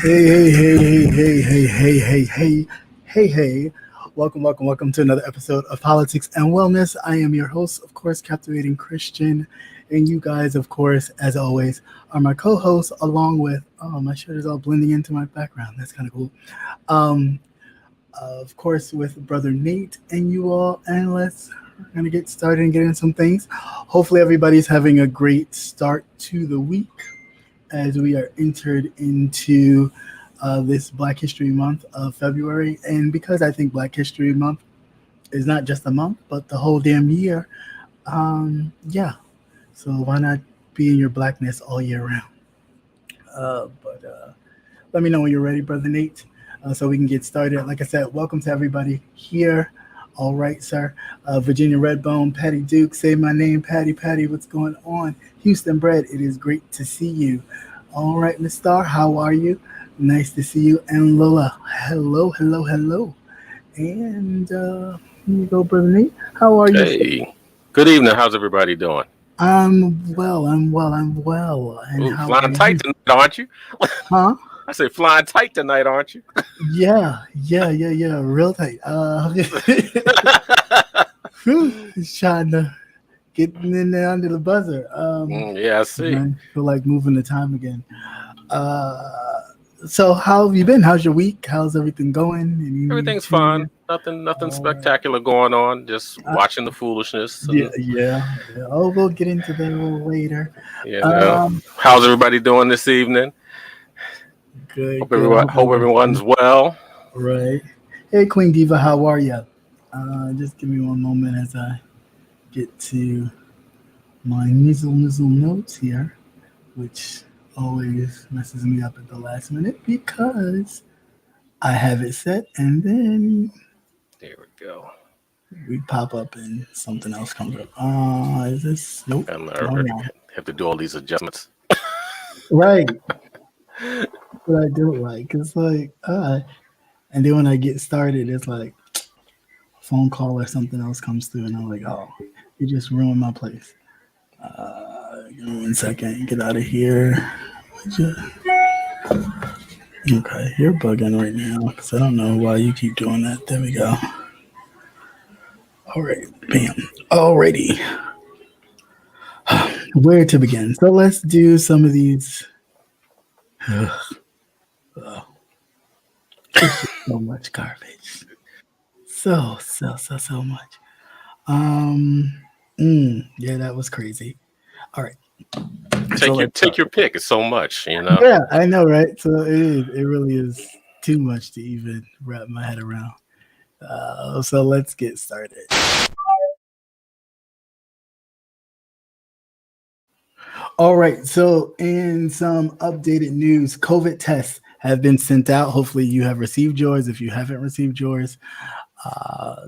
Hey. Welcome to another episode of Politics and Wellness. I am your host, of course, Captivating Christian. And you guys, of course, as always, are my co-hosts, along with, my shirt is all blending into my background. That's kind of cool. Of course, with Brother Nate and you all. And we're going to get started and get into some things. Hopefully everybody's having a great start to the week as we are entered into this Black History Month of February. And because I think Black History Month is not just a month, but the whole damn year, so why not be in your blackness all year round? But let me know when you're ready, Brother Nate, so we can get started. Like I said, welcome to everybody here. All right, sir. Virginia Redbone, Patty Duke, say my name, Patty, what's going on? Houston Bread, it is great to see you. All right, Miss Star, how are you? Nice to see you. And Lola, hello. And here you go, Brother Nate. How are you? Hey, good evening. How's everybody doing? I'm well. And ooh, flying tight tonight, aren't you? Huh? I say flying tight tonight, aren't you? Yeah, real tight. Just trying to get in there under the buzzer. Yeah, I see. I feel like moving the time again. So how have you been? How's your week? How's everything going? Everything's fine. Nothing spectacular going on. Just watching the foolishness. Yeah. Oh, we'll get into that a little later. How's everybody doing this evening? Good. Hope everyone's well. Right. Hey, Queen Diva, how are you? Just give me one moment as I get to my nizzle notes here, which always messes me up at the last minute because I have it set and then there we go. We pop up and something else comes up. Is this? Nope. Have to do all these adjustments. Right. What I don't like. It's like, and then when I get started, it's like a phone call or something else comes through, and I'm like, oh, you just ruined my place. Give me 1 second. Get out of here. Okay, you're bugging right now because I don't know why you keep doing that. There we go. All right, bam. Alrighty. Where to begin? So let's do some of these. It's just so much garbage. So much. Yeah, that was crazy. All right. Take your pick. It's so much, you know. Yeah, I know, right? So it really is too much to even wrap my head around. So let's get started. All right. So in some updated news, COVID tests have been sent out. Hopefully you have received yours. If you haven't received yours,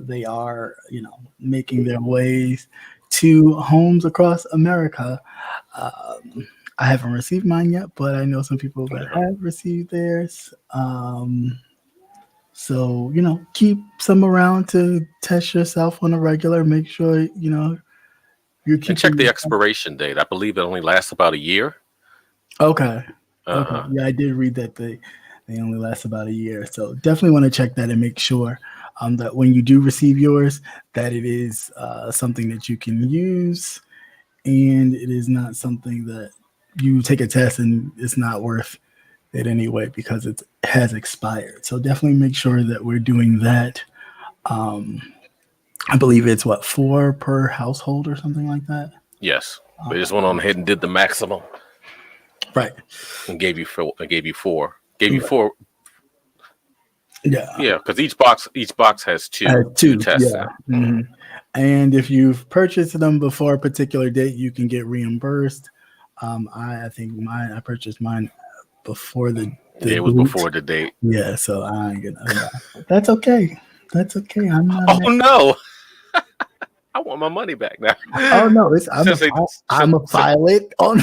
they are, making their ways to homes across America. I haven't received mine yet, but I know some people that have received theirs. So, keep some around to test yourself on a regular. Make sure, you can check the expiration date. I believe it only lasts about a year. Okay. Okay. Yeah, I did read that they only last about a year. So definitely want to check that and make sure that when you do receive yours, that it is something that you can use, and it is not something that you take a test and it's not worth it anyway because it has expired. So definitely make sure that we're doing that. I believe it's 4 per household or something like that. Yes, we just went on ahead and did the maximum. Right. And gave you 4. Gave you 4. Yeah, because each box has two tests. Yeah. Mm-hmm. And if you've purchased them before a particular date, you can get reimbursed. I think I purchased mine before the it was before the date. Yeah, so I ain't gonna. That's okay. I'm not. Oh no. I want my money back now. Oh no, I'm a file it on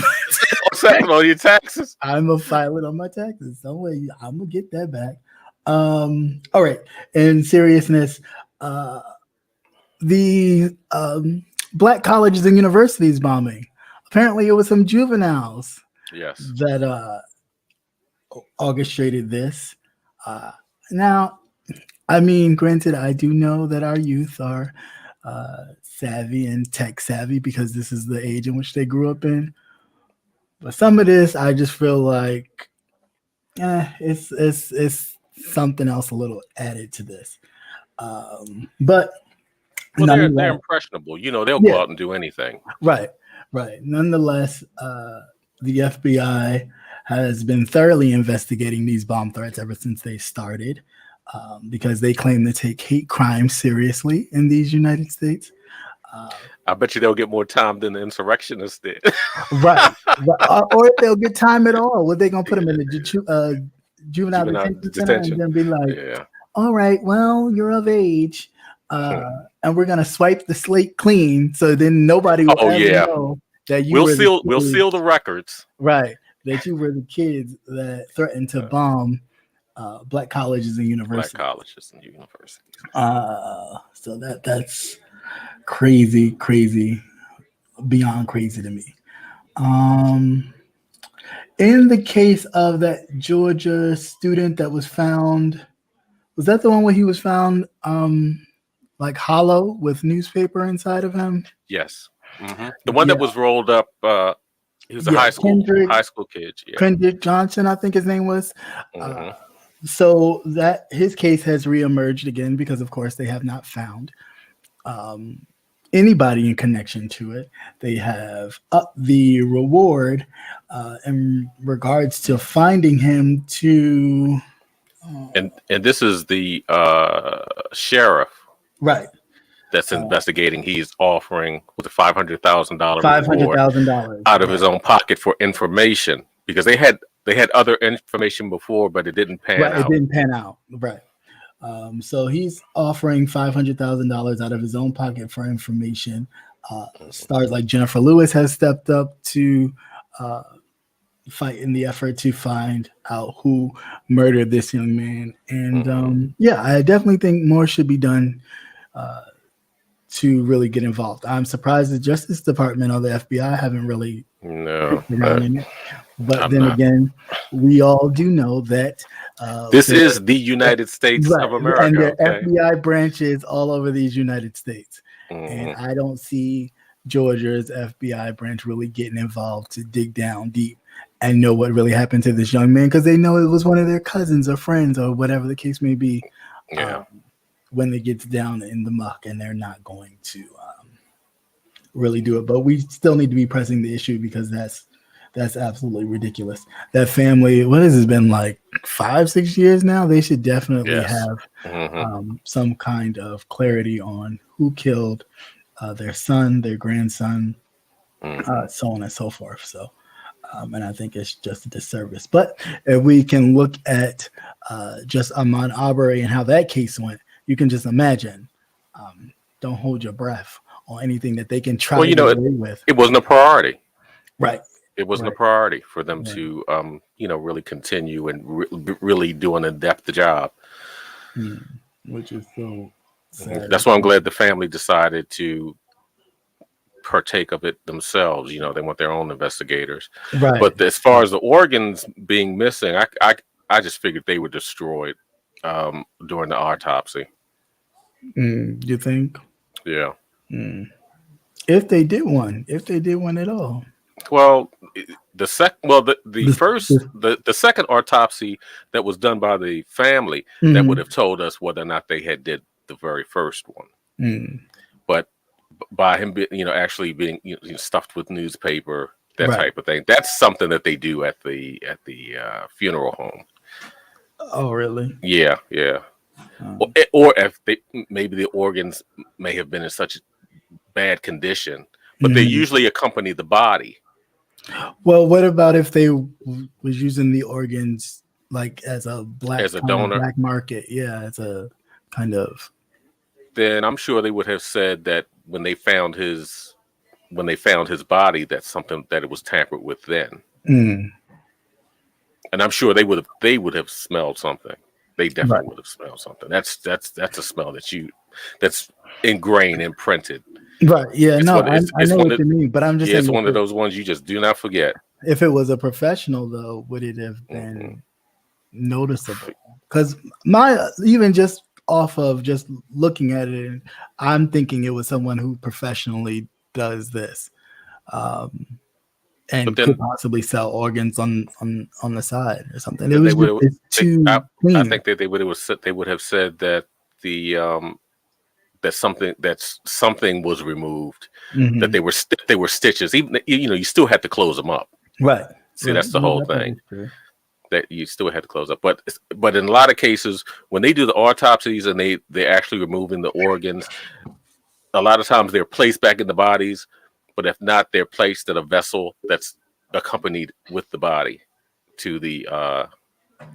your taxes. I'm a file it on my taxes. Don't worry, I'm gonna get that back. All right. In seriousness, the black colleges and universities bombing. Apparently, it was some juveniles. Yes. That orchestrated this. Now, I mean, granted, I do know that our youth are savvy and tech savvy because this is the age in which they grew up in. But some of this, I just feel like it's something else a little added to this. But well, they're impressionable. They'll go out and do anything. Right. Nonetheless, the FBI has been thoroughly investigating these bomb threats ever since they started, because they claim to take hate crime seriously in these United States. I bet you they'll get more time than the insurrectionists did. Right. Or if they'll get time at all, what they gonna put them in the juvenile detention center and then be like, all right, well, you're of age, and we're gonna swipe the slate clean, so then nobody will ever know that you we'll seal the records. Right. That you were the kids that threatened to bomb black colleges and universities. So that's crazy, beyond crazy to me. In the case of that Georgia student that was found, was that the one where he was found like hollow with newspaper inside of him? Yes. Mm-hmm. The one that was rolled up, he was a high school kid. Yeah. Kendrick Johnson, I think his name was. Mm-hmm. So that his case has reemerged again because, of course, they have not found anybody in connection to it. They have upped the reward in regards to finding him to. And this is the sheriff, right? That's investigating. He's offering with a $500,000 $500,000 out of his own pocket for information because they had other information before, but it didn't pan out. It didn't pan out, right? So he's offering $500,000 out of his own pocket for information. Stars like Jennifer Lewis has stepped up to fight in the effort to find out who murdered this young man. And I definitely think more should be done to really get involved. I'm surprised the Justice Department or the FBI haven't really around in it. But again, we all do know that this is the United States of America. And there are FBI branches all over these United States. And I don't see Georgia's FBI branch really getting involved to dig down deep and know what really happened to this young man because they know it was one of their cousins or friends or whatever the case may be. When it gets down in the muck, and they're not going to really do it. But we still need to be pressing the issue because that's absolutely ridiculous. That family, what has it been like 5-6 years now? They should definitely have some kind of clarity on who killed their son, their grandson, so on and so forth. So, and I think it's just a disservice. But if we can look at just Ahmaud Arbery and how that case went, you can just imagine. Don't hold your breath on anything that they can try to get away with. It wasn't a priority. Right. It wasn't a priority for them to, really continue and really do an in-depth job. Which is so sad. That's why I'm glad the family decided to partake of it themselves. They want their own investigators. Right. But as far as the organs being missing, I just figured they were destroyed during the autopsy. You think? Yeah. If they did one at all. Well, the second autopsy that was done by the family that would have told us whether or not they had did the very first one. But by him, actually being stuffed with newspaper, that type of thing, that's something that they do at the funeral home. Oh, really? Yeah. Or if maybe the organs may have been in such bad condition, but they usually accompany the body. Well, what about if they was using the organs like as a donor, black market? Yeah, as a kind of. Then I'm sure they would have said that when they found his body, that's something that it was tampered with then. And I'm sure they would have smelled something. They definitely would have smelled something. That's a smell that's ingrained, imprinted. Right. Yeah. I know what you mean, but I'm just saying it's one of those ones you just do not forget. If it was a professional, though, would it have been noticeable. Because my even just off of just looking at it, I'm thinking it was someone who professionally does this, and then, could possibly sell organs on the side or something. It then they was just would. it's too I clean. think that they would have said that the that something was removed. Mm-hmm. That they were stitches. Even you still had to close them up. Right. See, Right. that's the whole That part thing. is true. That you still had to close up. But in a lot of cases, when they do the autopsies and they're actually removing the organs, a lot of times they're placed back in the bodies. But if not, they're placed in a vessel that's accompanied with the body to the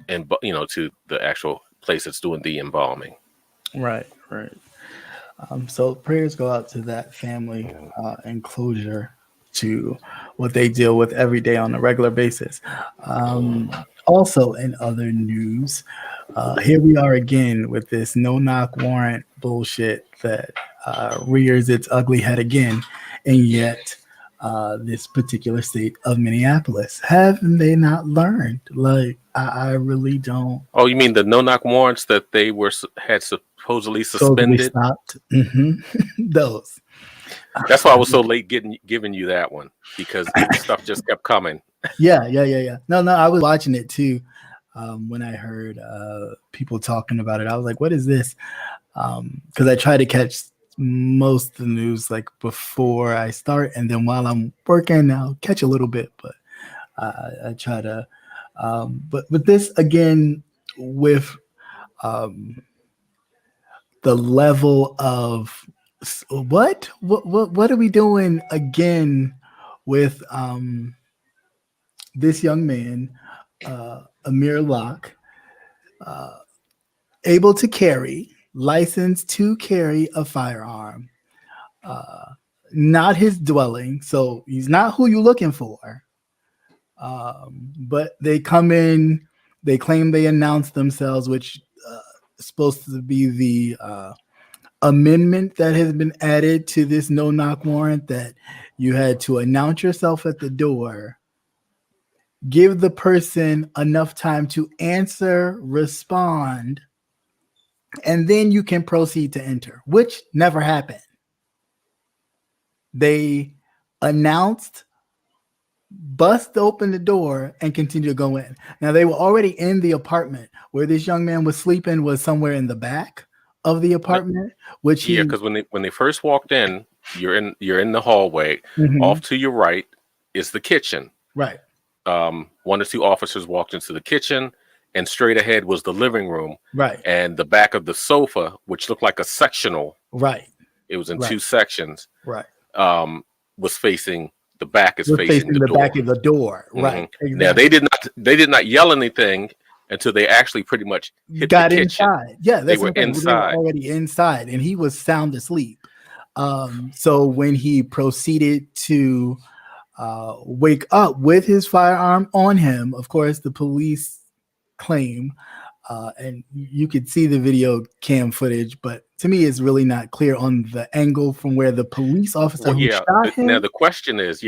to the actual place that's doing the embalming. Right. Right. So prayers go out to that family and closure to what they deal with every day on a regular basis. Also, in other news, here we are again with this no-knock warrant bullshit that rears its ugly head again, and yet this particular state of Minneapolis, haven't they not learned? Like, I really don't. Oh, you mean the no-knock warrants that they had supposedly suspended? Stopped. Those. That's why I was so late giving you that one, because stuff just kept coming. Yeah. No, I was watching it too. When I heard people talking about it, I was like, "What is this?" Because I try to catch most of the news like before I start, and then while I'm working, I'll catch a little bit. But I try to. But this again with the level of what are we doing again with this young man, Amir Locke, able to carry, licensed to carry a firearm, not his dwelling, so he's not who you're looking for. But they come in, they claim they announced themselves, which is supposed to be the amendment that has been added to this no-knock warrant, that you had to announce yourself at the door, give the person enough time to answer, respond, and then you can proceed to enter, which never happened. They announced, bust open the door, and continue to go in. Now, they were already in the apartment. Where this young man was sleeping was somewhere in the back of the apartment, which because when they first walked in, you're in the hallway. Mm-hmm. Off to your right is the kitchen. Right. One or two officers walked into the kitchen, and straight ahead was the living room. Right. And the back of the sofa, which looked like a sectional. Right. It was in two sections. Right. Was facing the back is facing the door. Back of the door. Mm-hmm. Right. Exactly. Now they did not yell anything until they actually pretty much got inside. Yeah, they were inside. They were already inside, and he was sound asleep. So when he proceeded to wake up with his firearm on him, of course, the police claim, and you could see the video cam footage, but to me, it's really not clear on the angle from where the police officer who shot him. Now the question is,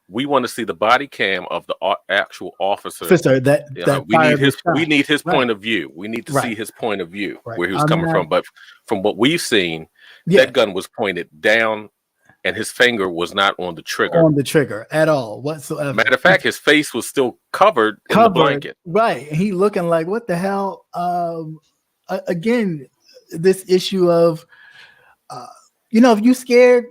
we want to see the body cam of the actual officer. We need his point of view. We need to see his point of view, where he was coming from. But from what we've seen, that gun was pointed down, and his finger was not on the trigger. On the trigger at all whatsoever. Matter of fact, his face was still covered in the blanket. Right. He looking like, what the hell? Again, this issue of, if you scared,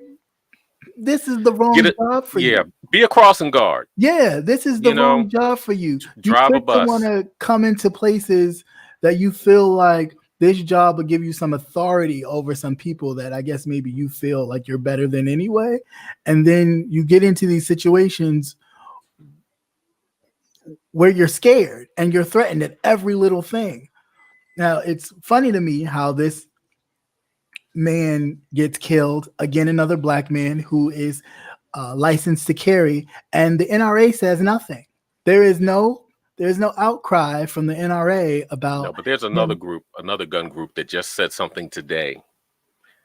this is the wrong job for you. Yeah, be a crossing guard. Yeah, this is the wrong job for you. Drive a bus. You want to come into places that you feel like this job will give you some authority over some people that I guess maybe you feel like you're better than anyway. And then you get into these situations where you're scared and you're threatened at every little thing. Now, it's funny to me how this man gets killed, again, another black man who is licensed to carry, and the NRA says nothing. There's no outcry from the NRA about. No, but there's another group, another gun group that just said something today.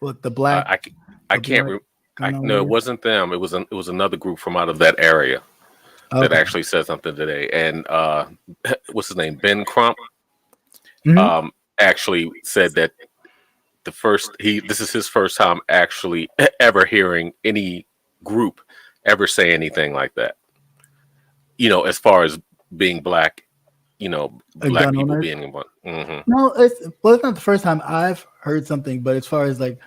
What, the black? I can't. No, it wasn't them. It was another group from out of that area that actually said something today. And what's his name? Ben Crump. actually said that this is his first time actually ever hearing any group ever say anything like that. As far as being black, black people owners? being one. No, it's not the first time I've heard something, but as far as like,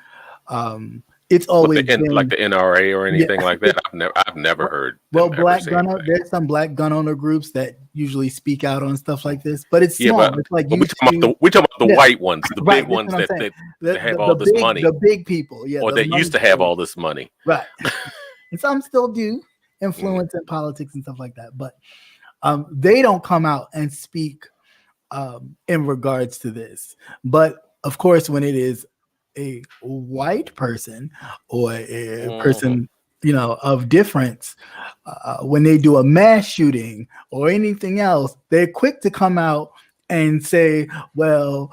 it's always been like the NRA or anything like that. I've never heard. Well, there's some black gun owner groups that usually speak out on stuff like this, but it's small. It's like we talking about the white ones, the big ones that have all this money, the big people, or that used to have all this money, right? And some still do influence in politics and stuff like that, but they don't come out and speak in regards to this. But of course, when it is a white person or a person, of difference, when they do a mass shooting or anything else, they're quick to come out and say, well,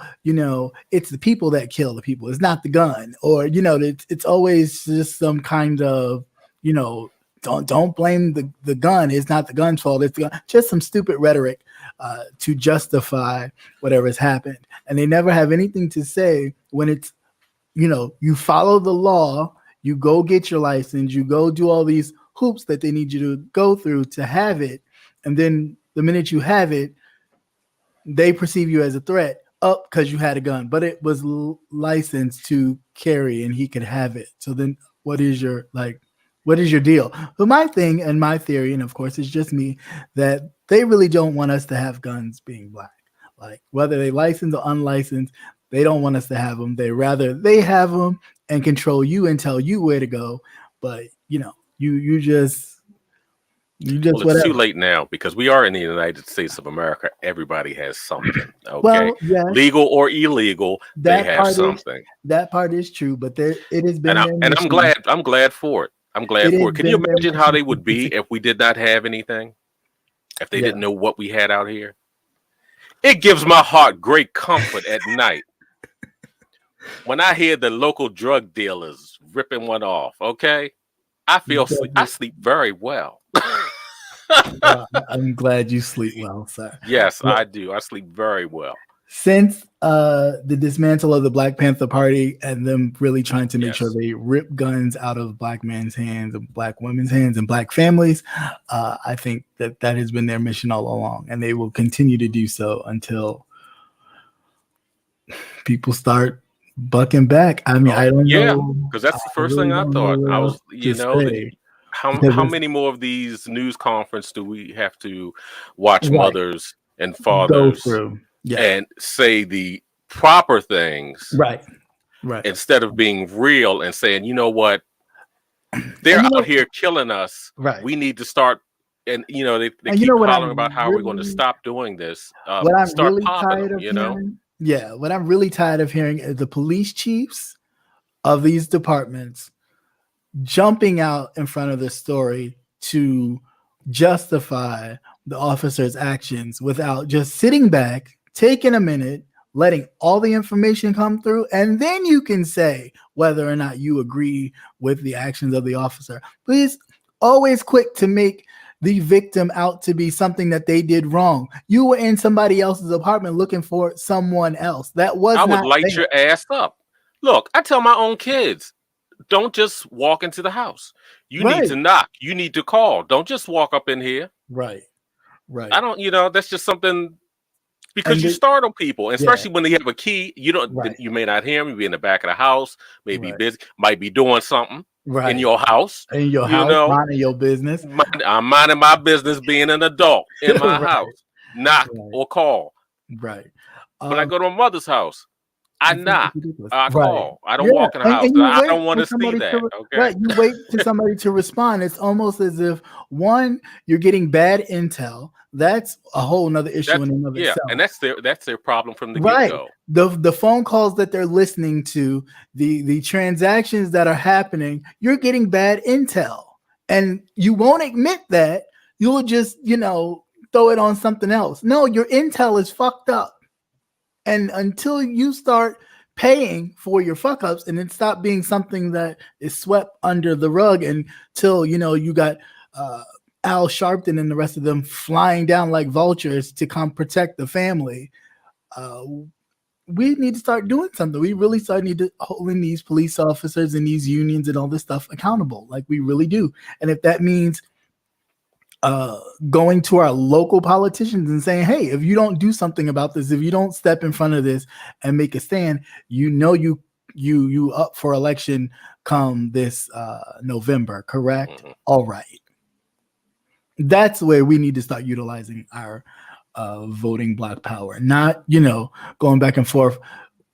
it's the people that kill the people. It's not the gun. Or, it's always just some kind of, don't blame the gun. It's not the gun's fault. It's the gun. Just some stupid rhetoric to justify whatever has happened. And they never have anything to say when it's, you follow the law, you go get your license, you go do all these hoops that they need you to go through to have it. And then the minute you have it, they perceive you as a threat because you had a gun, but it was licensed to carry and he could have it. So then what is your deal? But my thing and my theory, and of course it's just me, that they really don't want us to have guns being black. Like whether they licensed or unlicensed, they don't want us to have them. They rather they have them and control you and tell you where to go. But you just well, it's too late now because we are in the United States of America. Everybody has something. Okay, well, yes, legal or illegal, they have something. That part is true, but it has been. And I'm glad for it. I'm glad for it. Can you imagine how they would be if we did not have anything? If they didn't know what we had out here? It gives my heart great comfort at night when I hear the local drug dealers ripping one off. Okay, I sleep very well. I'm glad you sleep well, sir. Yes, I do. I sleep very well. Since the dismantle of the Black Panther Party and them really trying to make sure they rip guns out of black men's hands and black women's hands and black families, I think that has been their mission all along, and they will continue to do so until people start bucking back. I mean, I don't know. Because that's the first thing I thought. I was, how many more of these news conferences do we have to watch mothers and fathers go through? And say the proper things, right? Instead of being real and saying, you know what, they're out here killing us. Right. We need to start, and they keep hollering about how we're going to stop doing this. What I'm really tired of hearing, what I'm really tired of hearing is the police chiefs of these departments jumping out in front of the story to justify the officer's actions without just sitting back, taking a minute, letting all the information come through, and then you can say whether or not you agree with the actions of the officer. Please, always quick to make the victim out to be something that they did wrong. You were in somebody else's apartment looking for someone else. That was I would light your ass up. Look, I tell my own kids, don't just walk into the house. You need to knock. You need to call. Don't just walk up in here. Right. I don't, that's just something. Because you startle people, especially when they have a key. You don't. You may not hear them. You be in the back of the house, maybe busy, might be doing something in your house. In your house, minding your business. I'm minding my business, being an adult in my house. Knock or call. Right. When I go to my mother's house, I knock. I call. I don't walk in the house. I don't want to see that. Okay. Right. You wait for somebody to respond. It's almost as if you're getting bad intel. That's a whole nother issue in and of itself. And that's their problem from the get-go. The phone calls that they're listening to, the transactions that are happening, you're getting bad intel. And you won't admit that. You'll just, throw it on something else. No, your intel is fucked up. And until you start paying for your fuck ups and it stop being something that is swept under the rug until, you got Al Sharpton and the rest of them flying down like vultures to come protect the family, we need to start doing something. We really need to holding these police officers and these unions and all this stuff accountable. Like we really do. And if that means going to our local politicians and saying, hey, if you don't do something about this, if you don't step in front of this and make a stand, you up for election come this November, correct? Mm-hmm. All right. That's where we need to start utilizing our voting block power, not, going back and forth,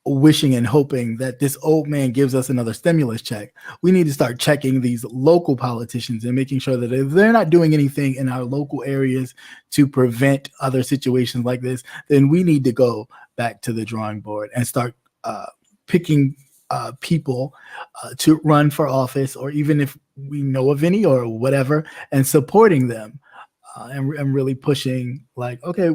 wishing and hoping that this old man gives us another stimulus check. We need to start checking these local politicians and making sure that if they're not doing anything in our local areas to prevent other situations like this, then we need to go back to the drawing board and start picking people to run for office, or even if we know of any or whatever, and supporting them and really pushing like, okay,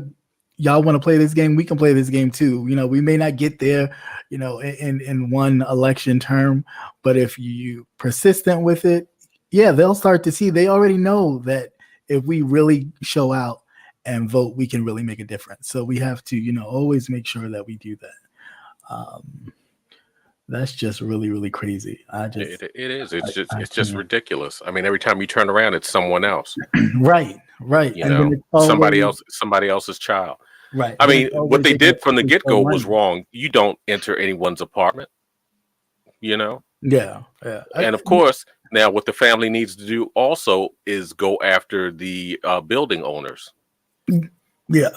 y'all want to play this game, we can play this game too. We may not get there, in one election term, but if you persistent with it, yeah, they'll start to see. They already know that if we really show out and vote, we can really make a difference. So we have to, always make sure that we do that. That's just really, really crazy. It is. It's just ridiculous. I mean, every time you turn around, it's someone else. Right. And somebody else's child. Right. I mean, what they did from the get-go was wrong. You don't enter anyone's apartment. Yeah. And of course, now what the family needs to do also is go after the building owners. Yeah.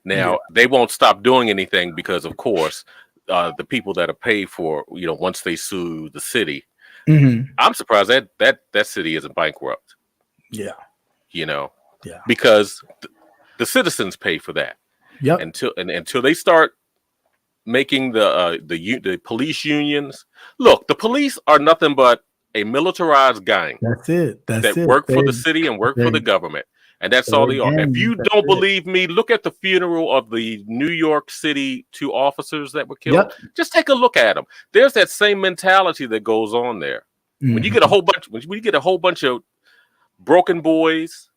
Now they won't stop doing anything because, of course, the people that are paid for, once they sue the city, I'm surprised that city isn't bankrupt. Yeah. Because the citizens pay for that. Yep. Until they start making the police unions. Look, the police are nothing but a militarized gang. That's it. That work for the city and work for the government. And that's all they are. If you don't believe me, look at the funeral of the New York City 2 officers that were killed. Yep. Just take a look at them. There's that same mentality that goes on there. When you get a whole bunch of broken boys,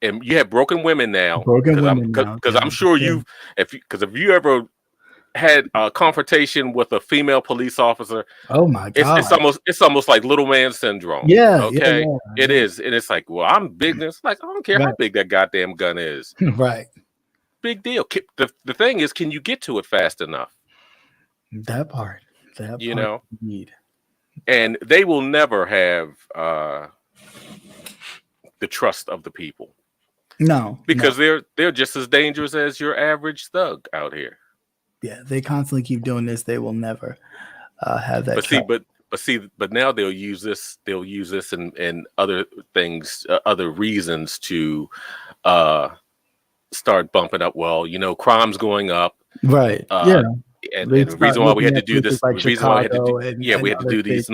and you have broken women now, because I'm sure if you ever had a confrontation with a female police officer, oh my god, it's almost like little man syndrome. Yeah. Okay. Yeah. It is. And it's like, well, I'm big. It's like, I don't care how big that goddamn gun is. Right. Big deal. The thing is, can you get to it fast enough? That part. Indeed. And they will never have the trust of the people. No. Because they're just as dangerous as your average thug out here. Yeah, they constantly keep doing this. They will never have that. But now they'll use this. They'll use this and other things, other reasons to start bumping up. Well, crime's going up. Right. And the reason why we had to do this, we had to do these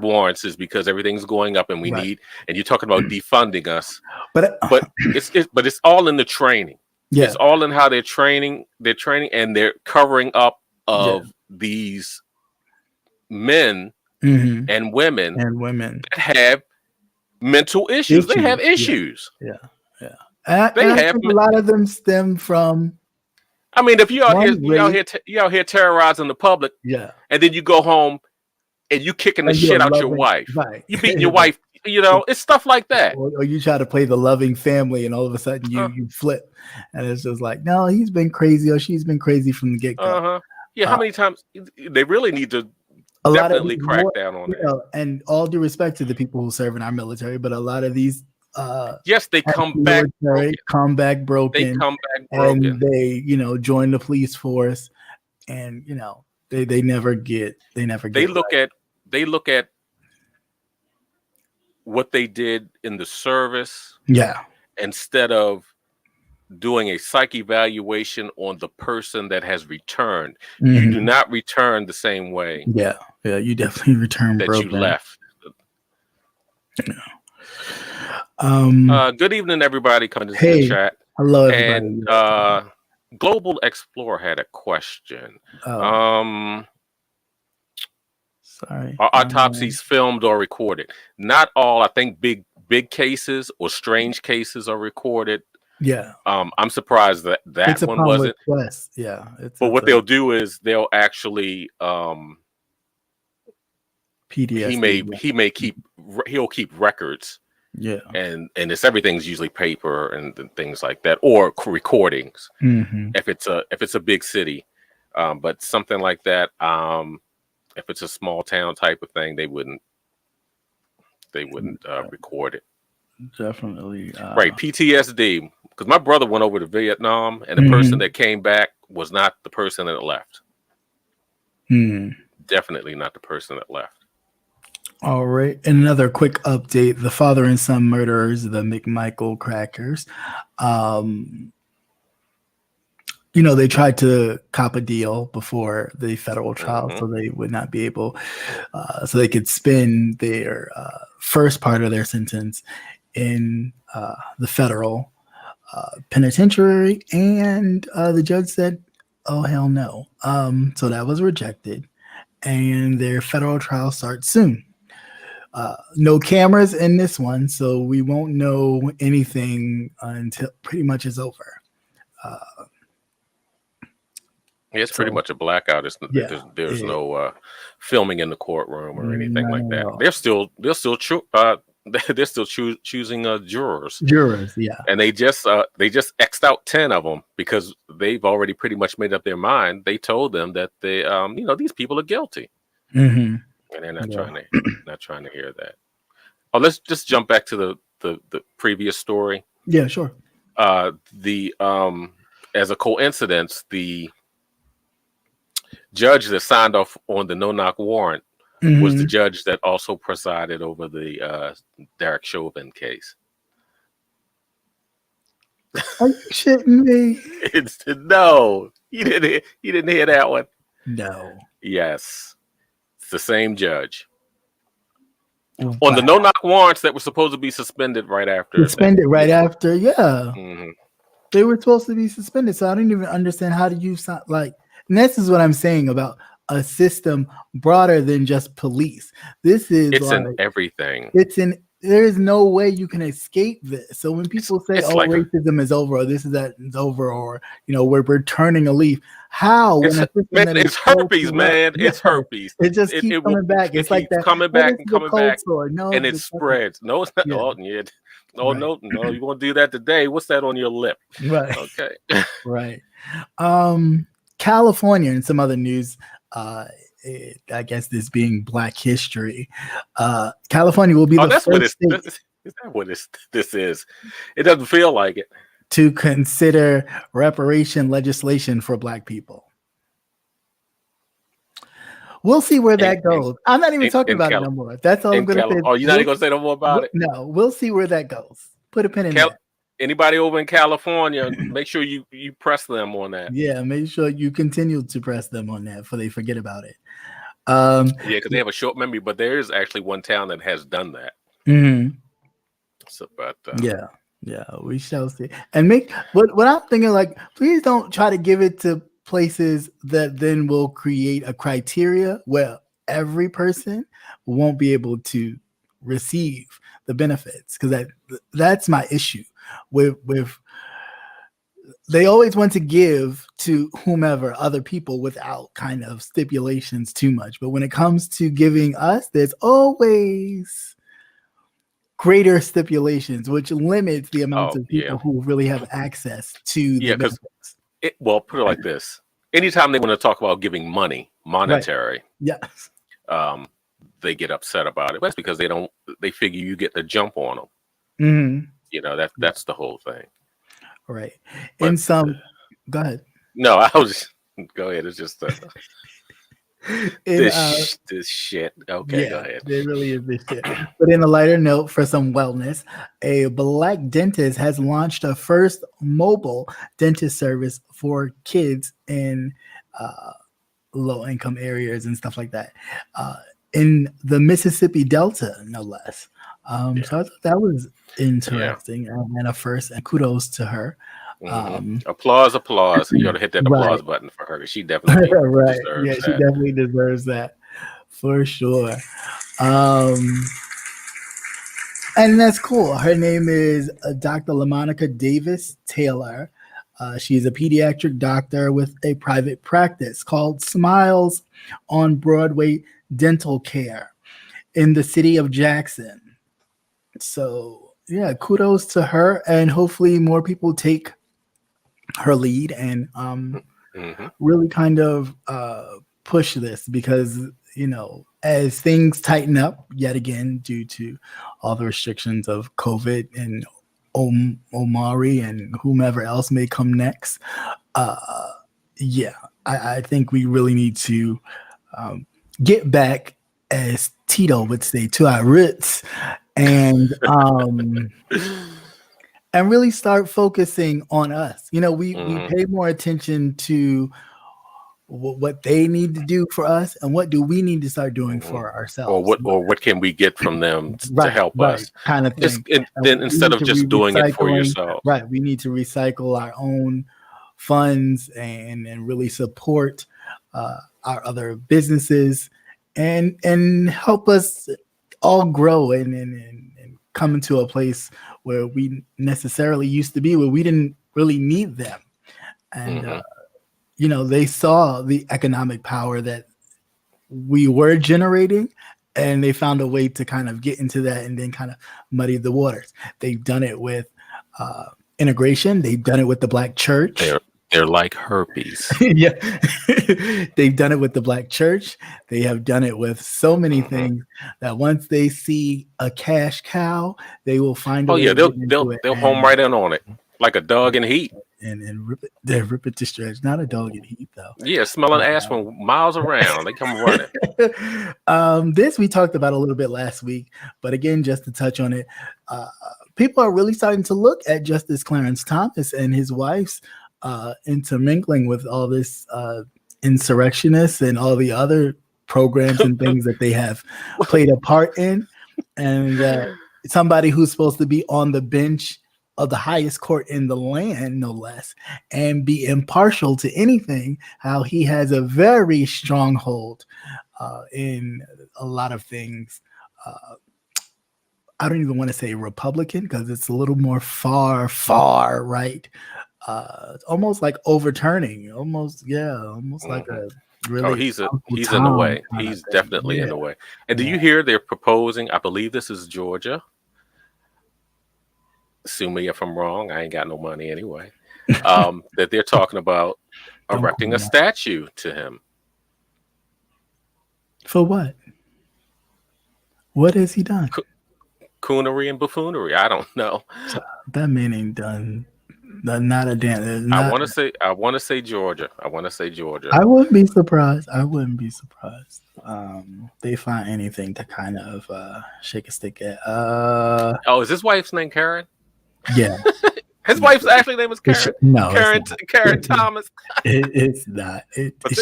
warrants is because everything's going up, and we need. And you're talking about defunding us, but it's all in the training. Yeah. It's all in how they're training, and they're covering up of these men and women that have mental issues. They have issues. Yeah. A lot of them stem from. I mean, if you out here terrorizing the public, and then you go home and you kicking the shit out your wife, you beating your wife. It's stuff like that. Or you try to play the loving family, and all of a sudden you flip, and it's just like, no, he's been crazy, or she's been crazy from the get-go. Yeah, how many times they really need to definitely crack down on that. And all due respect to the people who serve in our military, but a lot of these yes, they come back broken. They come back broken, and they join the police force, and they never get. They look at what they did in the service, instead of doing a psych evaluation on the person that has returned. You do not return the same way. You definitely return that broken. You left. Good evening, everybody coming to the chat. Hello, everybody. And Global Explorer had a question. Sorry. Are autopsies filmed or recorded? Not all. I think big cases or strange cases are recorded. Yeah. I'm surprised that It's one upon wasn't. request. Yeah. But what they'll do is they'll actually PTSD. he'll keep records, Yeah. and everything's usually paper and things like that, or recordings if it's a big city. But something like that, if it's a small town type of thing, they wouldn't record it. Definitely. Right, PTSD. Because my brother went over to Vietnam, and the person that came back was not the person that left. Definitely not the person that left. All right. And another quick update: the father and son murderers, the McMichael crackers. They tried to cop a deal before the federal trial, so they would not be able, so they could spend their first part of their sentence in the federal penitentiary, and the judge said, "Oh hell no!" So that was rejected, and their federal trial starts soon. No cameras in this one, so we won't know anything until pretty much is over. It's pretty much a blackout. There's no filming in the courtroom or anything like that. They're still choosing jurors. Jurors, yeah. And they just X'd out 10 of them because they've already pretty much made up their mind. They told them that they these people are guilty, and they're not trying to hear that. Oh, let's just jump back to the previous story. Yeah, sure. As a coincidence, the judge that signed off on the no-knock warrant was the judge that also presided over the Derek Chauvin case. Are you shitting me? No, you didn't hear that one. No. Yes, it's the same judge. Wow. On the no-knock warrants that were supposed to be suspended right after. Suspended right after, yeah. They were supposed to be suspended, so I don't even understand how do you like. And this is what I'm saying about a system broader than just police. It's in everything. There is no way you can escape this. So when people say, racism is over, or this is that is over, or we're turning a leaf, how? It's herpes, man. It's herpes. It just keeps coming back. It's like that coming back and coming back. No, and it spreads. No, it's not. Yeah. Oh, yeah. Oh, right. No, you want to do that today? What's that on your lip? Right. Okay. Right. California and some other news. I guess this being Black History, California will be the first state. Is that what this is? It doesn't feel like it. To consider reparation legislation for Black people. We'll see where that goes. I'm not even talking about it no more. That's all I'm going to say. Oh, you're not even going to say no more about it? No, we'll see where that goes. Put a pin in that. Anybody over in California, make sure you press them on that. Yeah, make sure you continue to press them on that before they forget about it. Yeah, because they have a short memory, but there is actually one town that has done that. So, but yeah, we shall see. And what I'm thinking, like, please don't try to give it to places that then will create a criteria where every person won't be able to receive the benefits, because that's my issue with they always want to give to whomever, other people, without kind of stipulations too much. But when it comes to giving us, there's always greater stipulations, which limits the amount of people who really have access to the benefits. Well, put it like this. Anytime they want to talk about giving monetary, yes, they get upset about it. That's because they figure you get the jump on them. That's the whole thing. Right. But, go ahead. No, I was go ahead. It's just this shit. Okay, go ahead. It really is this shit. But in a lighter note, for some wellness, a Black dentist has launched a first mobile dentist service for kids in low-income areas and stuff like that, in the Mississippi Delta, no less. So I thought that was interesting and a first, and kudos to her. Applause. You ought to hit that applause button for her, because she definitely deserves that. She definitely deserves that for sure. And that's cool. Her name is Dr. LaMonica Davis Taylor. She's a pediatric doctor with a private practice called Smiles on Broadway Dental Care in the city of Jackson. So, yeah, kudos to her. And hopefully, more people take her lead and really kind of push this because, as things tighten up yet again due to all the restrictions of COVID and Omari and whomever else may come next, I think we really need to get back, as Tito would say, to our roots and and really start focusing on us. We pay more attention to what they need to do for us and what do we need to start doing for ourselves, or what can we get from them to help us, kind of thing. Then instead of just doing it for yourself, right? We need to recycle our own funds and really support our other businesses and help us all grow and come into a place where we necessarily used to be, where we didn't really need them. And they saw the economic power that we were generating, and they found a way to kind of get into that and then kind of muddy the waters. They've done it with integration. They've done it with the Black church. They're like herpes. Yeah. They've done it with the Black church. They have done it with so many things that once they see a cash cow, they will find a way to they'll home right in on it like a dog in heat. And rip it to stretch. Not a dog in heat, though. Yeah, smelling ash from miles around. They come running. This we talked about a little bit last week, but again, just to touch on it, people are really starting to look at Justice Clarence Thomas and his wife's intermingling with all this insurrectionists and all the other programs and things that they have played a part in. And somebody who's supposed to be on the bench of the highest court in the land, no less, and be impartial to anything, how he has a very strong hold in a lot of things. I don't even want to say Republican because it's a little more far right. Almost like overturning, almost like a really. He's in the way. He's definitely in the way. And do you hear they're proposing? I believe this is Georgia. Sue me if I'm wrong. I ain't got no money anyway. That they're talking about erecting a statue to him. For what? What has he done? Coonery and buffoonery. I don't know. That man ain't done. Not a damn. I want to say Georgia. I wouldn't be surprised. They find anything to kind of shake a stick at. Is his wife's name Karen? Yeah. His wife's actually name is Karen. Karen Thomas. It's not. But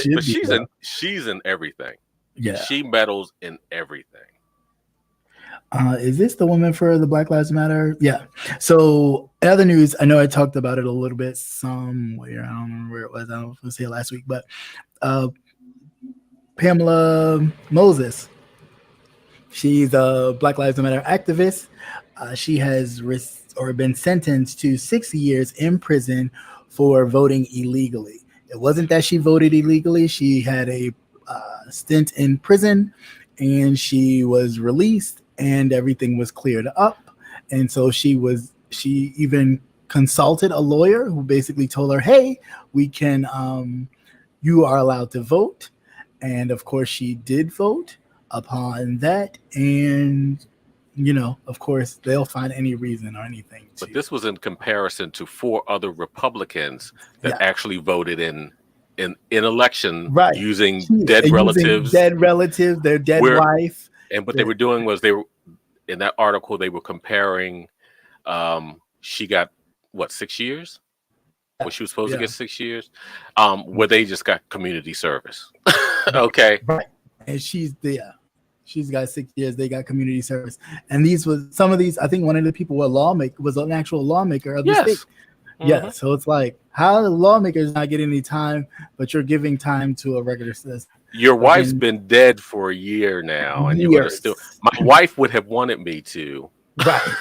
she's in everything. Yeah. She meddles in everything. Is this the woman for the Black Lives Matter? Yeah. So other news, I know I talked about it a little bit somewhere. I don't remember where it was. I don't know if it was here last week, but Pamela Moses, she's a Black Lives Matter activist. She has been sentenced to 6 years in prison for voting illegally. It wasn't that she voted illegally. She had a stint in prison and she was released and everything was cleared up. And so she even consulted a lawyer who basically told her, hey, you are allowed to vote. And of course she did vote upon that. And of course, they'll find any reason or anything. But this was in comparison to 4 other Republicans that actually voted in election using dead relatives, their dead wife. And what they were doing was in that article, they were comparing. She got 6 years? Well, she was supposed to get 6 years. Where they just got community service. Okay. Right. And she's got 6 years. They got community service. And some of these, I think one of the people was an actual lawmaker of the state. Mm-hmm. Yeah. So it's like, how the lawmakers not getting any time, but you're giving time to a regular citizen. Your wife's been dead for a year now, and you're gonna still. My wife would have wanted me to Right.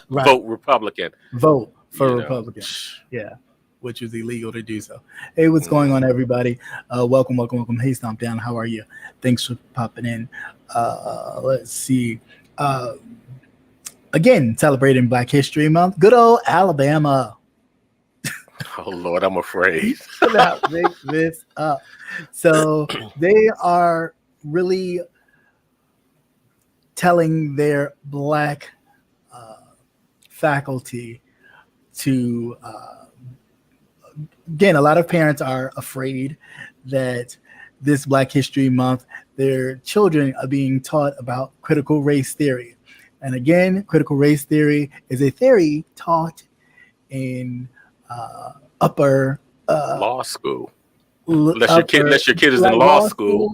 Right. Vote Republican. Vote for You know. Republican. Yeah. Which is illegal to do so. Hey, what's going on, everybody? Welcome. Hey, Stomp Down. How are you? Thanks for popping in. Let's see. Again, celebrating Black History Month. Good old Alabama. Oh Lord, I'm afraid. Cannot make this up. So they are really telling their Black faculty to again, a lot of parents are afraid that this Black History Month, their children are being taught about critical race theory. And again, critical race theory is a theory taught in upper law school. Unless your kid is in law school.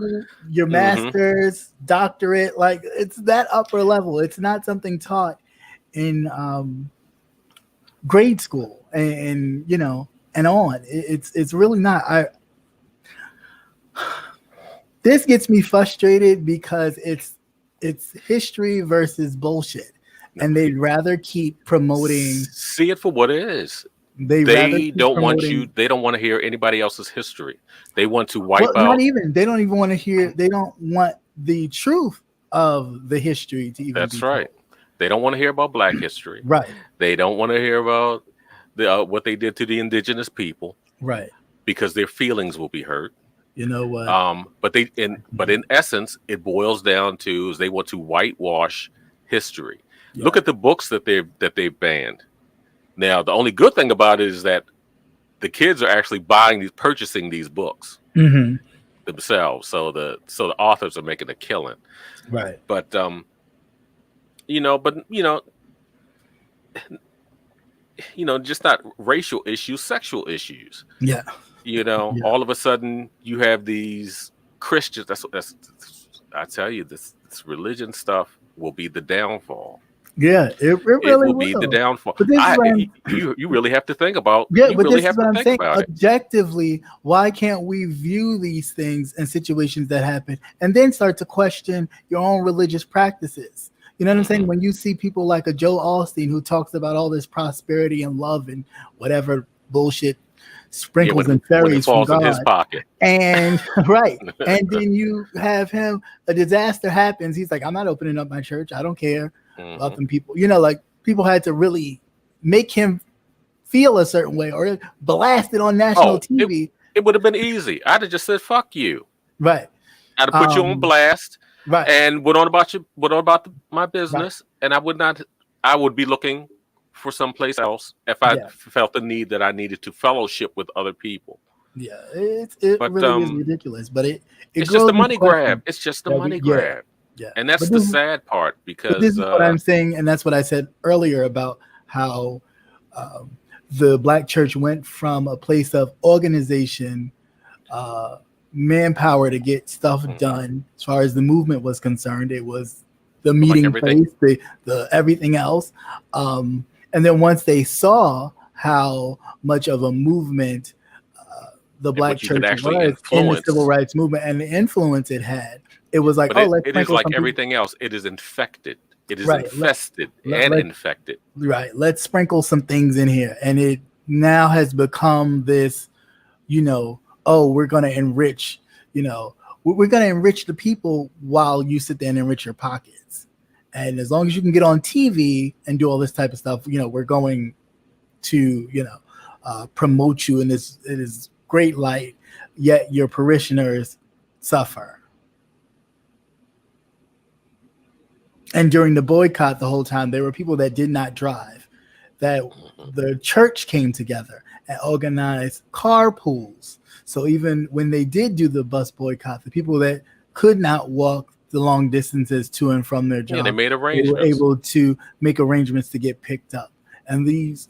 Your master's, doctorate, like it's that upper level. It's not something taught in grade school and you know and on. It's really not. This gets me frustrated because it's history versus bullshit, and they'd rather keep promoting. See it for what it is. They don't want to hear anybody else's history. They want to wipe out. Not even. They don't even want to hear. They don't want the truth of the history to even. That's right. They don't want to hear about Black history. Right. They don't want to hear about what they did to the indigenous people. Right. Because their feelings will be hurt. You know what? But in essence, it boils down to they want to whitewash history. Yeah. Look at the books that they've banned. Now, the only good thing about it is that the kids are actually purchasing these books themselves. So the authors are making a killing. Right. But just not racial issues, sexual issues. Yeah. All of a sudden you have these Christians. That's I tell you, this religion stuff will be the downfall. Yeah, it really will be the downfall. But you really have to think about. Yeah, but this is what I'm saying. Objectively, why can't we view these things and situations that happen and then start to question your own religious practices? You know what I'm saying? When you see people like a Joel Osteen who talks about all this prosperity and love and whatever bullshit sprinkles and fairies from God, in his pocket. And right. And then you have him, a disaster happens. He's like, I'm not opening up my church. I don't care about them people. Like people had to really make him feel a certain way or blast it on national TV. It would have been easy. I'd have just said, fuck you. Right. I'd have put you on blast. Right. And went on about my business. Right. And I would be looking for someplace else if I felt the need that I needed to fellowship with other people. Yeah, it really is ridiculous, but it's just the money grab. It's just the money grab. Yeah. And that's the sad part because this is what I'm saying, and that's what I said earlier about how the Black church went from a place of organization, manpower to get stuff done. As far as the movement was concerned, it was the meeting place, the everything else. And then once they saw how much of a movement the Black church was in the civil rights movement and the influence it had, it was like, it is like everything else. It is infected. It is infested and infected. Right. Let's sprinkle some things in here. And it now has become this, we're going to enrich, we're going to enrich the people while you sit there and enrich your pockets. And as long as you can get on TV and do all this type of stuff, we're going to, promote you in this great light, yet your parishioners suffer. And during the boycott the whole time, there were people that did not drive, that the church came together and organized carpools. So even when they did do the bus boycott, the people that could not walk the long distances to and from their job, they made arrangements. They were able to make arrangements to get picked up. And these,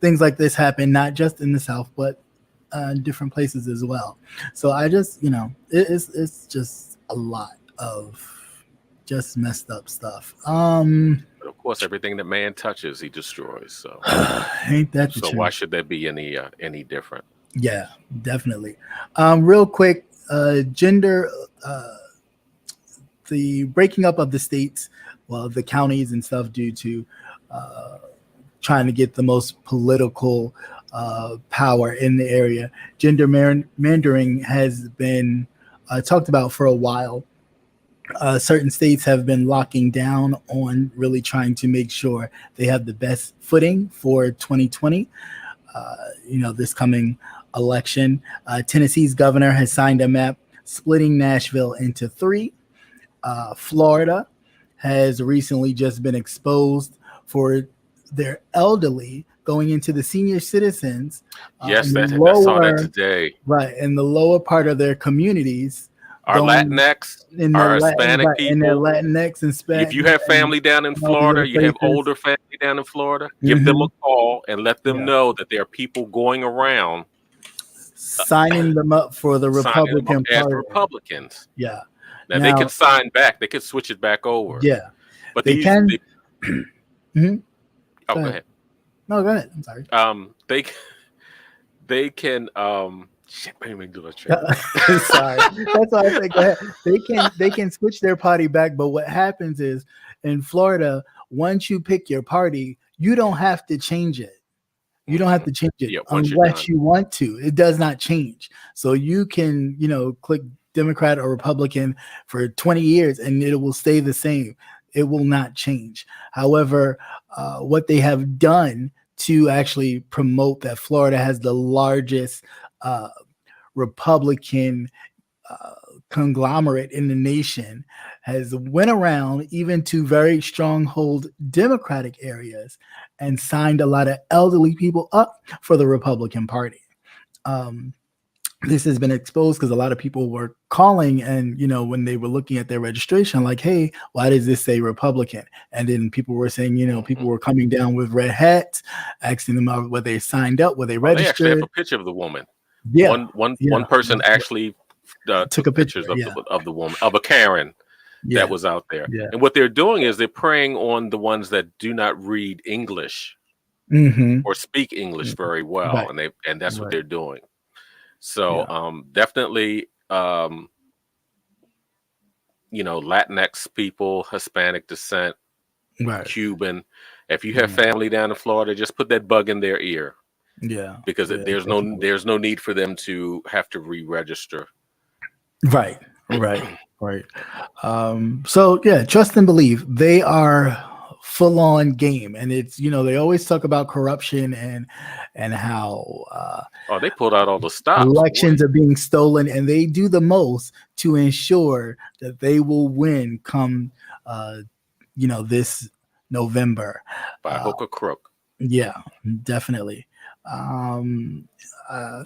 things like this happen not just in the South, but in different places as well. So I just, it's just a lot of just messed up stuff. But of course, everything that man touches, he destroys. So ain't that the so? truth? Why should that be any different? Yeah, definitely. Real quick, gender. The breaking up of the states well, the counties and stuff due to trying to get the most political power in the area. Gerrymandering has been talked about for a while. Certain states have been locking down on really trying to make sure they have the best footing for 2020. This coming election. Tennessee's governor has signed a map splitting Nashville into three. Florida has recently just been exposed for their elderly going into the senior citizens. Yes, I saw that today. Right, in the lower part of their communities. Our Latinx, our Hispanic people. In their Latinx and Hispanic. If you have family down in Florida, you have older family down in Florida, give them a call and let them know that there are people going around signing them up for the Republican Party. As Republicans. Yeah. Now they can sign back. They can switch it back over. Yeah. But they can. Oh, go ahead. No, go ahead. I'm sorry. They can. Shit, I didn't even do that. Sorry, that's why I said go ahead. They can switch their party back, but what happens is in Florida, once you pick your party, you don't have to change it. You don't have to change it unless you want to. It does not change. So you can, click Democrat or Republican for 20 years and it will stay the same. It will not change. However, what they have done to actually promote that Florida has the largest Republican conglomerate in the nation has went around even to very stronghold Democratic areas and signed a lot of elderly people up for the Republican Party. This has been exposed because a lot of people were calling and, when they were looking at their registration, like, hey, why does this say Republican? And then people were saying, people were coming down with red hats, asking them out whether they signed up, whether they registered. They actually have a picture of the woman. Yeah. One person actually took pictures of the woman, of a Karen that was out there. Yeah. And what they're doing is they're preying on the ones that do not read English or speak English very well. Right. And that's what they're doing. So definitely, Latinx people, Hispanic descent, Cuban. If you have family down in Florida, just put that bug in their ear. Yeah, because there's no need for them to have to re-register. Right. So yeah, trust and believe. They are full on game, and it's they always talk about corruption and how they pulled out all the stops. Elections are being stolen, and they do the most to ensure that they will win come this November by hook or crook. Yeah, definitely. I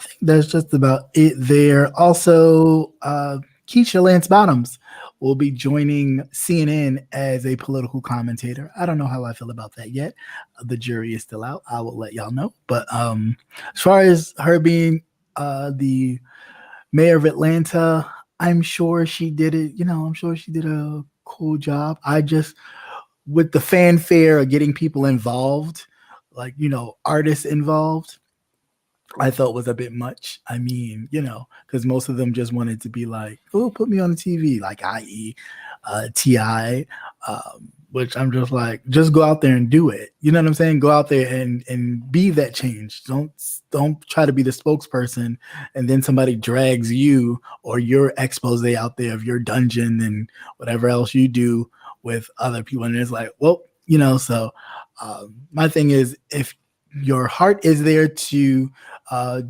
think that's just about it there. Also, Keisha Lance Bottoms will be joining CNN as a political commentator. I don't know how I feel about that yet. The jury is still out. I will let y'all know. But as far as her being the mayor of Atlanta, I'm sure she did it. I'm sure she did a cool job. I just, with the fanfare of getting people involved, like, artists involved, I thought was a bit much. I mean, because most of them just wanted to be like, oh, put me on the TV, like i.e. T.I., which I'm just like, just go out there and do it. You know what I'm saying? Go out there and be that change. Don't try to be the spokesperson and then somebody drags you or your expose out there of your dungeon and whatever else you do with other people. And it's like, well, so my thing is, if your heart is there to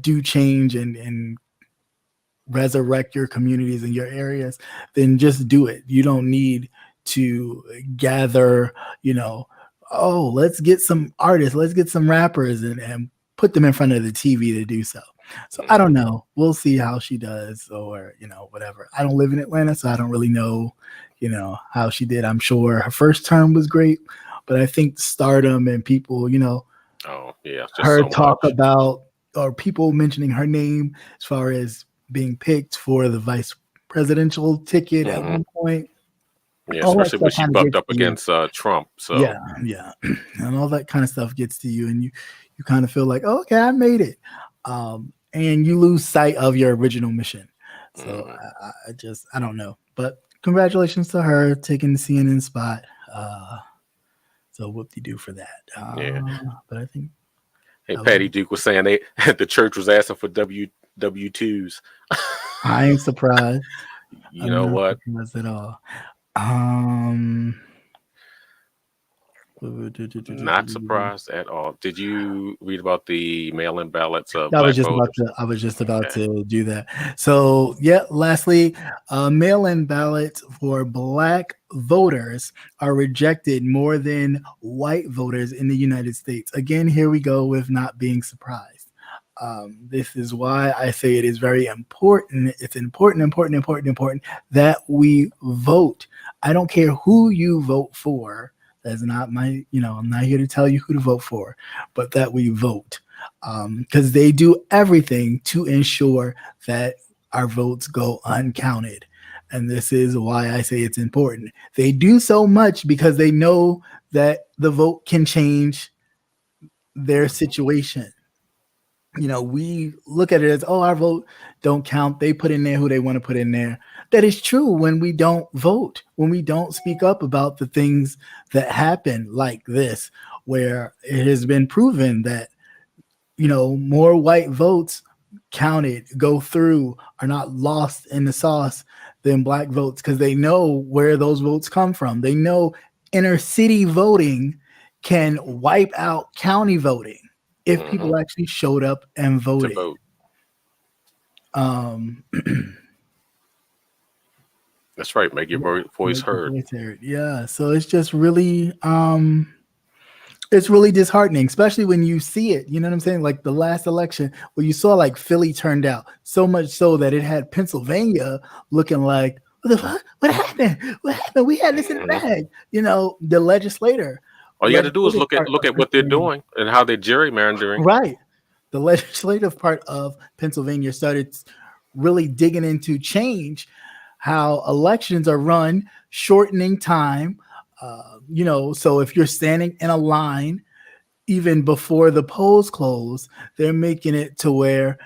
do change and resurrect your communities and your areas, then just do it. You don't need to gather, let's get some artists, let's get some rappers and put them in front of the TV to do so. So I don't know. We'll see how she does or, whatever. I don't live in Atlanta, so I don't really know, how she did. I'm sure her first term was great, but I think stardom and people, her talk about, or people mentioning her name as far as being picked for the vice presidential ticket at one point. Yeah, especially when she bumped up against Trump. So yeah, and all that kind of stuff gets to you, and you kind of feel like, oh, okay, I made it, and you lose sight of your original mission. So I don't know, but congratulations to her taking the CNN spot. So whoop-de-doo for that. Yeah. But I think. Hey, Patty Duke was saying the church was asking for W-2s. I ain't surprised. You know what? Surprised at all. Not surprised at all. Did you read about the mail-in ballots of I was black just voters? about to do that. So yeah, lastly, mail-in ballots for black voters are rejected more than white voters in the United States. Again, here we go with not being surprised. This is why I say it is very important. It's important that we vote. I don't care who you vote for. That's not my, I'm not here to tell you who to vote for, but that we vote. Because they do everything to ensure that our votes go uncounted. And this is why I say it's important. They do so much because they know that the vote can change their situation. We look at it as, our vote don't count. They put in there who they want to put in there. That is true when we don't vote, when we don't speak up about the things that happen like this, where it has been proven that, more white votes counted, go through, are not lost in the sauce than black votes, because they know where those votes come from. They know inner city voting can wipe out county voting if people actually showed up and voted. To vote. That's right. Make your voice heard. Yeah. So it's just really, it's really disheartening, especially when you see it. You know what I'm saying? Like the last election where you saw like Philly turned out, so much so that it had Pennsylvania looking like, what the fuck? What happened? What happened? We had this in the bag. The legislator. All you got to do is look at what they're doing and how they're gerrymandering. Right. The legislative part of Pennsylvania started really digging into change, how elections are run, shortening time. So if you're standing in a line, even before the polls close, they're making it to where,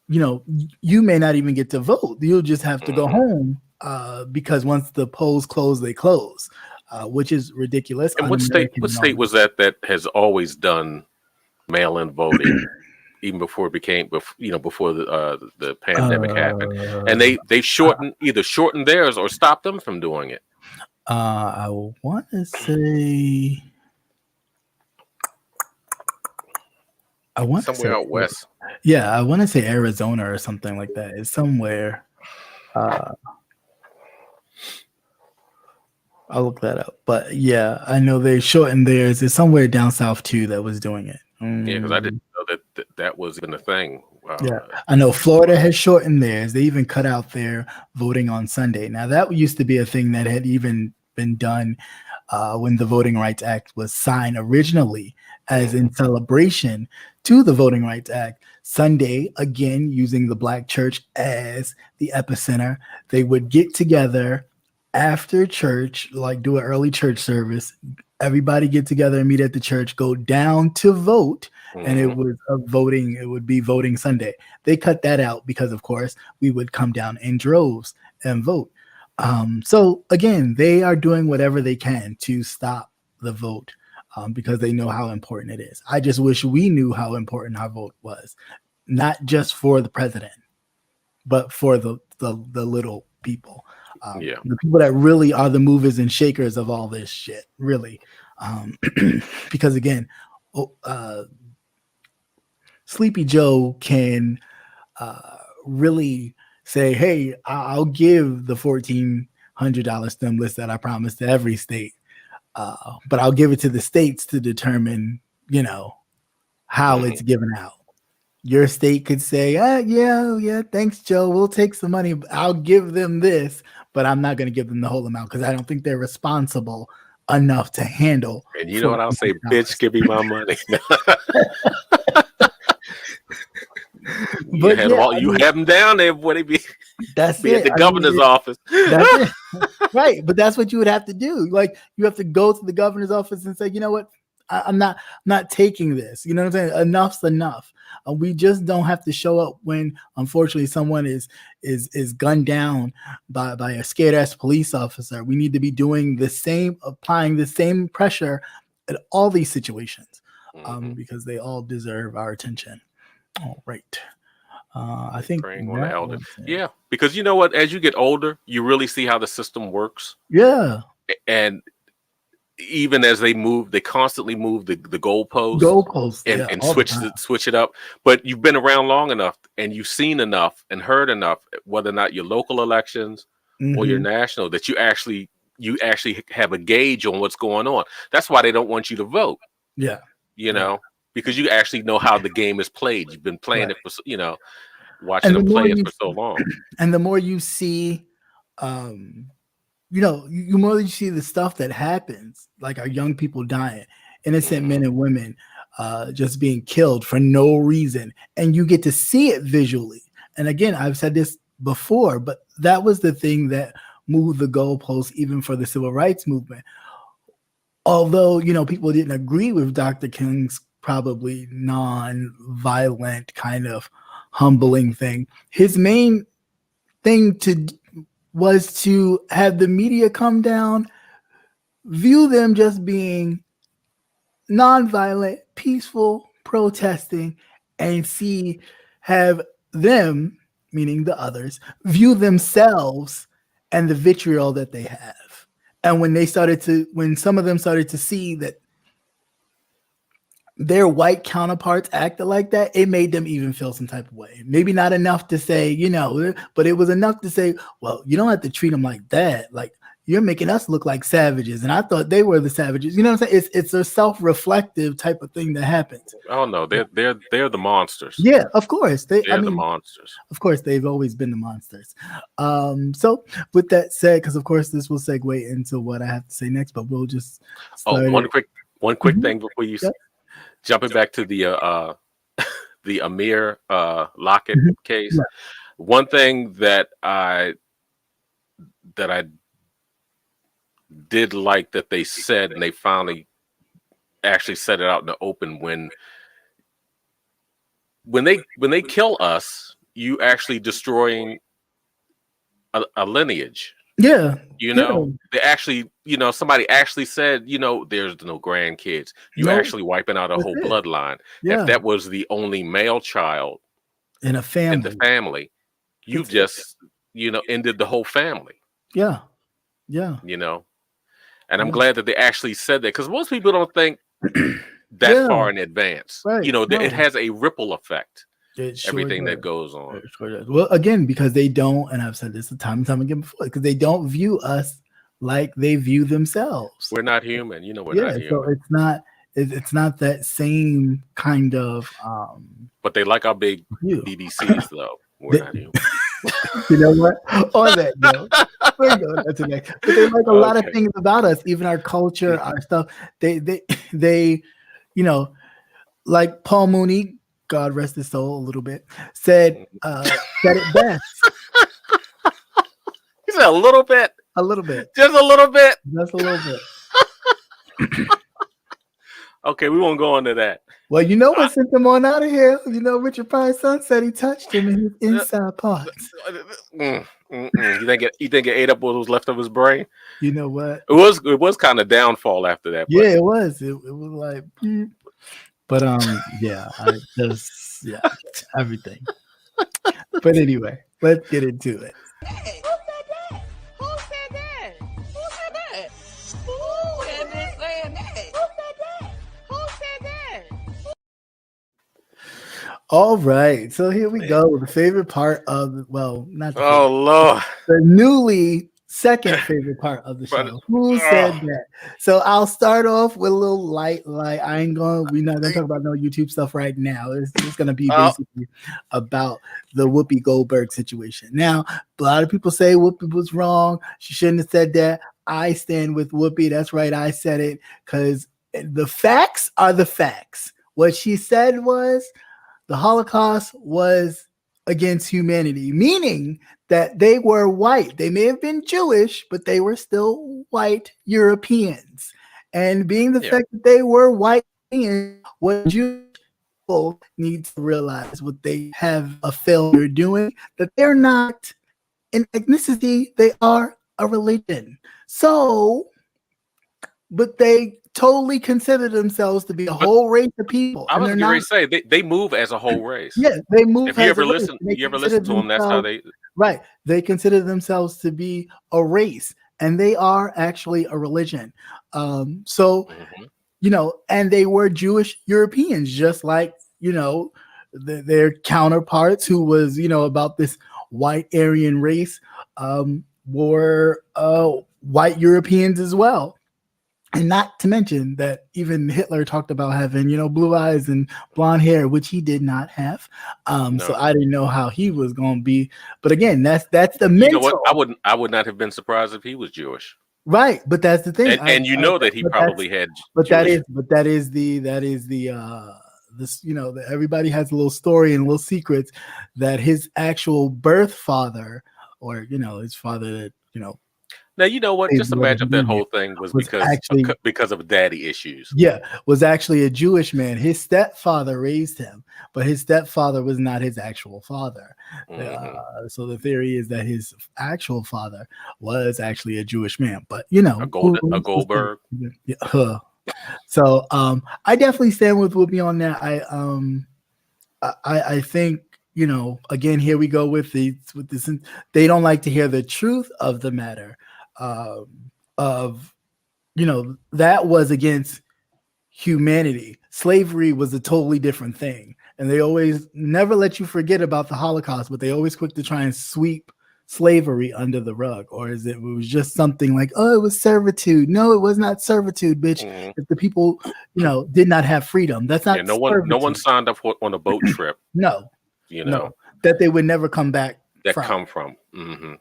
you may not even get to vote. You'll just have to go home because once the polls close, they close. Which is ridiculous. And what state was that has always done mail-in voting, even before it became, before the pandemic happened, and they either shortened theirs or stopped them from doing it. I want to say, somewhere out west. Yeah, I want to say Arizona or something like that. It's somewhere. I'll look that up. But yeah, I know they shortened theirs. It's somewhere down south too that was doing it. Yeah, because I didn't know that was even a thing. Yeah, I know Florida has shortened theirs. They even cut out their voting on Sunday. Now that used to be a thing that had even been done when the Voting Rights Act was signed originally, as in celebration to the Voting Rights Act. Sunday, again, using the black church as the epicenter, they would get together after church, like do an early church service. Everybody get together and meet at the church, go down to vote. And it was it would be voting Sunday. They cut that out because, of course, we would come down in droves and vote. So again, they are doing whatever they can to stop the vote because they know how important it is. I just wish we knew how important our vote was, not just for the president, but for the little people. The people that really are the movers and shakers of all this shit, really. Because again, Sleepy Joe can really say, hey, I'll give the $1,400 stimulus that I promised to every state, but I'll give it to the states to determine, how it's given out. Your state could say, yeah, thanks, Joe. We'll take some money. I'll give them this, but I'm not going to give them the whole amount because I don't think they're responsible enough to handle. And you know what I'll say, bitch, give me my money. You have them down there, boy. They be at the governor's office. That's it. Right. But that's what you would have to do. Like, you have to go to the governor's office and say, you know what? I'm not taking this. You know what I'm saying? Enough's enough. We just don't have to show up when, unfortunately, someone is gunned down by a scared ass police officer. We need to be doing the same, applying the same pressure at all these situations, because they all deserve our attention. All right. I think preying on the elders. Yeah, because you know what? As you get older, you really see how the system works. Yeah. And even as they move, they constantly move the goalposts. And switch it up. But you've been around long enough, and you've seen enough and heard enough, whether or not your local elections or your national, that you actually have a gauge on what's going on. That's why they don't want you to vote. Yeah. You know, because you actually know how the game is played. You've been playing it for, watching them play it for so long. And the more you see, the more you see the stuff that happens, like our young people dying, innocent men and women just being killed for no reason, and you get to see it visually. And again, I've said this before, but that was the thing that moved the goalposts even for the civil rights movement. Although, people didn't agree with Dr. King's probably non-violent kind of humbling thing, his main thing was to have the media come down, view them just being non-violent, peaceful, protesting, and have them, meaning the others, view themselves and the vitriol that they have. And when some of them started to see that their white counterparts acted like that, it made them even feel some type of way. Maybe not enough to say, but it was enough to say, well, you don't have to treat them like that. Like, you're making us look like savages, and I thought they were the savages. You know what I'm saying? It's a self-reflective type of thing that happens. Oh no, they're the monsters. Yeah, of course. They're the monsters. Of course, they've always been the monsters. So with that said, because of course this will segue into what I have to say next, but we'll just start one quick thing before you jumping back to the the Amir Lockett case. Yeah. One thing that I did like that they said, and they finally actually said it out in the open, when they kill us, you actually destroying a lineage. Yeah. They actually, somebody actually said, there's no grandkids. You actually wiping out a whole bloodline. Yeah. If that was the only male child in the family, you just, ended the whole family. Yeah. Yeah. And I'm glad that they actually said that, because most people don't think that far in advance. Right. It has a ripple effect. Everything that goes on. Well, again, because they don't, and I've said this time and time again before, because they don't view us like they view themselves. We're not human. We're not human. So it's not that same kind of. But they like our big BBCs, though. We're not human. You know what? On that note, we're going to next. But they like a lot of things about us, even our culture, our stuff. They, like Paul Mooney, God rest his soul a little bit, said it best. He said a little bit. A little bit. Just a little bit. Just a little bit. Okay, we won't go into that. Well, you know what sent him on out of here? Richard Pryor's son said he touched him in his inside parts. You think it ate up what was left of his brain? You know what? It was kind of downfall after that. Yeah, it was. It was like, but everything. But anyway, let's get into it. Hey, who said that? Who said that? Who said that? Who had been saying that? Who said that? Who said that? All right, so here we go with the favorite part of not the Lord, the newly second favorite part of the show. Who said that? So I'll start off with a little light. We're not gonna talk about no YouTube stuff right now. It's gonna be basically about the Whoopi Goldberg situation. Now, a lot of people say Whoopi was wrong. She shouldn't have said that. I stand with Whoopi. That's right. I said it because the facts are the facts. What she said was the Holocaust was against humanity, meaning that they were white. They may have been Jewish, but they were still white Europeans. And being the Yeah. fact that they were white, and what Jewish people need to realize, what they have a failure doing, that they're not an ethnicity, they are a religion. So, but they totally consider themselves to be a whole race of people, I and was they're getting not. ready to say they move as a whole race. Yeah, they move If you as ever a race. listen, They you ever consider listen to them, that's how themselves they. right. They consider themselves to be a race, and they are actually a religion. So Mhm. and they were Jewish Europeans, just like their counterparts who was about this white Aryan race, were white Europeans as well. And not to mention that even Hitler talked about having, blue eyes and blonde hair, which he did not have. So No. I didn't know how he was going to be. But again, that's the You know what? mental. I would not have been surprised if he was Jewish. Right, but that's the thing. And you know that he probably had Jewish. That is the this everybody has a little story and little secrets that his actual birth father, or his father that Now you know what? Just imagine if that whole thing was was because of daddy issues. was actually a Jewish man. His stepfather raised him, but his stepfather was not his actual father. Mm-hmm. So the theory is that his actual father was actually a Jewish man. But A Goldberg. Yeah. So I definitely stand with Whoopi on that. I think again, here we go with this. They don't like to hear the truth of the matter. Of that was against humanity. Slavery was a totally different thing, and they always never let you forget about the Holocaust, but they always quick to try and sweep slavery under the rug. Or is it was just something like, oh, it was servitude? No, it was not servitude, bitch. Mm-hmm. If the people did not have freedom, that's not no one signed up on a boat trip. No, that they would never come back come from. Mm-hmm.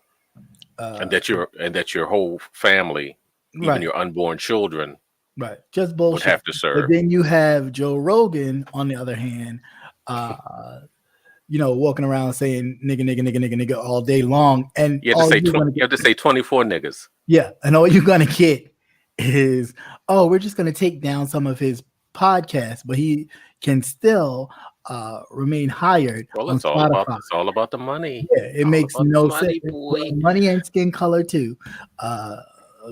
And that your whole family, even your unborn children, right, just bullshit, would have to serve. But then you have Joe Rogan, on the other hand, walking around saying nigga, nigga, nigga, nigga, nigga all day long, and you have to say 24 niggas. Yeah, and all you're gonna get is, oh, we're just gonna take down some of his podcasts, but he can still remain hired. Well, it's all about the money. Yeah, it makes no sense. Money and skin color too,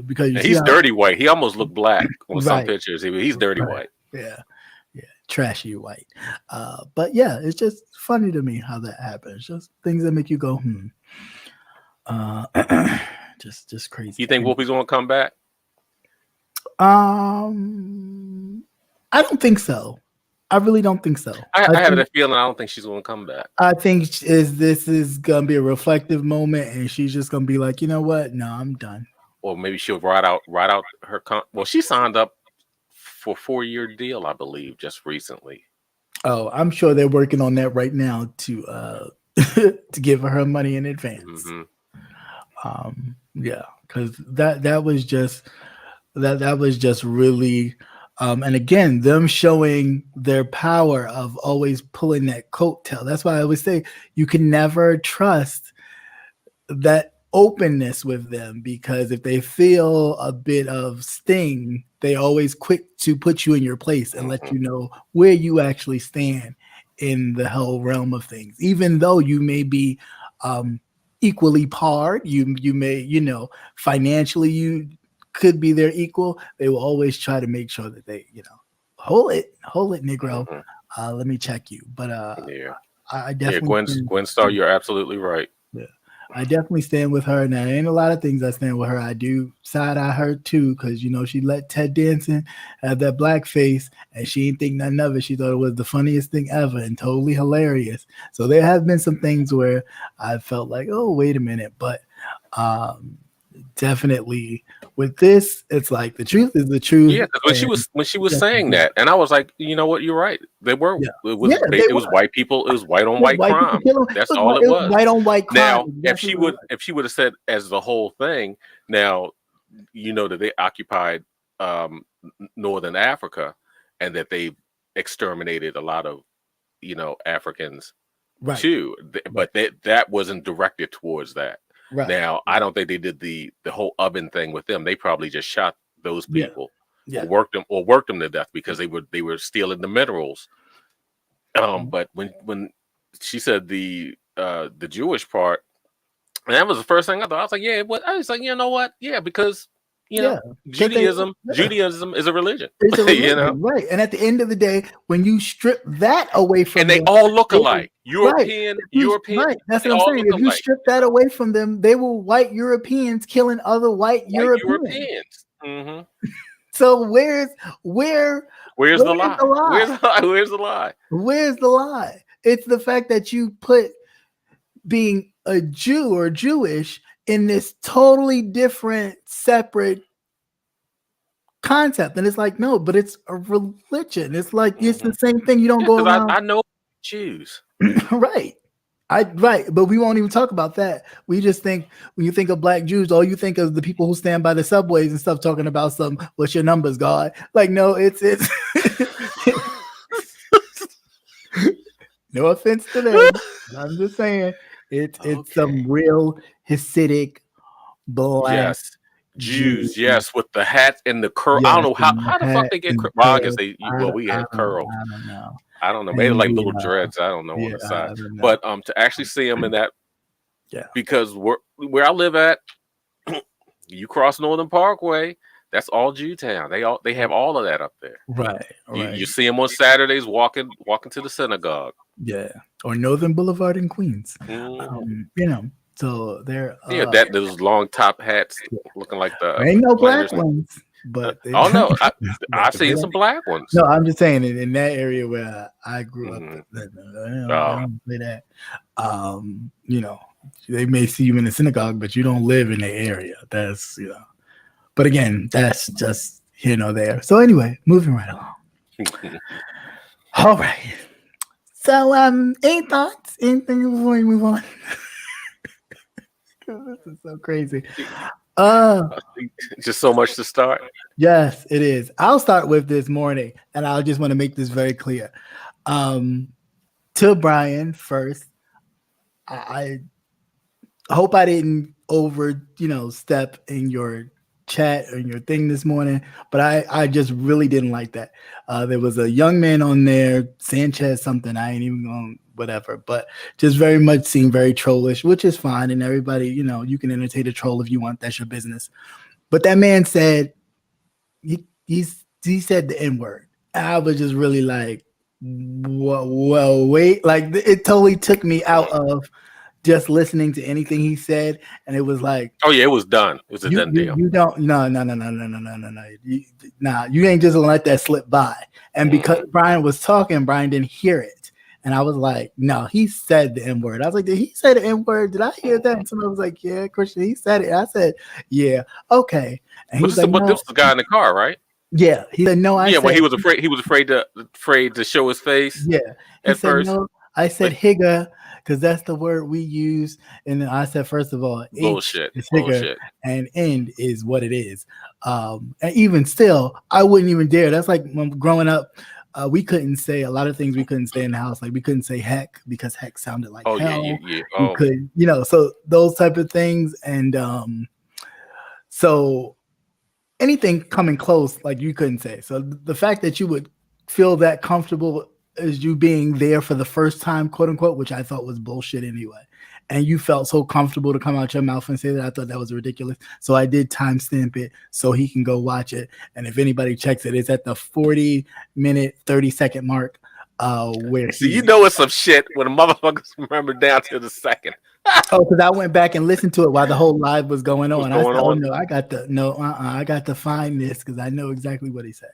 because he's dirty white. He almost looked black on some pictures. He's dirty white. Yeah, trashy white. But yeah, it's just funny to me how that happens. Just things that make you go, just crazy. You think Whoopi's gonna come back? I don't think so. I really don't think so. I have that feeling. I don't think she's going to come back. I think this is going to be a reflective moment, and she's just going to be like, you know what? No, I'm done. Or maybe she'll write out her. Well, she signed up for a 4-year deal, I believe, just recently. Oh, I'm sure they're working on that right now to to give her money in advance. Mm-hmm. Yeah, because that was just really. And again, them showing their power of always pulling that coattail. That's why I always say you can never trust that openness with them, because if they feel a bit of sting, they always quick to put you in your place and let you know where you actually stand in the whole realm of things. Even though you may be equally parred, you may, financially you could be their equal, they will always try to make sure that they, hold it, Negro. Let me check you. But I definitely Gwen Starr, you're absolutely right. Yeah, I definitely stand with her. Now, there ain't a lot of things I stand with her. I do side eye her too, because she let Ted Danson have that black face, and she didn't think nothing of it. She thought it was the funniest thing ever and totally hilarious. So there have been some things where I felt like, oh, wait a minute, but definitely with this, it's like the truth is the truth. Yeah, because when she was saying that, and I was like, you know what, you're right. They were. Yeah. It was white people. It was white on white crime. That's all it was. White on white crime. Now, if she would have said as the whole thing, now that they occupied Northern Africa and that they exterminated a lot of Africans too, but that wasn't directed towards that. Right. Now, I don't think they did the whole oven thing with them. They probably just shot those people. or worked them to death because they were stealing the minerals. But when she said the Jewish part, and that was the first thing I thought. I was like, yeah, what? I was like, you know what? Yeah, because Judaism is a religion. It's a religion, you know, right? And at the end of the day, when you strip that away from and they them, all look alike. European. Right. That's what I'm saying. If you strip that away from them, they were white Europeans killing other white Europeans. Mm-hmm. So where's the lie? Where's the lie? Where's the lie? It's the fact that you put being a Jew or Jewish in this totally different, separate concept. And it's like, no, but it's a religion. It's like, it's the same thing. You don't go around. I know Jews. Right. But we won't even talk about that. We just think when you think of black Jews, all you think of the people who stand by the subways and stuff talking about what's your numbers, God? Like, no, it's no offense to them. I'm just saying it's some real Hasidic black Jews, yes, with the hat and the curl. I don't know how the fuck they get curl. Well, I guess we had curls. I don't know. Maybe like little dreads. I don't know on the side. But to actually see them in that, because where I live at, you cross Northern Parkway, that's all Jewtown. They have all of that up there. Right. You see them on Saturdays walking to the synagogue. Yeah, or Northern Boulevard in Queens. So they're those long top hats looking like the ain't no black ones. But I've seen some black ones. No, I'm just saying in that area where I grew up, I don't say that. They may see you in the synagogue, but you don't live in the area. That's But again, that's just here nor there. So anyway, moving right along. All right. So any thoughts? Anything before we move on? This is so crazy. Just so much to start. Yes, it is. I'll start with this morning, and I just want to make this very clear. To Brian first, I hope I didn't step in your chat or in your thing this morning, but I just really didn't like that. There was a young man on there, Sanchez something. I ain't even going whatever, but just very much seemed very trollish, which is fine. And everybody, you can entertain a troll if you want. That's your business. But that man said he said the N-word. I was just really like, well, wait, like it totally took me out of just listening to anything he said, and it was like, oh yeah, it was done. It was a done deal. You don't, no. You ain't just gonna let that slip by. And because Brian was talking, Brian didn't hear it, and I was like, no, he said the N-word. I was like, did he say the N-word? Did I hear that? And somebody was like, yeah, Christian, he said it. I said, yeah, okay. And this was the guy in the car, right? Yeah, he said no. When he was afraid to show his face. Yeah, he at said first. No. I said Higga because that's the word we use, and then I said first of all, bullshit, is Higga, and end is what it is. And even still, I wouldn't even dare. That's like when growing up, we couldn't say a lot of things. We couldn't say in the house, like we couldn't say heck because heck sounded like hell. Yeah. We could, so those type of things, and so. Anything coming close, like you couldn't say. So the fact that you would feel that comfortable as you being there for the first time, quote unquote, which I thought was bullshit anyway. And you felt so comfortable to come out your mouth and say that. I thought that was ridiculous. So I did timestamp it so he can go watch it. And if anybody checks it, it's at the 40-minute, 30-second mark. Where it's some shit when the motherfuckers remember down to the second. Because I went back and listened to it while the whole live was going on. I said, no, I got to find this because I know exactly what he said.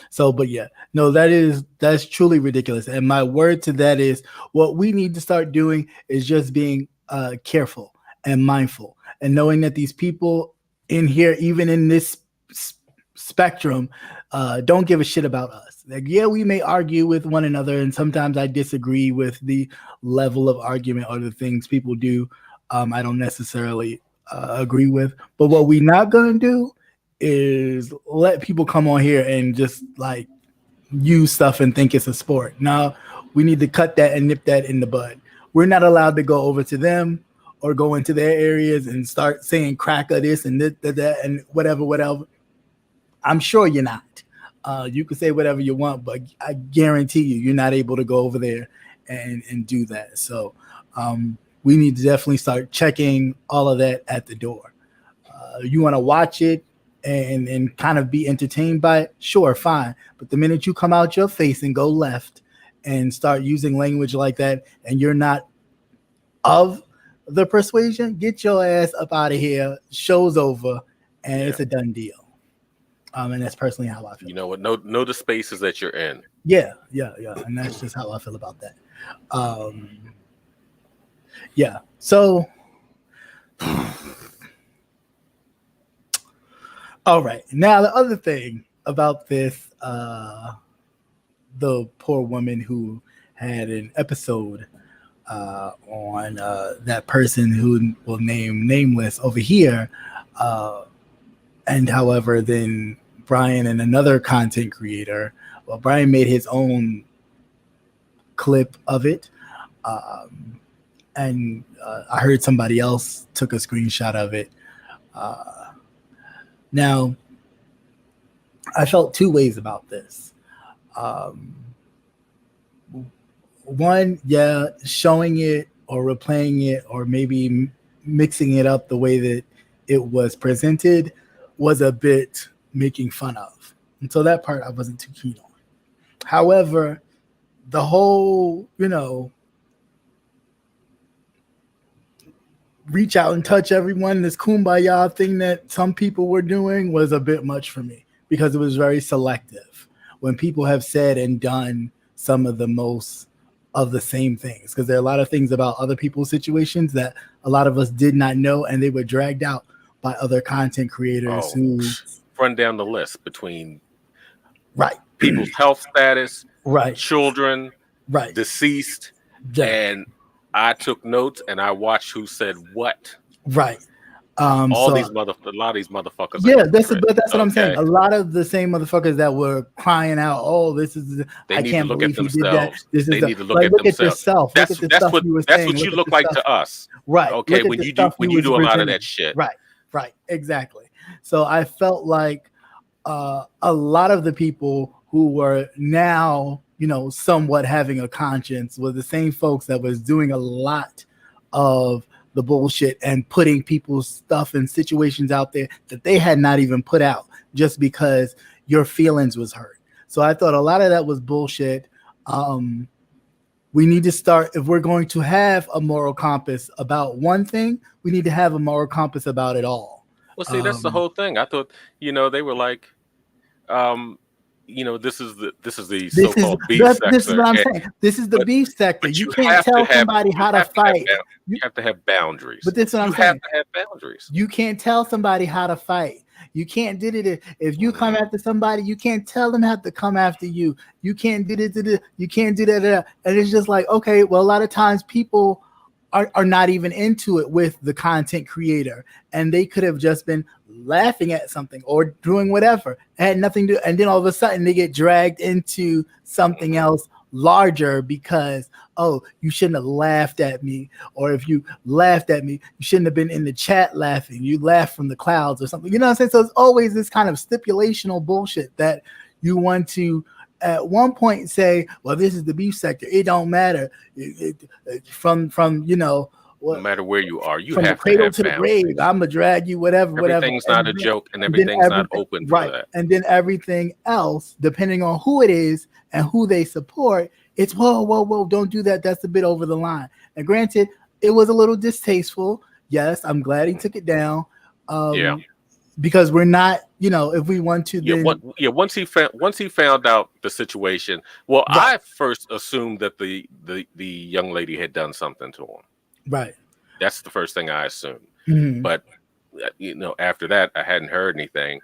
So, but yeah, no, that's truly ridiculous. And my word to that is what we need to start doing is just being careful and mindful and knowing that these people in here, even in this spectrum, don't give a shit about us. Like, yeah, we may argue with one another, and sometimes I disagree with the level of argument or the things people do. I don't necessarily agree with, but what we're not gonna do is let people come on here and just like use stuff and think it's a sport. No, we need to cut that and nip that in the bud. We're not allowed to go over to them or go into their areas and start saying crack of this and that and whatever. I'm sure you're not. You can say whatever you want, but I guarantee you're not able to go over there and do that. So we need to definitely start checking all of that at the door. You want to watch it and kind of be entertained by it, sure, fine. But the minute you come out your face and go left and start using language like that, and you're not of the persuasion, get your ass up out of here. Show's over, and it's a done deal. And that's personally how I feel. You know what? Know the spaces that you're in. Yeah, and that's just how I feel about that. Yeah. So, all right. Now the other thing about this, the poor woman who had an episode on that person who will name nameless over here, and however, then Brian and another content creator. Well, Brian made his own clip of it. And I heard somebody else took a screenshot of it. Now, I felt two ways about this. One, showing it or replaying it or maybe mixing it up the way that it was presented was a bit making fun of. And so that part I wasn't too keen on. However, the whole, reach out and touch everyone, this kumbaya thing that some people were doing was a bit much for me because it was very selective when people have said and done some of the most of the same things, because there are a lot of things about other people's situations that a lot of us did not know, and they were dragged out by other content creators who run down the list between people's health status, children, deceased, and I took notes and I watched who said what. A lot of these motherfuckers. Yeah, that's what I'm saying. A lot of the same motherfuckers that were crying out, "Oh, this is I can't believe he did that." They need to look at themselves. That's what you look like to us, right? Okay, when you do a lot of that shit, right, exactly. So I felt like a lot of the people who were now, somewhat having a conscience were the same folks that was doing a lot of the bullshit and putting people's stuff and situations out there that they had not even put out just because your feelings was hurt. So I thought a lot of that was bullshit. We need to start, if we're going to have a moral compass about one thing, we need to have a moral compass about it all. Well, see, that's the whole thing. I thought, they were like, this is the so-called beef sector. This is what I'm saying. This is the beef sector. You can't tell somebody how to fight. You have to have boundaries. But this is what I'm saying. You have to have boundaries. You can't tell somebody how to fight. You can't do it. If you come after somebody, you can't tell them how to come after you. You can't do it. You can't do that. And it's just like, okay, well, a lot of times people are not even into it with the content creator, and they could have just been laughing at something or doing whatever. It had nothing to, and then all of a sudden they get dragged into something else larger because, oh, you shouldn't have laughed at me, or if you laughed at me, you shouldn't have been in the chat laughing. You laughed from the clouds or something. You know what I'm saying? So it's always this kind of stipulational bullshit that you want to at one point say, well, this is the beef sector. It don't matter. From no matter where you are, you from have the cradle to the grave. I'm gonna drag you, whatever. Everything's not a joke, and everything's not open for that. And then everything else, depending on who it is and who they support, it's whoa, don't do that. That's a bit over the line. And granted, it was a little distasteful. Yes, I'm glad he took it down. Because we're not, if we want to, once he found out the situation. Well, I first assumed that the young lady had done something to him. Right. That's the first thing I assumed. Mm-hmm. But after that, I hadn't heard anything.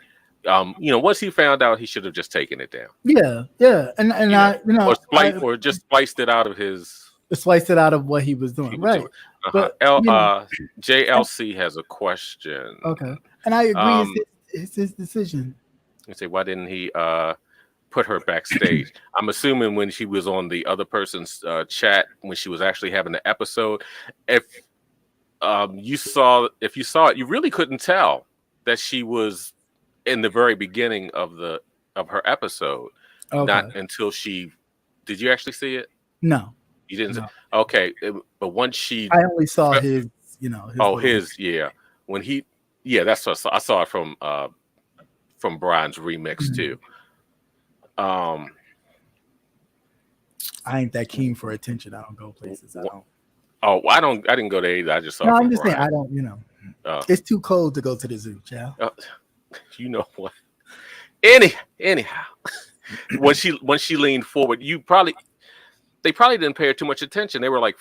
Once he found out, he should have just taken it down. Yeah, and or just spliced it out of his. Sliced it out of what he was doing. Right. But, JLC has a question. Okay. And I agree. It's his decision. You say, why didn't he put her backstage? I'm assuming when she was on the other person's chat, when she was actually having the episode, if you saw it, you really couldn't tell that she was in the very beginning of her episode. Okay. Not until she. Did you actually see it? No. You didn't. No. Okay, but once she. I only saw his. His little, yeah. When he. Yeah, that's what I saw it from Brian's remix too. I ain't that keen for attention. I don't go places. I don't. Oh, I didn't go there either. I just saw. No, it from I'm just Brian. saying. I don't. It's too cold to go to the zoo, child. You know what? Anyhow, when she leaned forward, they probably didn't pay her too much attention. They were like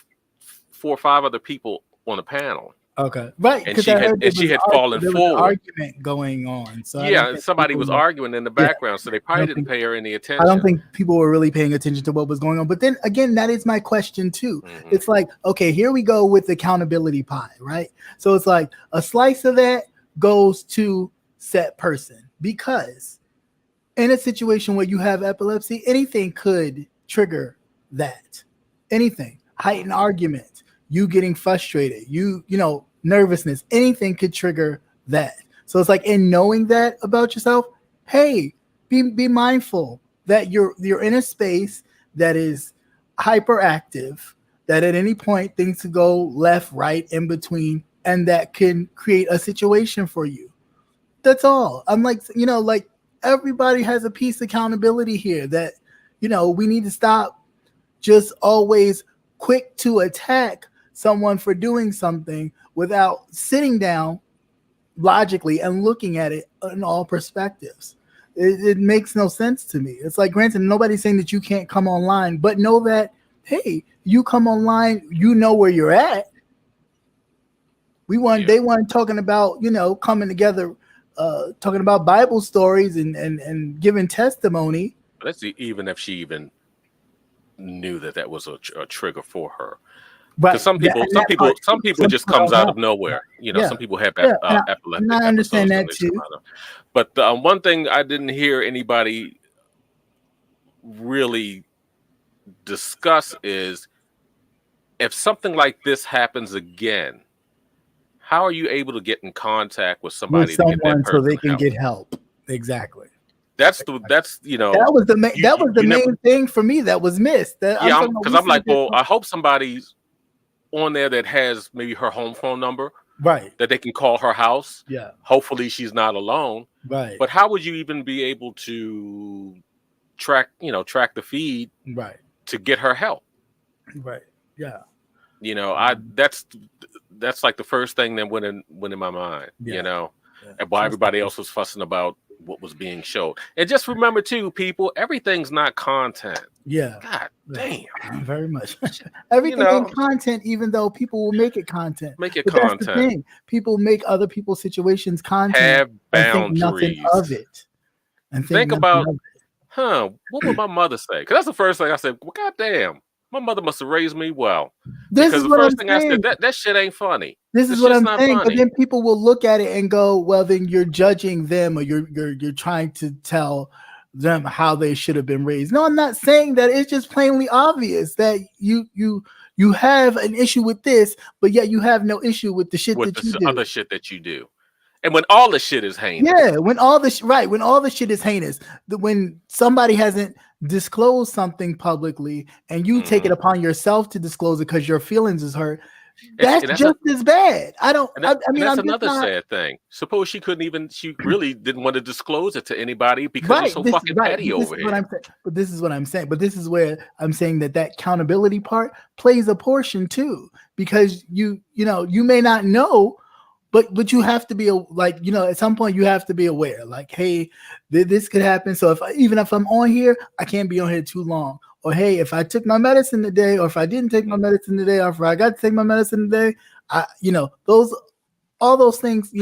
4 or 5 other people on the panel. Okay, right. And she had fallen forward. Argument going on. So yeah, somebody was arguing in the background, so they probably didn't pay her any attention. I don't think people were really paying attention to what was going on. But then again, that is my question too. Mm-hmm. It's like, okay, here we go with accountability pie, right? So it's like a slice of that goes to said person, because in a situation where you have epilepsy, anything could trigger that. Anything, heightened argument. You getting frustrated, nervousness, anything could trigger that. So it's like, in knowing that about yourself, hey, be mindful that you're in a space that is hyperactive, that at any point things could go left, right, in between, and that can create a situation for you. That's all. I'm like, like everybody has a piece of accountability here that, we need to stop just always quick to attack someone for doing something without sitting down logically and looking at it in all perspectives. It makes no sense to me. It's like, granted, nobody's saying that you can't come online, but know that, hey, you come online, you know where you're at. They weren't talking about, coming together, talking about Bible stories and giving testimony. Let's see, even if she even knew that was a trigger for her. Right. Some people just comes out of nowhere. Some people have epileptic. And I understand that too. But one thing I didn't hear anybody really discuss is, if something like this happens again, how are you able to get in contact with somebody to get that person so they can get help? Exactly. That was the main thing for me that was missed. Because I'm like, well, I hope somebody's on there that has maybe her home phone number, right? That they can call her house. Yeah. Hopefully she's not alone. Right. But how would you even be able to track the feed, right, to get her help? Right. Yeah. That's like the first thing that went in my mind. Yeah. And while everybody else was fussing about what was being showed. And just remember too, people, everything's not content. Yeah. God damn. Very much. Everything ain't content, even though people will make it content. Make it content. That's the thing. People make other people's situations content. Have boundaries. And think nothing of it. And think about, what would my mother say? Because that's the first thing I said. Well, God damn. My mother must have raised me well. Because the first thing I said, that shit ain't funny. This is what I'm saying. But then people will look at it and go, well, then you're judging them, or you're trying to tell them how they should have been raised. No, I'm not saying that. It's just plainly obvious that you have an issue with this, but yet you have no issue with the shit that you do. Other shit that you do. And when all the shit is heinous. Yeah, when all the shit is heinous. When somebody hasn't disclosed something publicly and you take it upon yourself to disclose it because your feelings is hurt, that's just as bad. That's another sad thing. Suppose she really didn't want to disclose it to anybody because it's so fucking petty over here. But this is what I'm saying. But this is where I'm saying that accountability part plays a portion too, because you may not know. But you have to be at some point you have to be aware, like, hey, this could happen. So even if I'm on here, I can't be on here too long. Or hey, if I took my medicine today, or if I didn't take my medicine today, or if I got to take my medicine today, all those things,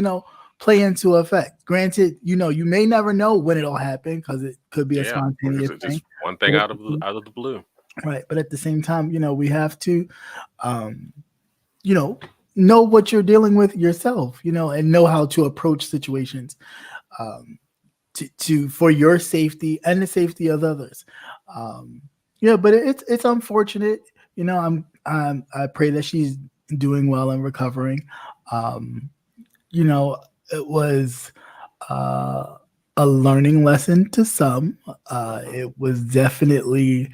play into effect. Granted, you may never know when it'll happen because it could be a spontaneous thing. Just one thing out of the blue. Right. But at the same time, we have to know what you're dealing with yourself, and know how to approach situations for your safety and the safety of others. But it's unfortunate. I pray that she's doing well and recovering. It was a learning lesson to some. It was definitely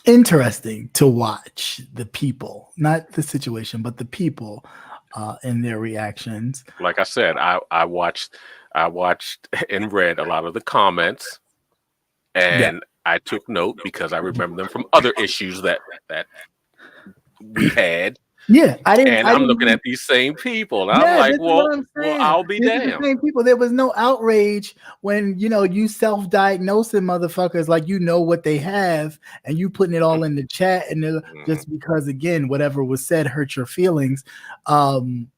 interesting to watch the people, not the situation, but the people and their reactions. Like I said, I watched and read a lot of the comments, and I took note because I remember them from other issues that we had. Yeah, And I'm looking at these same people, and I'm Yeah, like, this is what I'm well, saying. I'll be These are the damned. same people. There was no outrage when you self-diagnosing motherfuckers like you know what they have, and you putting it all in the chat, and just because again whatever was said hurt your feelings. None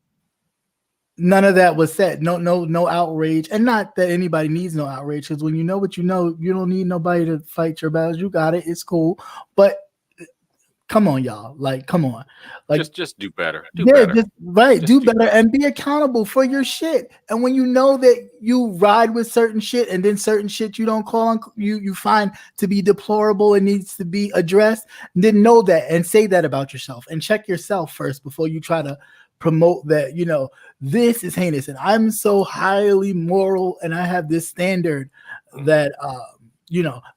of that was said. No outrage, and not that anybody needs no outrage, because when you know what you know, you don't need nobody to fight your battles. You got it. It's cool, but. Come on, y'all. Like, come on. Like, just do better. Do yeah, better. just do better and be accountable for your shit. And when you know that you ride with certain shit and then certain shit you don't call on, you find to be deplorable and needs to be addressed, then know that and say that about yourself and check yourself first before you try to promote that, this is heinous and I'm so highly moral and I have this standard that,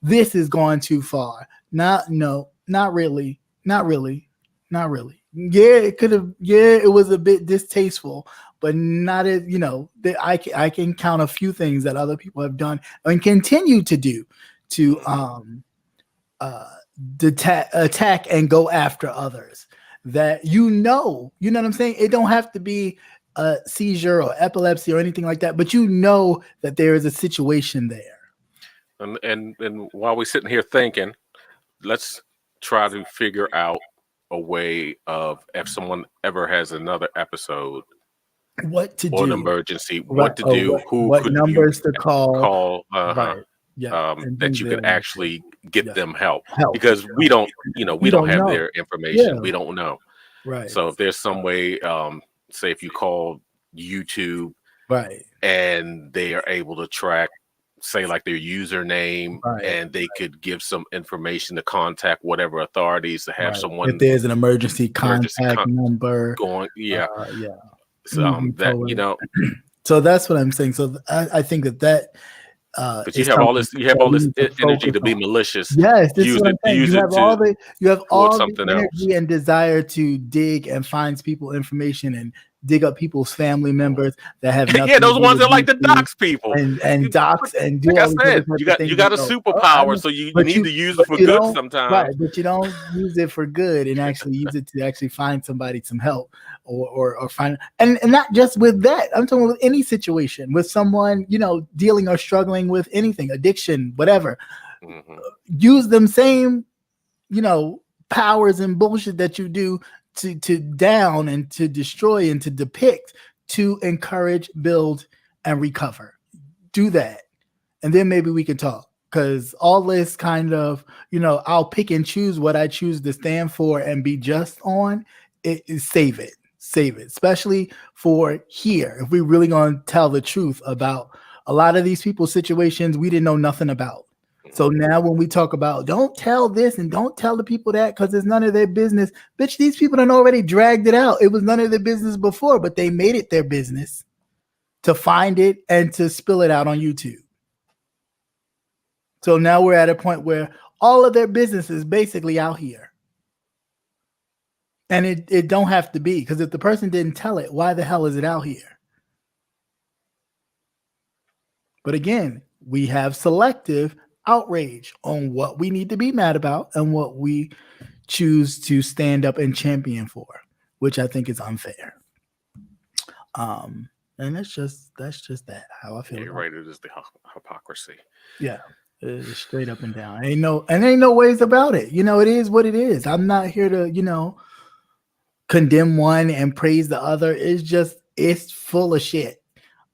this is going too far. Not really. Not really. Yeah, it could have. Yeah, it was a bit distasteful, but not as that I can count a few things that other people have done and continue to do to attack and go after others. That you know what I'm saying. It don't have to be a seizure or epilepsy or anything like that, but you know that there is a situation there. And while we're sitting here thinking, let's try to figure out a way of if someone ever has another episode, what to or do, an emergency, right. what to do, what numbers to call, right. That you could actually get them help, help, because we don't have know. their information. Yeah. We don't know. Right. So if there's some way, say if you call YouTube, right, and they are able to track, say like their username, right. and they could give some information to contact whatever authorities to have someone, if there's an emergency contact number going, so that so that's what I'm saying. So I think that but you have all this energy to be malicious. Yes, this is what I'm saying. You have all the something energy else and desire to dig and find people information and dig up people's family members that have nothing. Yeah, those ones that like to dox people and dox and do like all I said, you got a superpower, so you need to use it for good sometimes. Right, but you don't use it for good and actually use it to actually find somebody some help or find and not just with that. I'm talking with any situation with someone, dealing or struggling with anything, addiction, whatever. Use them same, powers and bullshit that you do to down and to destroy and to depict, to encourage, build, and recover. Do that. And then maybe we can talk. Because all this kind of, I'll pick and choose what I choose to stand for and be just on, save it. Especially for here. If we're really going to tell the truth about a lot of these people's situations we didn't know nothing about. So now when we talk about don't tell this and don't tell the people that because it's none of their business, bitch, these people done already dragged it out. It was none of their business before, but they made it their business to find it and to spill it out on YouTube. So now we're at a point where all of their business is basically out here. And it don't have to be, because if the person didn't tell it, why the hell is it out here? But again, we have selective outrage on what we need to be mad about and what we choose to stand up and champion for, which I think is unfair. And that's just that how I feel. You're right. It is the hypocrisy. Yeah, it's straight up and down. Ain't no ways about it. It is what it is. I'm not here to condemn one and praise the other. It's full of shit.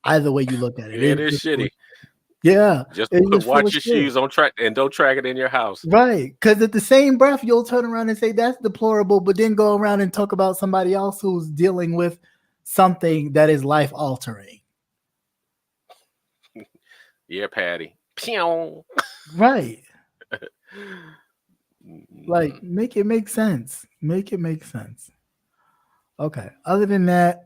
Either way you look at it, it is shitty. Yeah, just watch your shoes on track and don't track it in your house. Right, because at the same breath you'll turn around and say that's deplorable, but then go around and talk about somebody else who's dealing with something that is life altering. Yeah, Patty. Pew. Right. Like make it make sense. Make it make sense. Okay. Other than that,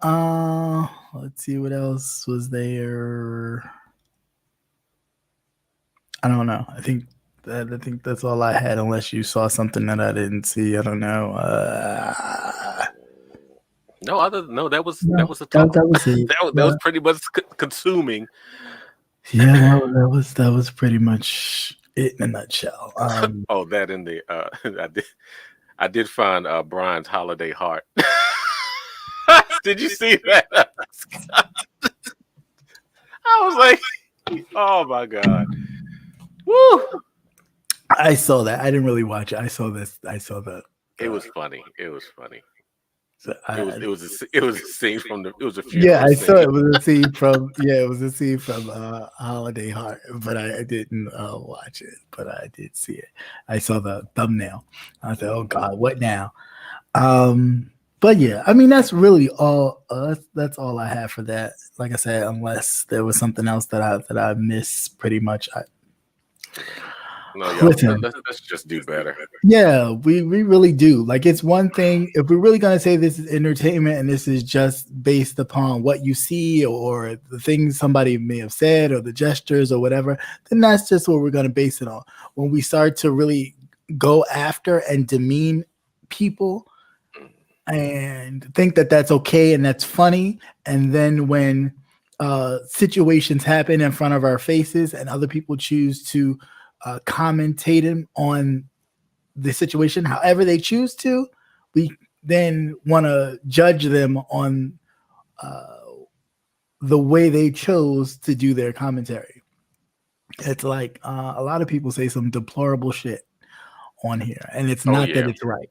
let's see what else was there. I don't know. I think that's all I had, unless you saw something that I didn't see. I don't know. No, that was No, a tough. that was it. That was pretty much consuming. Yeah, that was pretty much it in a nutshell. Oh, that in the I did find Brian's holiday heart. Did you see that? I was like, oh my god. Woo! I saw that. I didn't really watch it. I saw this. I saw that. It was funny. It was funny. So It was a scene from the. It was a few. Yeah, I saw it. It was a scene from. Yeah, it was a scene from Holiday Heart, but I didn't watch it. But I did see it. I saw the thumbnail. I said, "Oh God, what now?" But yeah, I mean that's really all. That's all I have for that. Like I said, unless there was something else that I missed, pretty much. No, y'all, let's just do better. Yeah, we really do. Like, it's one thing if we're really going to say this is entertainment and this is just based upon what you see or the things somebody may have said or the gestures or whatever, then that's just what we're going to base it on. When we start to really go after and demean people and think that that's okay and that's funny, and then when situations happen in front of our faces and other people choose to commentate on the situation however they choose to, we then want to judge them on the way they chose to do their commentary. It's like a lot of people say some deplorable shit on here, and it's not that it's right.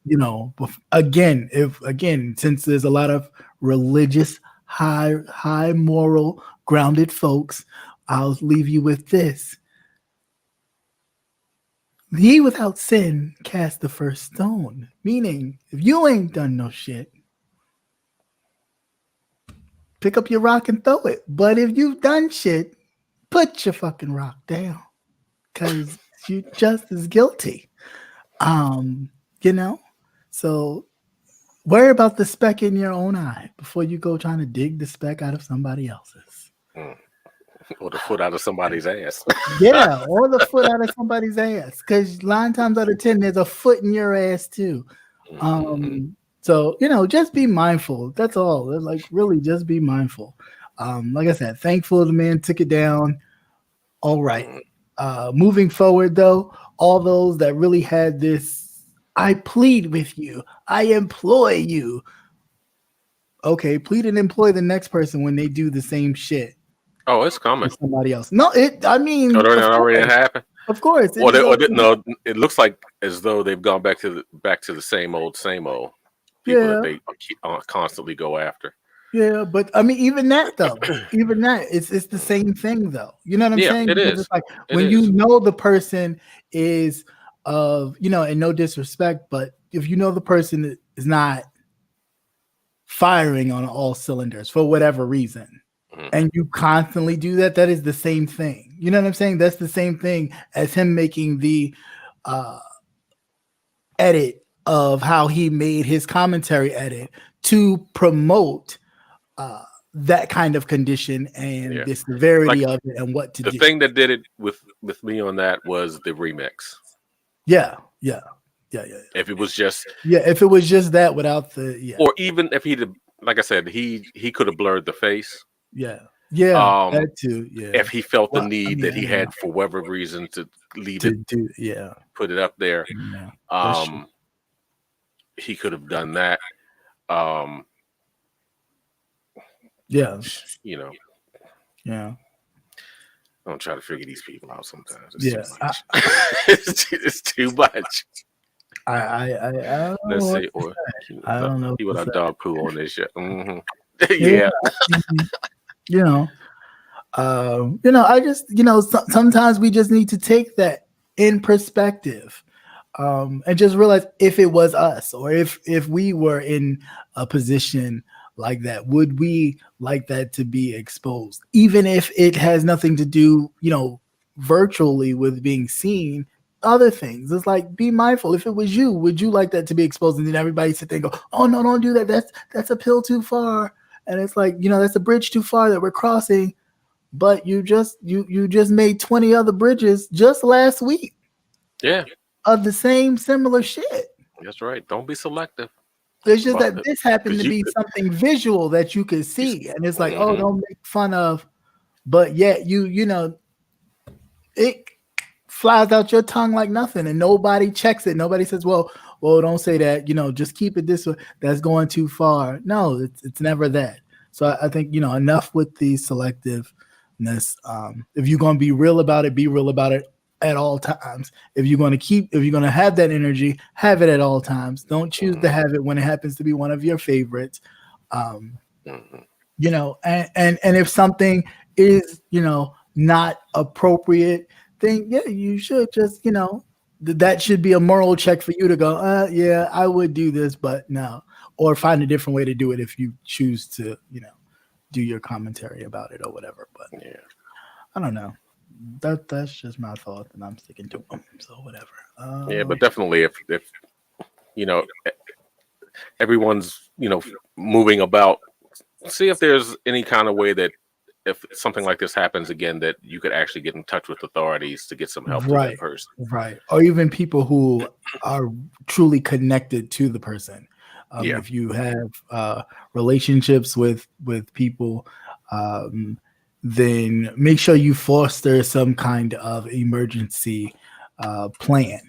You know, again, since there's a lot of religious, high moral, grounded folks, I'll leave you with this. Ye without sin cast the first stone. Meaning, if you ain't done no shit, pick up your rock and throw it. But if you've done shit, put your fucking rock down. Because you're just as guilty. You know? So worry about the speck in your own eye before you go trying to dig the speck out of somebody else's. Or the foot out of somebody's ass. Yeah, or the foot out of somebody's ass. Because 9 times out of 10, there's a foot in your ass too. So, you know, just be mindful. That's all. Like, really, just be mindful. Like I said, thankful the man took it down. All right. Moving forward, though, all those that really had this, I plead with you, I employ you. Okay, plead and employ the next person when they do the same shit. Oh, it's coming. Somebody else. No, I mean, it already happened. Of course. No, it looks like as though they've gone back to the same old people that they constantly go after. Yeah, but I mean, even that though, it's the same thing though. You know what I'm saying? It is. It's like when you know the person is of, you know, and no disrespect, but if you know the person is not firing on all cylinders for whatever reason, and you constantly do that, that is the same thing. You know what I'm saying? That's the same thing as him making the edit of how he made his commentary edit to promote that kind of condition and the severity of it and what to do. The thing that did it with me on that was the remix. Yeah. If it was just that without the or even if he'd, like I said, he could have blurred the face. That too. Yeah. If he felt the need that he had for whatever reason to leave put it up there. Yeah. He could have done that. You know. Yeah. I don't try to figure these people out sometimes. It's too much. I Let's see. I don't know. See what our dog poo on this shit. Mm-hmm. I just, sometimes we just need to take that in perspective, and just realize if it was us or if we were in a position like that, would we like that to be exposed, even if it has nothing to do, virtually with being seen other things. It's like, be mindful. If it was you, would you like that to be exposed? And then everybody sit there and go, oh no, don't do that. That's a pill too far. And it's like, that's a bridge too far that we're crossing. But you just made 20 other bridges just last week. Yeah. Of the same similar shit. That's right. Don't be selective. It's just that this happened to be something visual that you could see. And it's like, oh, don't make fun of. But yet it flies out your tongue like nothing, and nobody checks it. Nobody says, well, don't say that, just keep it this way. That's going too far. No, it's never that. So I think, enough with the selectiveness. If you're going to be real about it at all times. If you're going to have that energy, have it at all times. Don't choose to have it when it happens to be one of your favorites. And if something is, not appropriate, then you should just, that should be a moral check for you to go, yeah, I would do this, but no, or find a different way to do it if you choose to, do your commentary about it or whatever. But yeah, I don't know. That's just my thought, and I'm sticking to them. So whatever. Yeah, but definitely, if everyone's moving about, see if there's any kind of way that if something like this happens again, that you could actually get in touch with authorities to get some help to that person, right? Or even people who are truly connected to the person. If you have relationships with people. Then make sure you foster some kind of emergency plan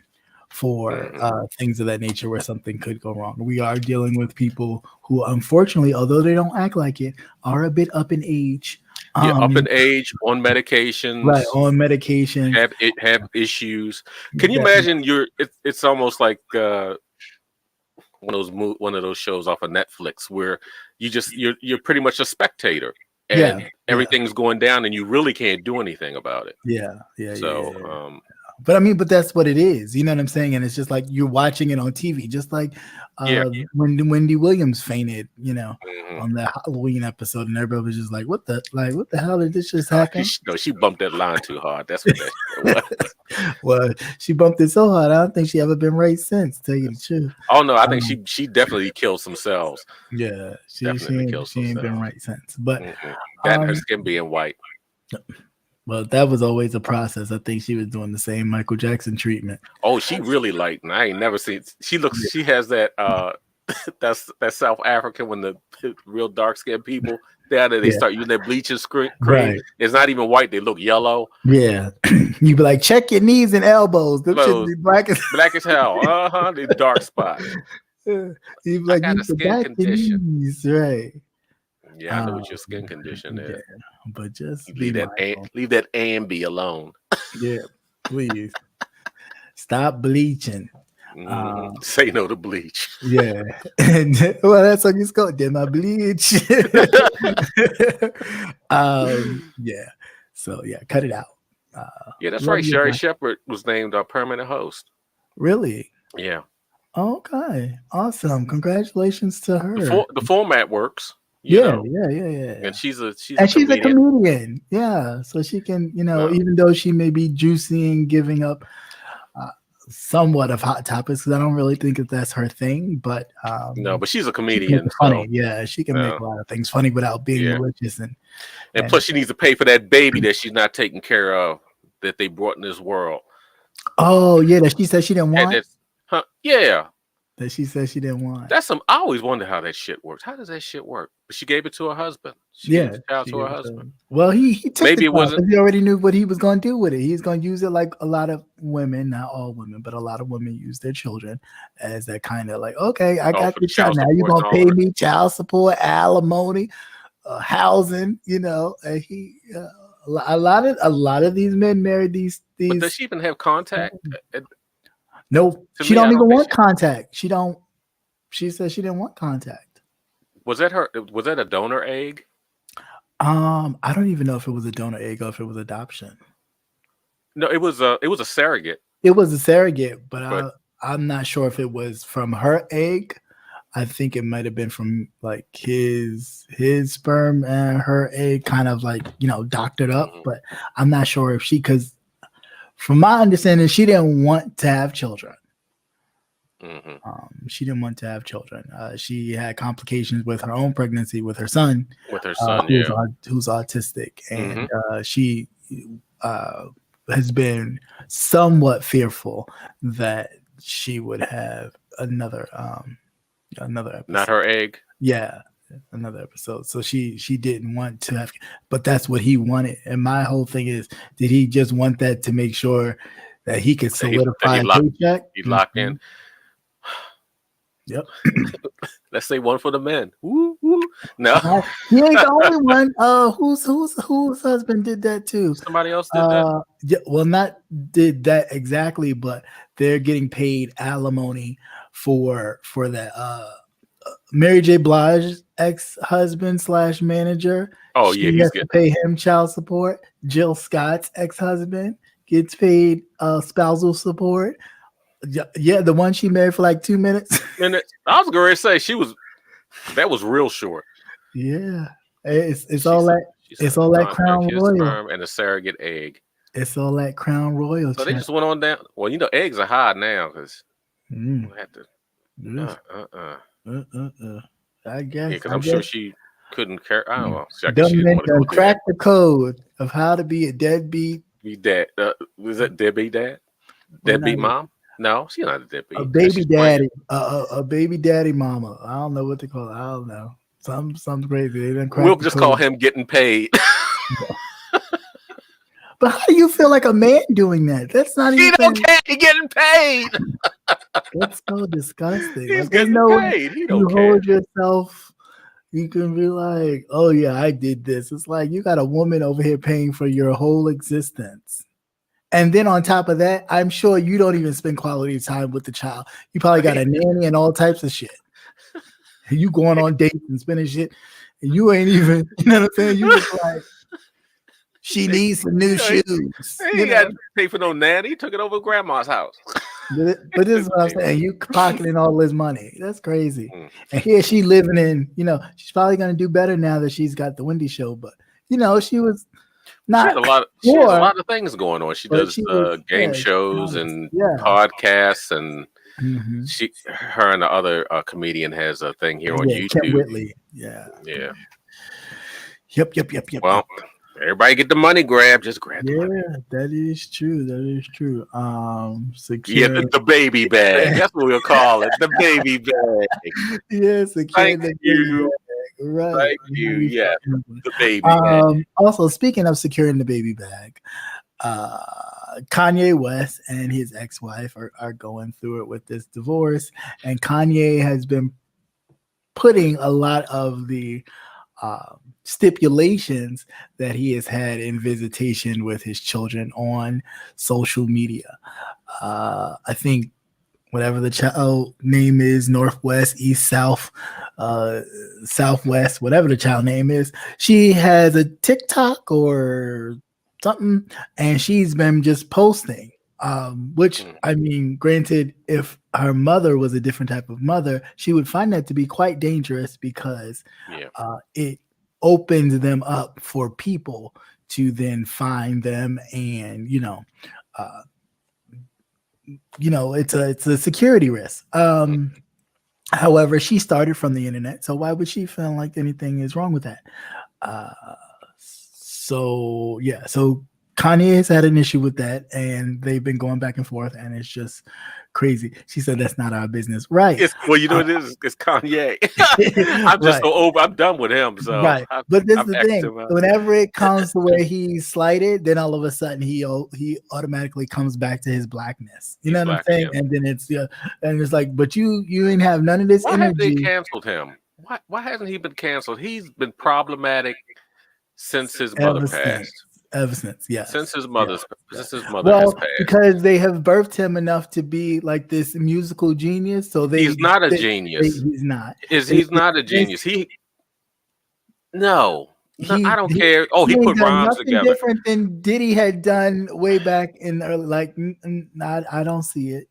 for things of that nature where something could go wrong. We are dealing with people who, unfortunately, although they don't act like it, are a bit up in age. Up in age, on medications. Right, on medication. Have issues. Can you imagine it's almost like one of those shows off of Netflix where you're pretty much a spectator. And everything's going down, and you really can't do anything about it. But that's what it is. You know what I'm saying? And it's just like you're watching it on TV, just like when Wendy Williams fainted, on that Halloween episode, and everybody was just like, "What the hell did this just happen?" She bumped that line too hard. That's what that was. Well, she bumped it so hard. I don't think she ever been right since. Tell you the truth. Oh no, I think she definitely killed some cells. Yeah, she ain't been right since. But that her skin being white. Well, that was always a process. I think she was doing the same Michael Jackson treatment. Oh, she really light, and I ain't never seen. She looks. She has that. That's South African when the real dark skinned people down there they start using their bleaching cream. Right. It's not even white; they look yellow. Yeah, you be like, check your knees and elbows. Them should be black as hell. The dark spot. You be like, I got a skin condition. Knees, right. Yeah, I know what your skin condition is. Yeah, but just leave that A and B alone. Yeah, please stop bleaching. Say no to bleach. Yeah, and well, that's what it's called. Then I bleach. Yeah. So cut it out. Yeah, that's right. Sherry Shepherd was named our permanent host. Really? Yeah. Okay. Awesome. Congratulations to her. The format works. Yeah. And she's a comedian. Yeah. So she can, even though she may be juicy and giving up somewhat of hot topics, because I don't really think that that's her thing. But no, but she's a comedian. Funny. Yeah, she can make a lot of things funny without being malicious. And plus, she needs to pay for that baby that she's not taking care of that they brought in this world. Oh yeah, that she said she didn't want. Yeah. That she said she didn't want. I always wonder how that shit works. How does that shit work? But she gave it to her husband. She gave the child to her husband. Well, he took maybe it wasn't. He already knew what he was going to do with it. He's going to use it like a lot of women, not all women, but a lot of women use their children as that kind of like, okay, I got the child. Now you're going to pay me child support, alimony, housing. And he. A lot of these men married these. But does she even have contact? No, she don't even want contact. She don't. She said she didn't want contact. Was that her? Was that a donor egg? I don't even know if it was a donor egg or if it was adoption. No, it was a surrogate. It was a surrogate, but I'm not sure if it was from her egg. I think it might have been from like his sperm and her egg, kind of like doctored up. But I'm not sure if because from my understanding, she didn't want to have children. Mm-hmm. She didn't want to have children. She had complications with her own pregnancy with her son. Who's autistic, and she has been somewhat fearful that she would have another episode. Not her egg. Yeah, another episode. So she didn't want to have, but that's what he wanted. And my whole thing is, did he just want that to make sure that he could solidify a paycheck? He locked in. Yep. Let's say one for the men. Woo, woo. No, he ain't the only one. Whose husband did that too? Somebody else did that. Yeah, well, not did that exactly, but they're getting paid alimony for that. Mary J. Blige's ex-husband / manager. Oh she yeah, has to pay him child support. Jill Scott's ex-husband gets paid spousal support. Yeah, the one she married for like 2 minutes. I was going to say that was real short. Yeah, it's all that Crown Royal and a surrogate egg. It's all that Crown Royal. So they just went on down. Well, eggs are hard now because we had to. I guess. Because I'm sure she couldn't care. I don't know. Done crack the code of how to be a deadbeat. Be dad. Was that deadbeat dad? Deadbeat mom? No, she's not a deadbeat. A baby daddy. A baby daddy mama. I don't know what to call it. I don't know. Something crazy. We'll just call him getting paid. But how do you feel like a man doing that? That's not even. He don't care. He getting paid. That's so disgusting. He's getting paid. He don't care. Hold yourself. You can be like, "Oh yeah, I did this." It's like you got a woman over here paying for your whole existence, and then on top of that, I'm sure you don't even spend quality time with the child. You probably got a nanny and all types of shit. You going on dates and spending shit, and you ain't even. You know what I'm saying? You just like. She needs some new shoes. He got to pay for no nanny. He took it over grandma's house. But this is what I'm saying. You pocketing all this money. That's crazy. And here she living in, she's probably going to do better now that she's got the Wendy show. But, she was not. She has a lot of things going on. She does game shows and podcasts. And her and the other comedian has a thing here on YouTube. Kim Whitley. Yeah. Yep. Well. Everybody get the money grab. Just grab the money. Yeah, that is true. The baby bag. That's what we'll call it. The baby bag. Yes, thank you. Right. Thank you. Yeah, the baby bag. Also, speaking of securing the baby bag, Kanye West and his ex-wife are going through it with this divorce, and Kanye has been putting a lot of the stipulations that he has had in visitation with his children on social media. I think whatever the child name is, Northwest, East, South, Southwest, whatever the child name is, she has a TikTok or something, and she's been just posting. Which, I mean, granted, if her mother was a different type of mother, she would find that to be quite dangerous because it opens them up for people to then find them, and it's a security risk. However, she started from the internet, so why would she feel like anything is wrong with that? So Kanye has had an issue with that, and they've been going back and forth, and it's just crazy. She said that's not our business, right? It's Kanye. I'm just so over. I'm done with him. So right, but this is the thing. Whenever it comes to where he's slighted, then all of a sudden he automatically comes back to his blackness. You know what I'm saying? And then it's and it's like, but you ain't have none of this energy. Why have they canceled him? Why hasn't he been canceled? He's been problematic since his mother passed. Ever since, yeah. Since his mother has passed. Because they have birthed him enough to be like this musical genius. So he's not a genius. He's not. He's not a genius. I don't care. Oh, he put rhymes together. Different than Diddy had done way back in I don't see it.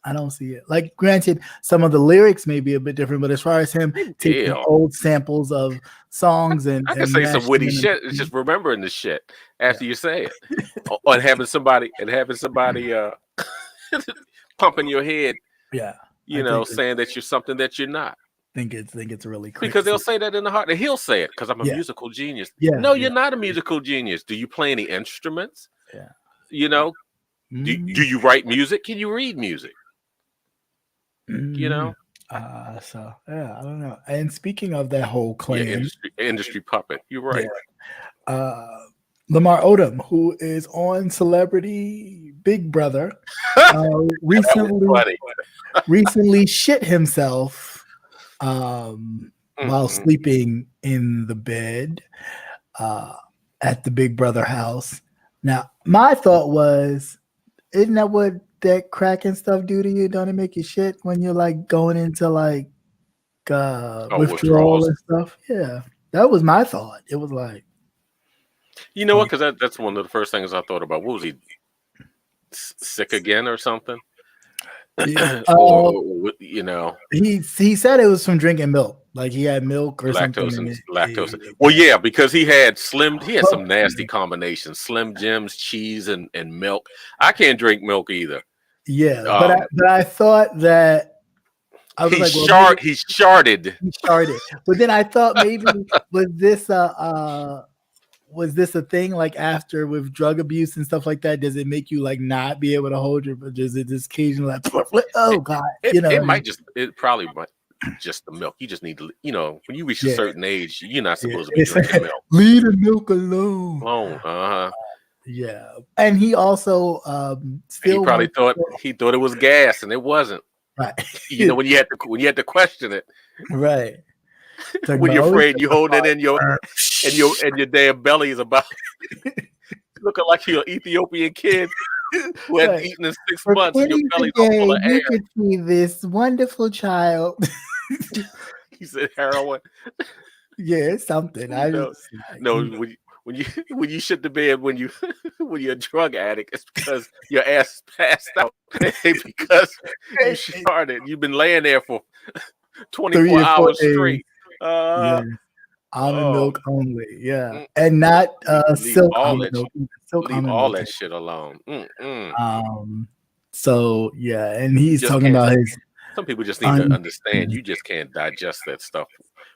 I don't see it. Like, granted, some of the lyrics may be a bit different, but as far as him taking old samples of songs I can say some witty shit. It's just remembering the shit after you say it, or having somebody pumping your head. Yeah, saying that you're something that you're not. Think it's really quick because they'll say that in the heart, and he'll say it because I'm a musical genius. Yeah, no, you're not a musical genius. Do you play any instruments? Yeah, do you write music? Can you read music? So I don't know. And speaking of that whole claim, industry puppet, you're right. Lamar Odom, who is on Celebrity Big Brother, recently shit himself while sleeping in the bed at the Big Brother house. Now, my thought was, isn't that what that crack and stuff do to you? Don't it make you shit when you're like going into like withdrawal and stuff? Yeah, that was my thought. It was like, you know what? Because that's one of the first things I thought about. What was he, sick again or something? Or, he said it was from drinking milk. Like he had milk or lactose something. Lactose. Well, yeah, because he had some nasty combinations: Slim Jims, cheese, and milk. I can't drink milk either. Yeah, but I thought that I was he sharded. But then I thought maybe was this a thing like after with drug abuse and stuff like that? Does it make you like not be able to hold your? But does it just occasionally like, oh god, it probably might just the milk. You just need to, when you reach a certain age, you're not supposed to be drinking milk. Leave the milk alone. Yeah, and he also he probably thought it was gas, and it wasn't. Right. When you had to question it. Right. When you're afraid, you hold it in your damn belly is about looking like you're an Ethiopian kid who hadn't eaten in 6 months, and your belly's all full of air. You could see this wonderful child. He said heroin. Yeah, it's something. When you shit the bed when you're a drug addict, it's because your ass passed out. Because you started. You've been laying there for 24 hours straight. Almond milk only. Yeah, and not silk almond milk. Leave all that shit alone. So yeah, and he's talking about his. Some people just need to understand. You just can't digest that stuff.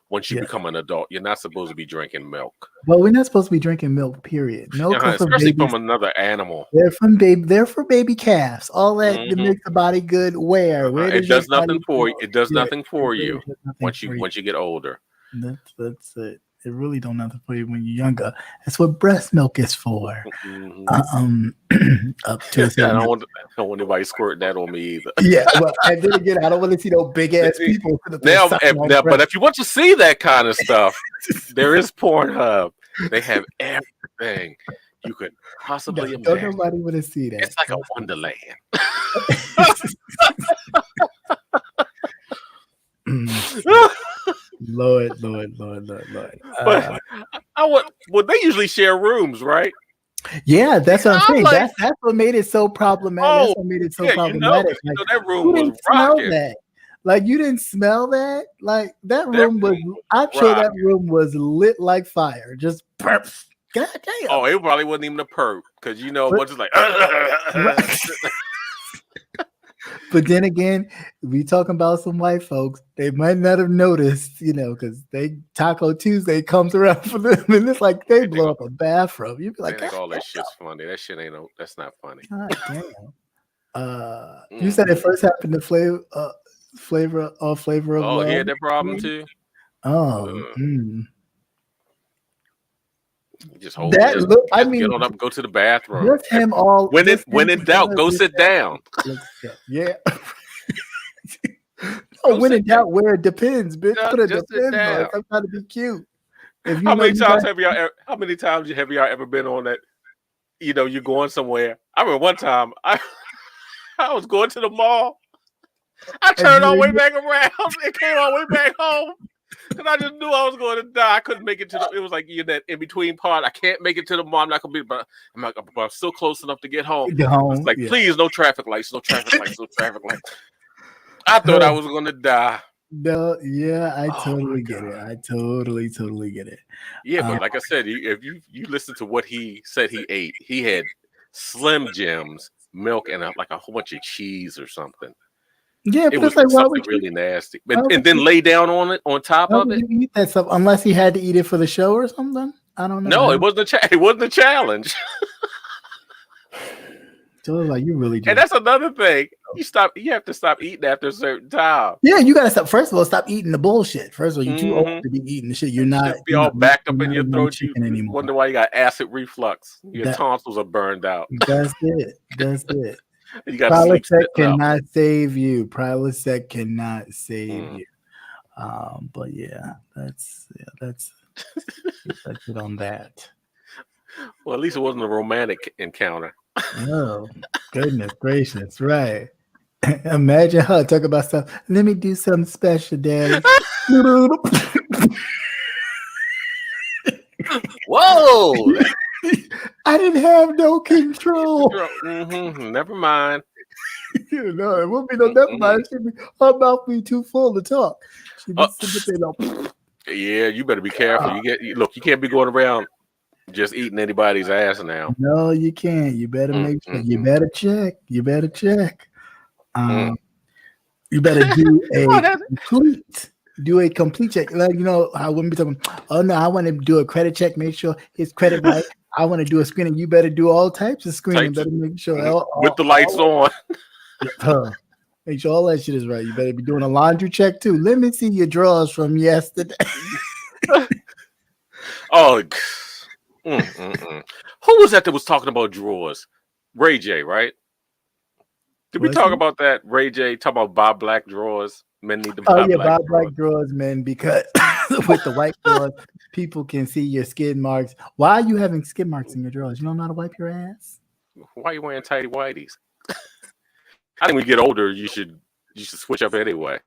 Once you become an adult, you're not supposed to be drinking milk. Well, we're not supposed to be drinking milk. Period. Milk, especially from another animal. They're for baby calves. All that makes the body good. It does nothing for you. It does nothing for you once you get older. That's it. It really don't nothing for you when you're younger. That's what breast milk is for. Up to I don't want anybody squirting that on me either. Yeah, well, and then again, I don't want to see no big ass people. Now, but if you want to see that kind of stuff, there is Pornhub. They have everything you could possibly imagine. Don't nobody want to see that. It's like a wonderland. Lord. But they usually share rooms, right? Yeah, that's what I'm saying. Like, that's what made it so problematic. That's what made it so problematic. That room was rocking. That. Like, you didn't smell that? Like, that room was, I'm sure that room was lit like fire. Just perp. God damn. Oh, it probably wasn't even a perp because what's like. But then again, we talking about some white folks. They might not have noticed, because Taco Tuesday comes around for them, and it's like they blow up a bathroom. You'd be like, all that shit's funny. That shit that's not funny. God damn. You said it first happened to Flavor of Love. He had that problem too. Just hold that it. Look, get on up, go to the bathroom. Just him all. When in doubt, go sit down. Yeah. When in doubt, where it depends, bitch. Put a depends on. I'm trying to be cute. How many times have y'all ever been on that? You're going somewhere. I remember one time I was going to the mall. I turned all the way back around. It came all the way back home. Because I just knew I was going to die. I couldn't make it to the. It was like that in between part. I can't make it to the mall. I'm not gonna be, but I'm still close enough to get home. Get home. It's like, yeah. please, no traffic lights, no traffic lights, no traffic lights. I thought I was gonna die. No, yeah, I totally get it. I totally get it. Yeah, but like I said, if you listen to what he said he ate, he had Slim Jims, milk, and like a whole bunch of cheese or something. Yeah, it but was it's like, why something would you, really nasty. why would And then you- lay down on it, on top why of would it. you eat that stuff unless he had to eat it for the show or something? I don't know. No, it wasn't it wasn't a challenge. So it was like, you really And just. that's another thing. You have to stop eating after a certain time. Yeah, you gotta stop. First of all, stop eating the bullshit. First of all, you're too old Mhm. to be eating the shit. You're not. Just be all backed up you're in not your a young throat. You chicken anymore. wonder why you got acid reflux. Your That- tonsils are burned out. That's it. That's it. You got to sleep Prilosec sitting up. cannot save you. Prilosec cannot save Mm. you. But yeah, that's it on that. Well, at least it wasn't a romantic encounter. Oh, goodness gracious, right. Imagine her talk about stuff. Let me do something special, Daddy. Whoa! I didn't have no control. Never mind. You know, it won't be no never mind. Her mouth be too full to talk. She be sitting there like, Yeah, you better be careful. Look, you can't be going around just eating anybody's ass now. no, you can't. You better make sure. You better check. You better check. You better do a complete check. Like, you know, I wouldn't be talking, oh no, I want to do a credit check, make sure his credit right. I want to do a screening. You better do all types of screening. Better make sure with the lights on. Make sure all that shit is right. You better be doing a laundry check too. Let me see your drawers from yesterday. Oh, who was that was talking about drawers? Ray J, right? Did we talk about that? Ray J talking about Bob Black drawers. Men need to buy Bob Black drawers, men, because with the white drawers, people can see your skid marks. Why are you having skid marks in your drawers? You don't know how to wipe your ass? Why are you wearing tighty whities? I think when you get older, you should switch up anyway.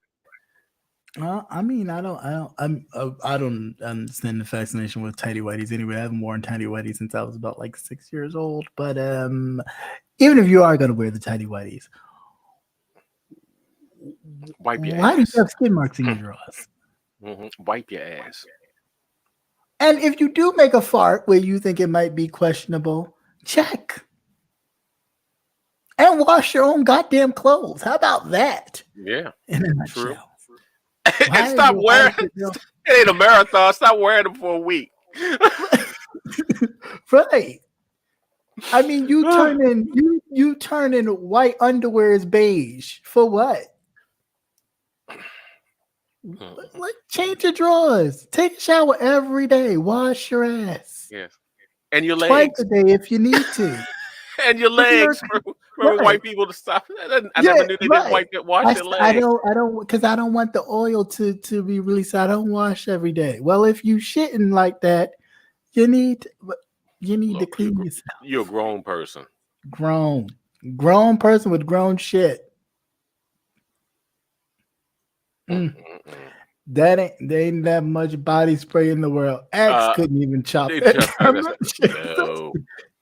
I mean, I don't understand the fascination with tighty whities anyway. I haven't worn tighty whities since I was about like 6 years old. But even if you are going to wear the tighty whities, wipe your why ass. do you have skid marks in your drawers? Wipe your ass. And if you do make a fart where you think it might be questionable, check. And wash your own goddamn clothes. How about that? Yeah. In a nutshell. True. And stop wearing it. Ain't a marathon. Stop wearing them for a week. Right. I mean, you turn in white underwear as beige for what? Like, change your drawers. Take a shower every day. Wash your ass. Yes. And your Twice legs. a day if you need to. And your legs. Remember white people to stop. I never knew they didn't wash their legs. I don't, because I don't want the oil to be released. So I don't wash every day. Well, if you shitting like that, you need to clean yourself. You're a grown person. Grown person with grown shit. There ain't that much body spray in the world. X couldn't even chop it. No.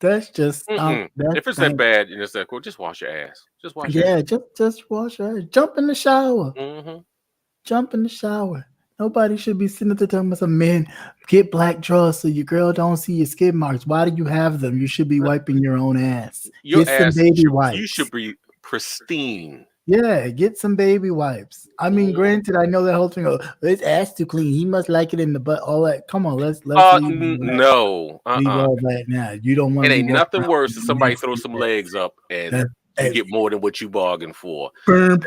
That's just if it's that bad, you just like, well, just wash your ass. Just wash your ass. just wash your ass. Jump in the shower. Jump in the shower. Nobody should be sitting at the time with some men. Get black drawers so your girl don't see your skid marks. Why do you have them? You should be wiping your own ass. Your get ass, some baby wipes. You should be pristine. Yeah, get some baby wipes. I mean, granted, I know that whole thing. His ass too clean. He must like it in the butt. All that. Come on, let's leave no. Leave all that now. You don't want. It ain't nothing worse than somebody throw some legs up and you get more than what you bargained for. You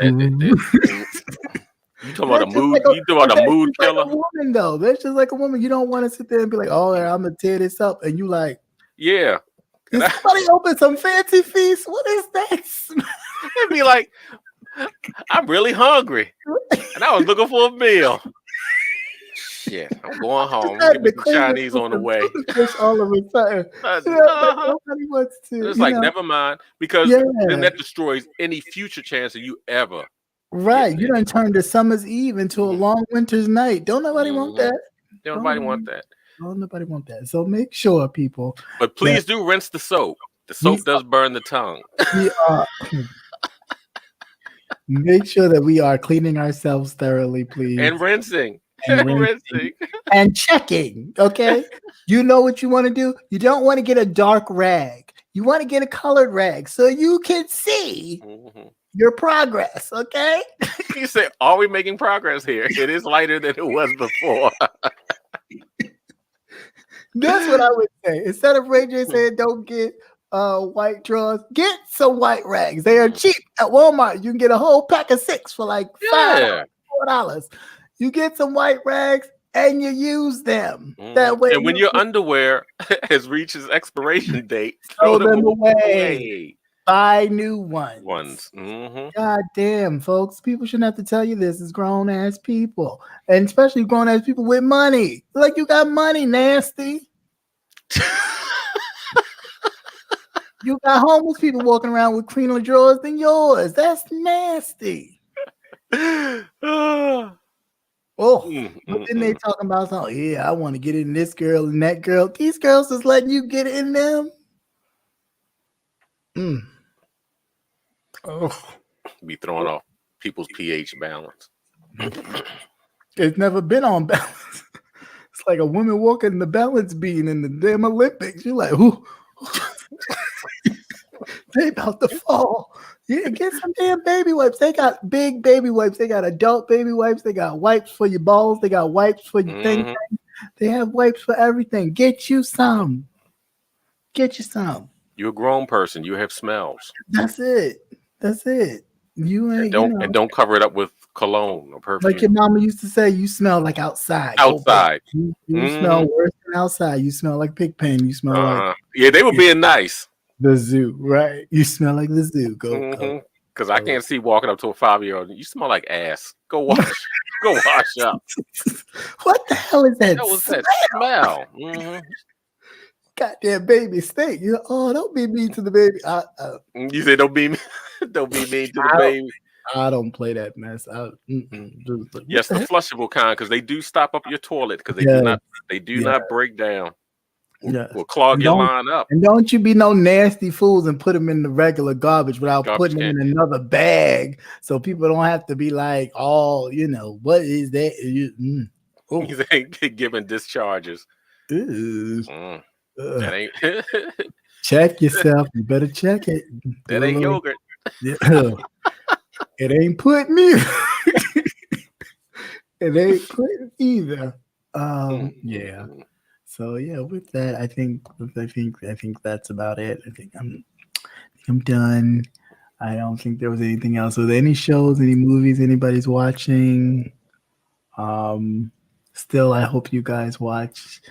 talking about a mood? You talking about a mood killer? Like a woman, though. That's just like a woman. You don't want to sit there and be like, "Oh, I'm gonna tear this up," and you like, yeah. Did somebody open some fancy feast? What is that? It'd be like, I'm really hungry, and I was looking for a meal. Shit, I'm going home. Get me some Chinese on the way. All of a sudden, nobody wants to. It's like, never mind, because then that destroys any future chance of you ever Right. You done turned the summer's eve into a long winter's night. Don't nobody want that. Don't nobody want that. Don't nobody want that. So make sure, people. But please do rinse the soap. The soap does burn the tongue. We are. Make sure that we are cleaning ourselves thoroughly, please. And rinsing. And checking. Okay. You know what you want to do? You don't want to get a dark rag. You want to get a colored rag so you can see your progress. Okay. You say, are we making progress here? It is lighter than it was before. That's what I would say. Instead of Ray J saying don't get white drawers, get some white rags. They are cheap at Walmart. You can get a whole pack of 6 for like $4. You get some white rags and you use them. That way, and when your underwear has reached its expiration date, throw them away. Buy new ones. God damn, folks. People shouldn't have to tell you this. It's grown ass people, and especially grown ass people with money. Like, you got money, nasty. You got homeless people walking around with cleaner drawers than yours. That's nasty. But then they talking about something. Yeah, I want to get in this girl and that girl. These girls is letting you get in them. Be throwing off people's pH balance. It's never been on balance. It's like a woman walking the balance beam in the damn Olympics. You're like, who? They about to fall. Yeah, get some damn baby wipes. They got big baby wipes. They got adult baby wipes. They got wipes for your balls. They got wipes for your thing. They have wipes for everything. Get you some. Get you some. You're a grown person. You have smells. That's it. That's it. You ain't and don't cover it up with cologne or perfume. Like your mama used to say, you smell like outside. Outside. You smell worse than outside. You smell like pig pen. You smell like they were being nice. The zoo, right? You smell like the zoo. Go. Because I can't see walking up to a 5-year-old. You smell like ass. Go wash. Go wash up. What the hell is that? That was that smell. Goddamn baby stink. Don't be mean to the baby. You say don't be mean to the baby. I don't play that mess. Yes, the flushable kind, because they do stop up your toilet because they do not break down. Will clog your line up. And don't you be no nasty fools and put them in the regular garbage without putting them in another bag, so people don't have to be like, what is that? You ain't giving discharges. That ain't. Check yourself. You better check it. That ain't yogurt. It ain't putting either. It ain't putting either. Yeah. So yeah, with that, I think that's about it. I think I'm done. I don't think there was anything else. Are there any shows, any movies anybody's watching? Still, I hope you guys watch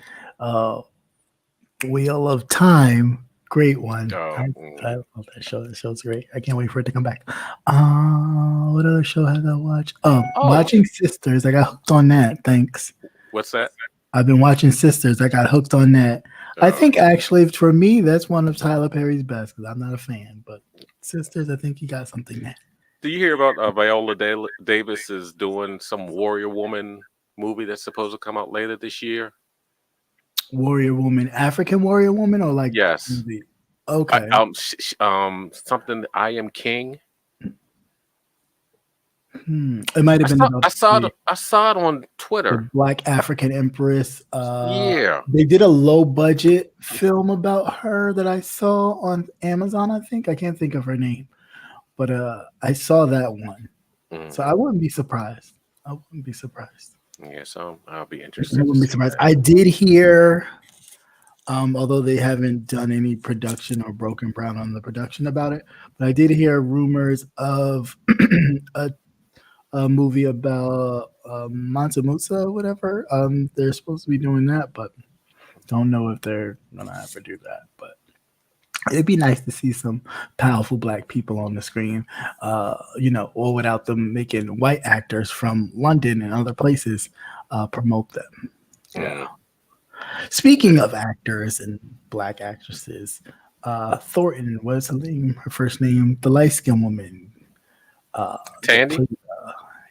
Wheel of Time. Great one. I love that show. That show's great. I can't wait for it to come back. What other show have I watched? Watching Sisters. I got hooked on that. Thanks. What's that? I've been watching Sisters. I got hooked on that. I think actually for me, that's one of Tyler Perry's best because I'm not a fan. But Sisters, I think he got something there. Do you hear about Viola Davis is doing some Warrior Woman movie that's supposed to come out later this year? Warrior Woman, African Warrior Woman, or like yes, okay, something I Am King. It might have been. I saw it on Twitter. Black African Empress. They did a low budget film about her that I saw on Amazon. I think I can't think of her name, but I saw that one, so I wouldn't be surprised. Yeah, so I'll be interested. I wouldn't be surprised. I did hear, although they haven't done any production or broken ground on the production about it, but I did hear rumors of a movie about Mansa Musa or whatever. They're supposed to be doing that, but don't know if they're gonna ever do that. But it'd be nice to see some powerful Black people on the screen, or without them making white actors from London and other places promote them. Yeah. Speaking of actors and Black actresses, Thornton, what's her name? Her first name, the light-skinned woman. Tandy?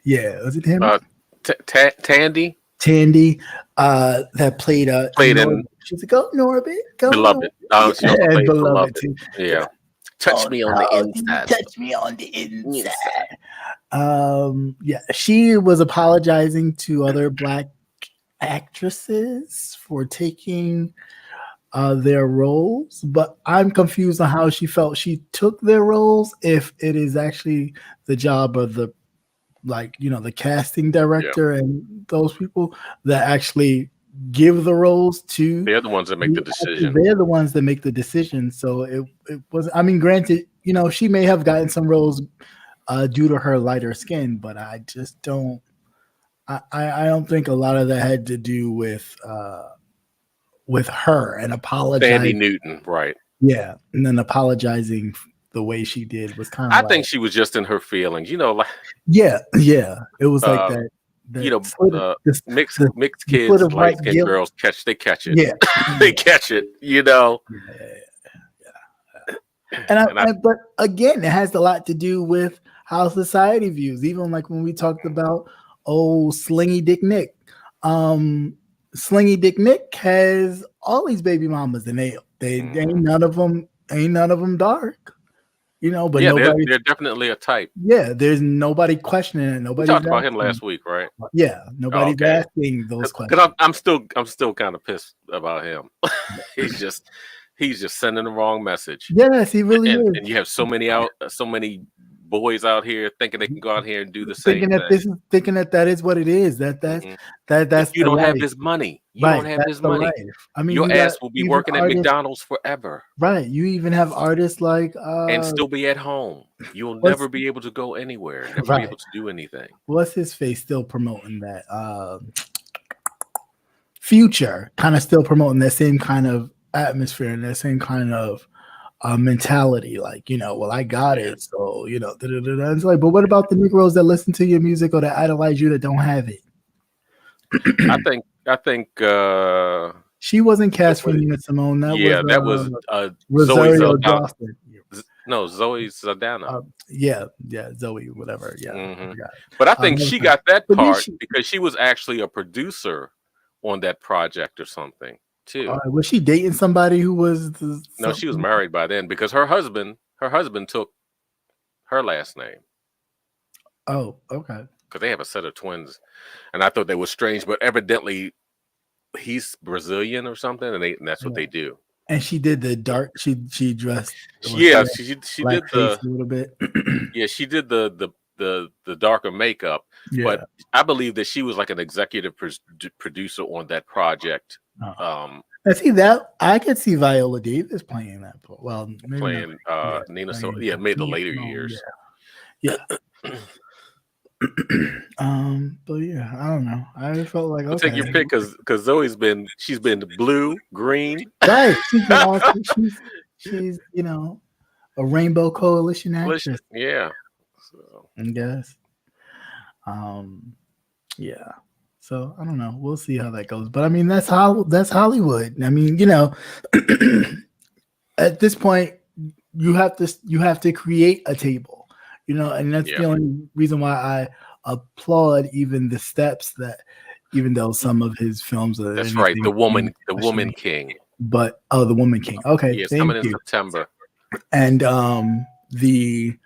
Yeah, was it Tammy? Tandy Tandy, that played played Norbit. in She's like, go Norbit, go Beloved. Norbit. She also And played Beloved Beloved. too. Yeah. Touch me on the how do you inside. touch me on the inside. Yeah, she was apologizing to other Black actresses for taking their roles, but I'm confused on how she felt she took their roles if it is actually the job of the the casting director and those people that actually give the roles to. They're the ones that make the decision. They're the ones that make the decision. So it was, I mean, granted, she may have gotten some roles due to her lighter skin, but I just don't I don't think a lot of that had to do with her and apologizing. Sandy Newton, right? Yeah, and then apologizing the way she did was kind of. I think she was just in her feelings, like. Yeah, it was like that. Mixed kids, light skinned girls catch it. Yeah, they catch it. Yeah. But again, it has a lot to do with how society views. Even like when we talked about Slingy Dick Nick. Slingy Dick Nick has all these baby mamas, and they ain't none of them dark. But they're definitely a type. Yeah, there's nobody questioning it. Nobody talked about him last week, right? Yeah, nobody's asking those questions. Because I'm still kind of pissed about him. he's just sending the wrong message. Yes, he really is. And you have so many boys out here thinking they can go out here and do the same thing. Thinking that is what it is. That's you don't have his money. You don't have his money. I mean, your ass will be working at McDonald's forever. Right. You even have artists like and still be at home. You'll never be able to go anywhere. Never be able to do anything. What's his face still promoting that? Future kind of still promoting that same kind of atmosphere and that same kind of mentality, like, well, I got it, so it's like, but what about the Negroes that listen to your music or that idolize you that don't have it? I think she wasn't cast for Nina Simone. That was Rosario Dawson. No, Zoe Saldana. Zoe, whatever. Yeah, I but I think she got that part because she was actually a producer on that project or something. Too. Was she dating somebody who was? No, she was married by then because her husband took her last name. Oh, okay. Because they have a set of twins, and I thought they were strange, but evidently he's Brazilian or something, and that's what they do. And she did the dark. She dressed. She did the a little bit. Yeah, she did the darker makeup, but I believe that she was like an executive producer on that project. I see that. I could see Viola Davis playing that. Well, playing Nina. So made the later years. Yeah. But yeah, I don't know. I felt like okay. Take your pick because Zoe's been blue, green. Right. She's a Rainbow Coalition actress. Yeah. So I guess. Yeah. So I don't know. We'll see how that goes. But I mean, that's Hollywood. I mean, at this point, you have to create a table, and that's the only reason why I applaud even the steps that, even though some of his films are. That's right. The Woman King. But The Woman King. Okay. Yeah, it's coming in September. And the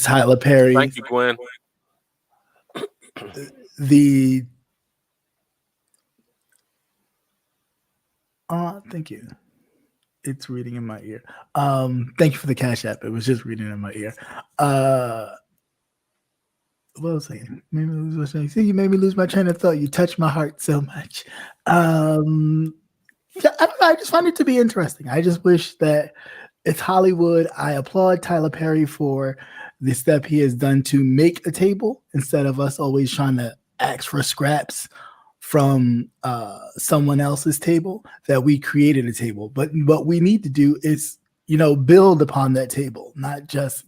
Tyler Perry. Thank you, Gwen. Thank you. It's reading in my ear. Thank you for the Cash App. It was just reading in my ear. What was I saying? See, you made me lose my train of thought. You touched my heart so much. I don't know. I just find it to be interesting. I just wish that it's Hollywood. I applaud Tyler Perry for the step he has done to make a table instead of us always trying to ask for scraps from someone else's table, that we created a table. But what we need to do is, build upon that table, not just,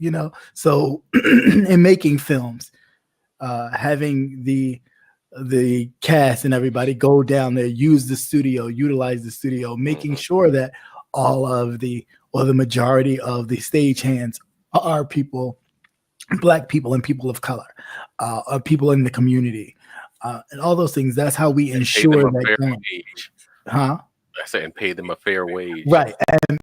so in making films, having the cast and everybody go down there, use the studio, utilize the studio, making sure that all of the majority of the stagehands are people Black people and people of color, people in the community, and all those things. That's how we ensure that. Wage. Huh? I said, and pay them a fair wage. Right,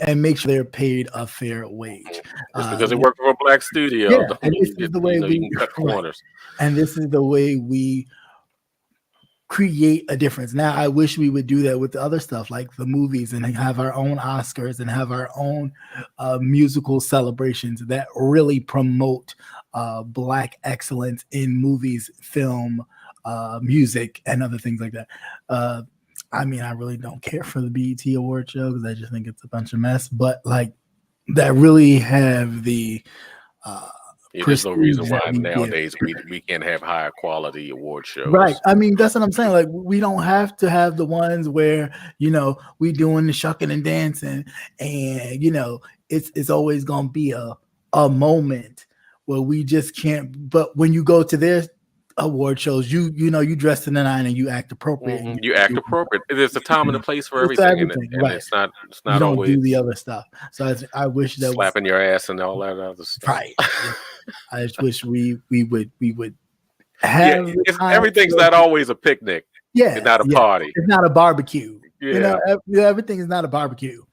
and make sure they're paid a fair wage. Just because they work for a black studio, yeah, and this is the way you can cut corners. And this is the way we create a difference. Now, I wish we would do that with the other stuff, like the movies, and have our own Oscars and have our own musical celebrations that really promote Black excellence in movies, film, music, and other things like that. I mean, I really don't care for the BET award show because I just think it's a bunch of mess. But like that really have the there's no reason why nowadays we can't have higher quality award shows. Right. I mean, that's what I'm saying. Like, we don't have to have the ones where, you know, we doing the shucking and dancing, and you know, it's always gonna be a moment where we just can't. But when you go to their award shows, you know, you dress to the nine and you act appropriate. Mm-hmm. You act appropriate. There's a time and a place for everything, and right. it's not you don't always do the other stuff. So I wish that slapping your ass and all that other stuff. Right. I just wish we would have. Yeah, everything's not always a picnic. Yeah, it's not a party. It's not a barbecue. Yeah. You know, everything is not a barbecue.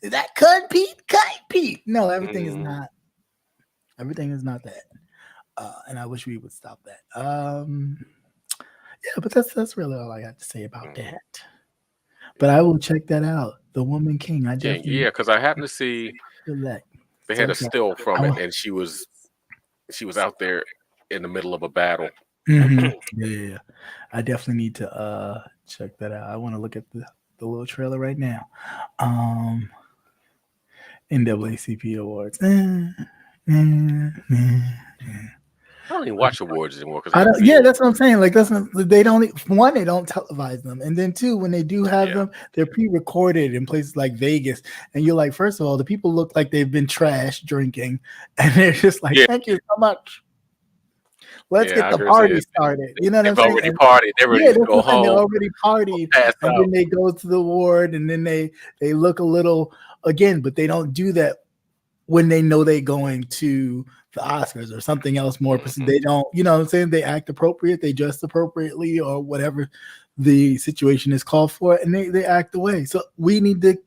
Is that cut Pete? No, everything is not. Everything is not that. And I wish we would stop that. Yeah, but that's really all I got to say about that. But I will check that out. The Woman King. Because I happened to see they had a still from it, and she was out there in the middle of a battle. Mm-hmm. Yeah, I definitely need to check that out. I want to look at the little trailer right now. NAACP awards. I don't even watch awards anymore. That's what I'm saying. Like, they don't televise them, and then two, when they do have them, they're pre-recorded in places like Vegas, and you're like, first of all, the people look like they've been trash drinking, and they're just like, thank you so much. Let's get the party started. You know what I'm saying? Already partied. They're ready to go home. They're already partied, and then they go to the award, and then they look a little again, but they don't do that when they know they're going to the Oscars or something else more. They don't, you know what I'm saying? They act appropriate, they dress appropriately, or whatever the situation is called for, and they act away. So we need to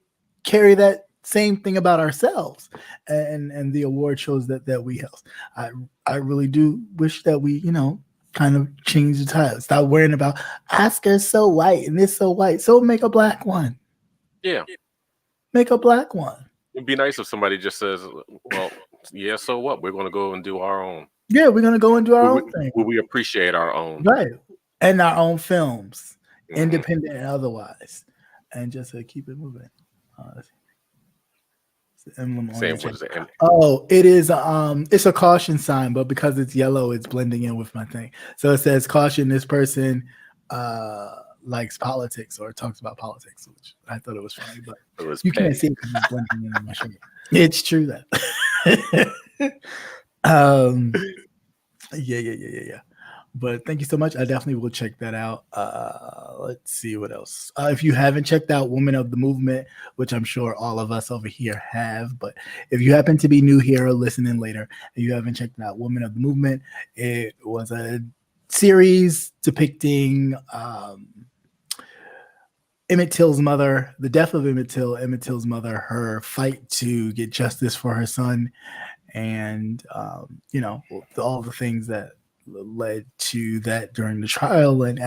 carry that same thing about ourselves and the award shows that we host. I really do wish that we, you know, kind of change the title. Stop worrying about Oscars so white and this so white. So make a black one. Yeah. Make a black one. It'd be nice if somebody just says, well, yeah, so what? We're going to go and do our own. Yeah, we're going to go and do our own thing. We appreciate our own. Right. And our own films, independent and otherwise. And just keep it moving. Same, what is it? Oh, it is. It's a caution sign, but because it's yellow, it's blending in with my thing. So it says, caution, this person likes politics or talks about politics, which I thought it was funny, but you can't see it because it's blending in on my shirt. It's true that. Yeah. But thank you so much. I definitely will check that out. Let's see what else. If you haven't checked out Women of the Movement, which I'm sure all of us over here have, but if you happen to be new here or listening later, and you haven't checked out Women of the Movement, it was a series depicting Emmett Till's mother, the death of Emmett Till's mother, her fight to get justice for her son, and you know, all the things that led to that during the trial and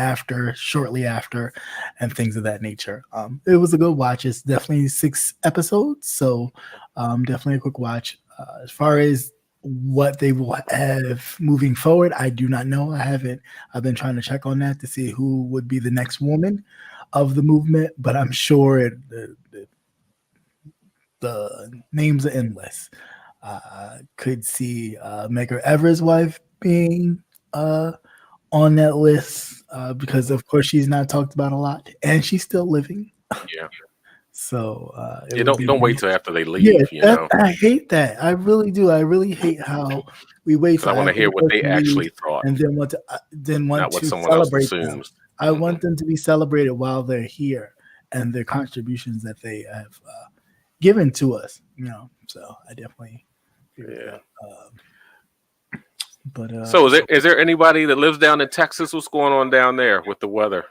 shortly after, and things of that nature. It was a good watch. It's definitely 6 episodes, so definitely a quick watch. As far as what they will have moving forward, I do not know. I've been trying to check on that to see who would be the next woman of the movement, but I'm sure the names are endless. Could see Medgar Evers' wife being on that list because, of course, she's not talked about a lot, and she's still living. Yeah. So don't wait till after they leave. Yeah, I hate that. I really do. I really hate how we wait for. I want to hear what they actually thought, and then want to celebrate them. I want them to be celebrated while they're here and their contributions that they have given to us. You know, so I definitely. But So is there anybody that lives down in Texas? What's going on down there with the weather?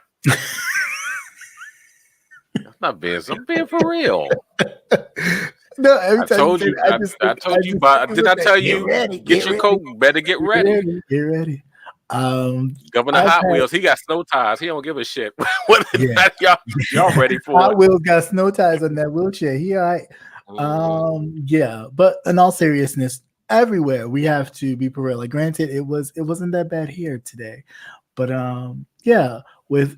I'm being for real. no, every I time you told say you. that, I told you. But did I tell you? Get your coat. Better get ready. Get ready. Governor I've Hot had, Wheels. He got snow tires. He don't give a shit whether or yeah, not y'all ready for Hot it. Wheels got snow tires on that wheelchair. He all right. Yeah, but in all seriousness, everywhere we have to be for real. Like, granted, it wasn't that bad here today, but yeah, with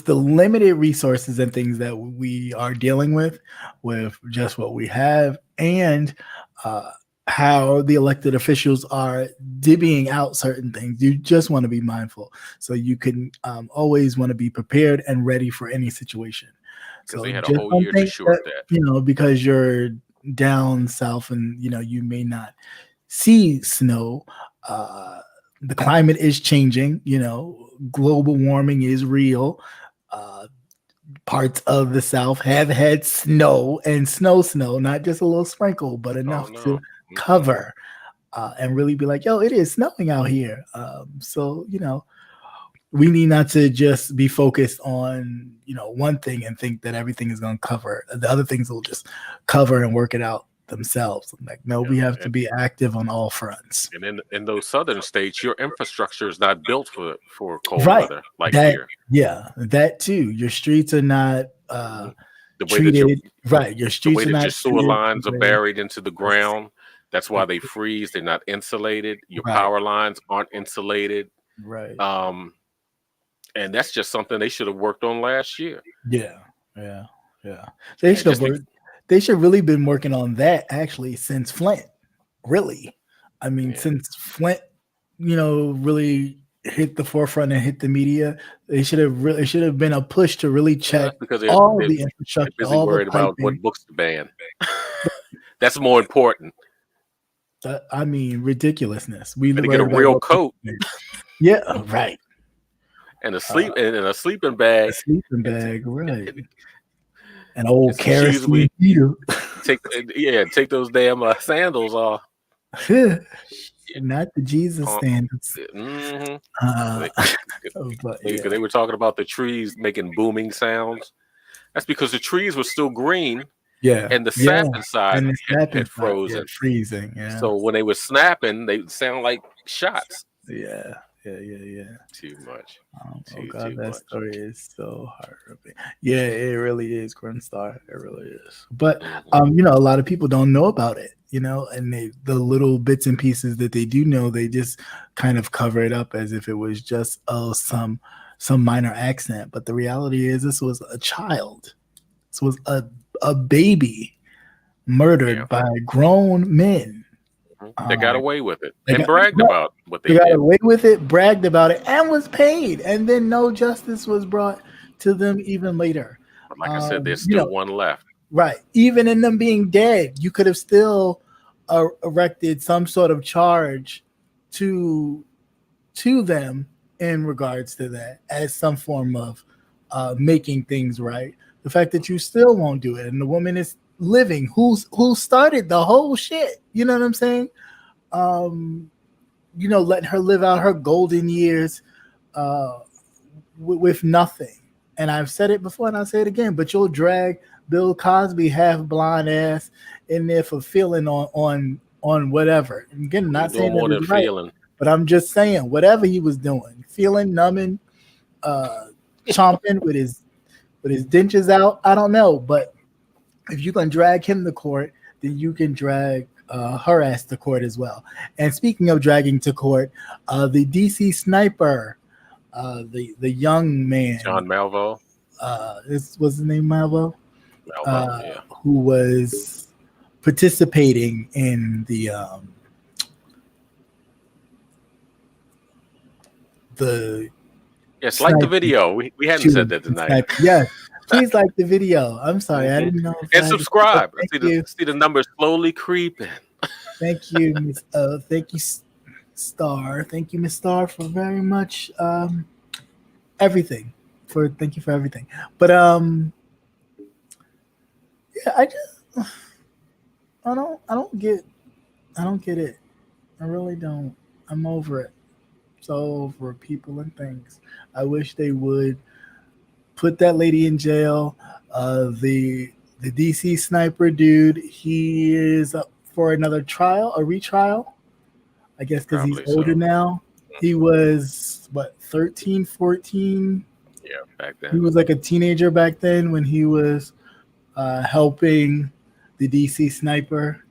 the limited resources and things that we are dealing with just what we have, and how the elected officials are divvying out certain things, you just want to be mindful so you can always want to be prepared and ready for any situation. Because So they had a just whole don't year to think short that, that. because you're down south and you may not see snow. The climate is changing. Global warming is real. Parts of the South have had snow, and snow, not just a little sprinkle, but Oh enough to no. cover and really be like, yo, it is snowing out here. So we need not to just be focused on one thing and think that everything is going to cover. The other things will just cover and work it out themselves. Like, no, we have to be active on all fronts. And in those southern states, your infrastructure is not built for cold Right. weather like That, here. yeah, that too. Your streets are not The way treated right. Your the streets way are that not your sewer treated lines are the way- buried into the ground, that's why they freeze. They're not insulated. Your Right. power lines aren't insulated. Right. And that's just something they should have worked on last year. Yeah. They should have worked. They should really been working on that actually since Flint. Really, I mean, since Flint, really hit the forefront and hit the media, they should have been a push to really check Because all they're the infrastructure, busy all the worried about what piping. books to ban. That's more important. I mean, ridiculousness. We Better get a real coat. Yeah, right. And a sleeping bag. A sleeping bag, right. An old kerosene heater. Take those damn sandals off. Not the Jesus standards. They were talking about the trees making booming sounds. That's because the trees were still green. Yeah. And the sap inside had frozen. Freezing. Yeah. So when they were snapping, they sound like shots. Yeah. Too much. That story is so heartbreaking. Yeah, it really is, Grunstar. It really is. But a lot of people don't know about it, and the little bits and pieces that they do know, they just kind of cover it up as if it was just some minor accident. But the reality is, this was a child. This was a baby murdered by grown men. They got away with it and bragged about what they did. Got away with it, bragged about it, and was paid. And then no justice was brought to them even later. But like I said, there's still one left. Right. Even in them being dead, you could have still erected some sort of charge to them in regards to that as some form of making things right. The fact that you still won't do it, and the woman is living, who started the whole shit. You know what I'm saying? Letting her live out her golden years with nothing. And I've said it before and I'll say it again, but you'll drag Bill Cosby half blind ass in there for feeling on whatever. And again, not saying that it's right, but I'm just saying whatever he was doing, feeling, numbing, chomping with his dentures out. I don't know, but if you can drag him to court, then you can drag her ass to court as well. And speaking of dragging to court, the DC sniper, the young man, John Malvo, was his name Malvo? Yeah. Who was participating in the yes, like the video. We hadn't said that tonight. Yes. Please like the video. I'm sorry, I didn't know. And subscribe. See the numbers slowly creeping. Thank you, Miss. Thank you, Star. Thank you, Miss Star, for very much everything. Thank you for everything. But yeah, I don't get it. I really don't. I'm over it. So over people and things. I wish they would put that lady in jail. The DC sniper dude, he is up for another trial, a retrial. I guess because he's Probably older so. now. He was what 13, 14. Yeah, back He then. was like a teenager back then when he was helping the DC sniper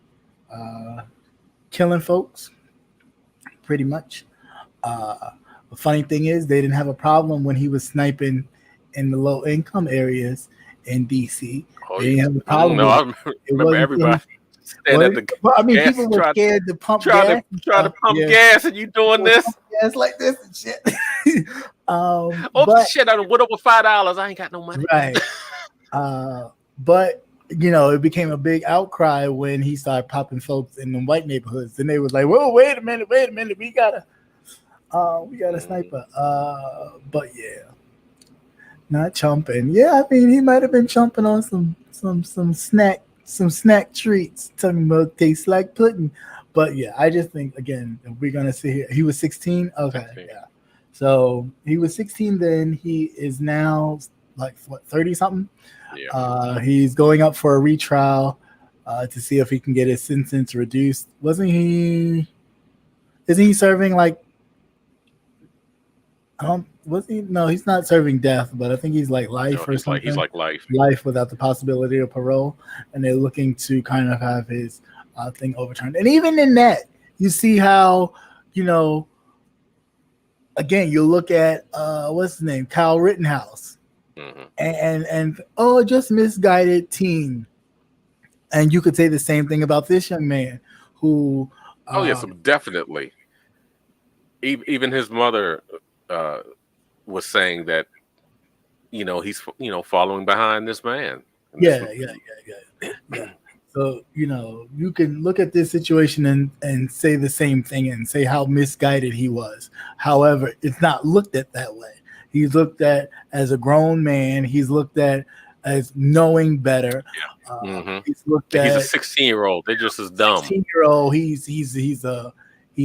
uh, killing folks, pretty much. Uh, the funny thing is, they didn't have a problem when he was sniping in the low income areas in DC. Oh, They didn't have a problem no, with I it. It remember wasn't until everybody he, stand well, at the but I mean, gas, people were scared to pump gas and try to stuff. pump Yeah, gas, and you doing people would this? pump gas like this and shit. Oh But shit! I went over $5. I ain't got no money. right, but it became a big outcry when he started popping folks in the white neighborhoods. And they was like, "Whoa, wait a minute, we got a sniper." But yeah, not chumping. Yeah, I mean, he might have been chumping on some snack treats, talking about tastes like pudding. But yeah, I just think again, if we're gonna see here, he was 16. Okay, 16. yeah. So he was 16 then. He is now like what 30 something. Yeah. He's going up for a retrial to see if he can get his sentence reduced. Wasn't he? Isn't he serving like? I don't. Was he? No, he's not serving death, but I think he's like life No, or something. he's like life. Life without the possibility of parole, and they're looking to kind of have his thing overturned. And even in that, you see how you know. Again, you look at what's his name, Kyle Rittenhouse, Mm-hmm. and oh, just misguided teen. And you could say the same thing about this young man who. Oh yes, definitely. Even his mother was saying that he's following behind this man. And Yeah. So you can look at this situation and say the same thing and say how misguided he was. However, it's not looked at that way. He's looked at as a grown man. He's looked at as knowing better. Mm-hmm. He's looked at. He's a 16-year-old. They're just as dumb. 16-year-old. He's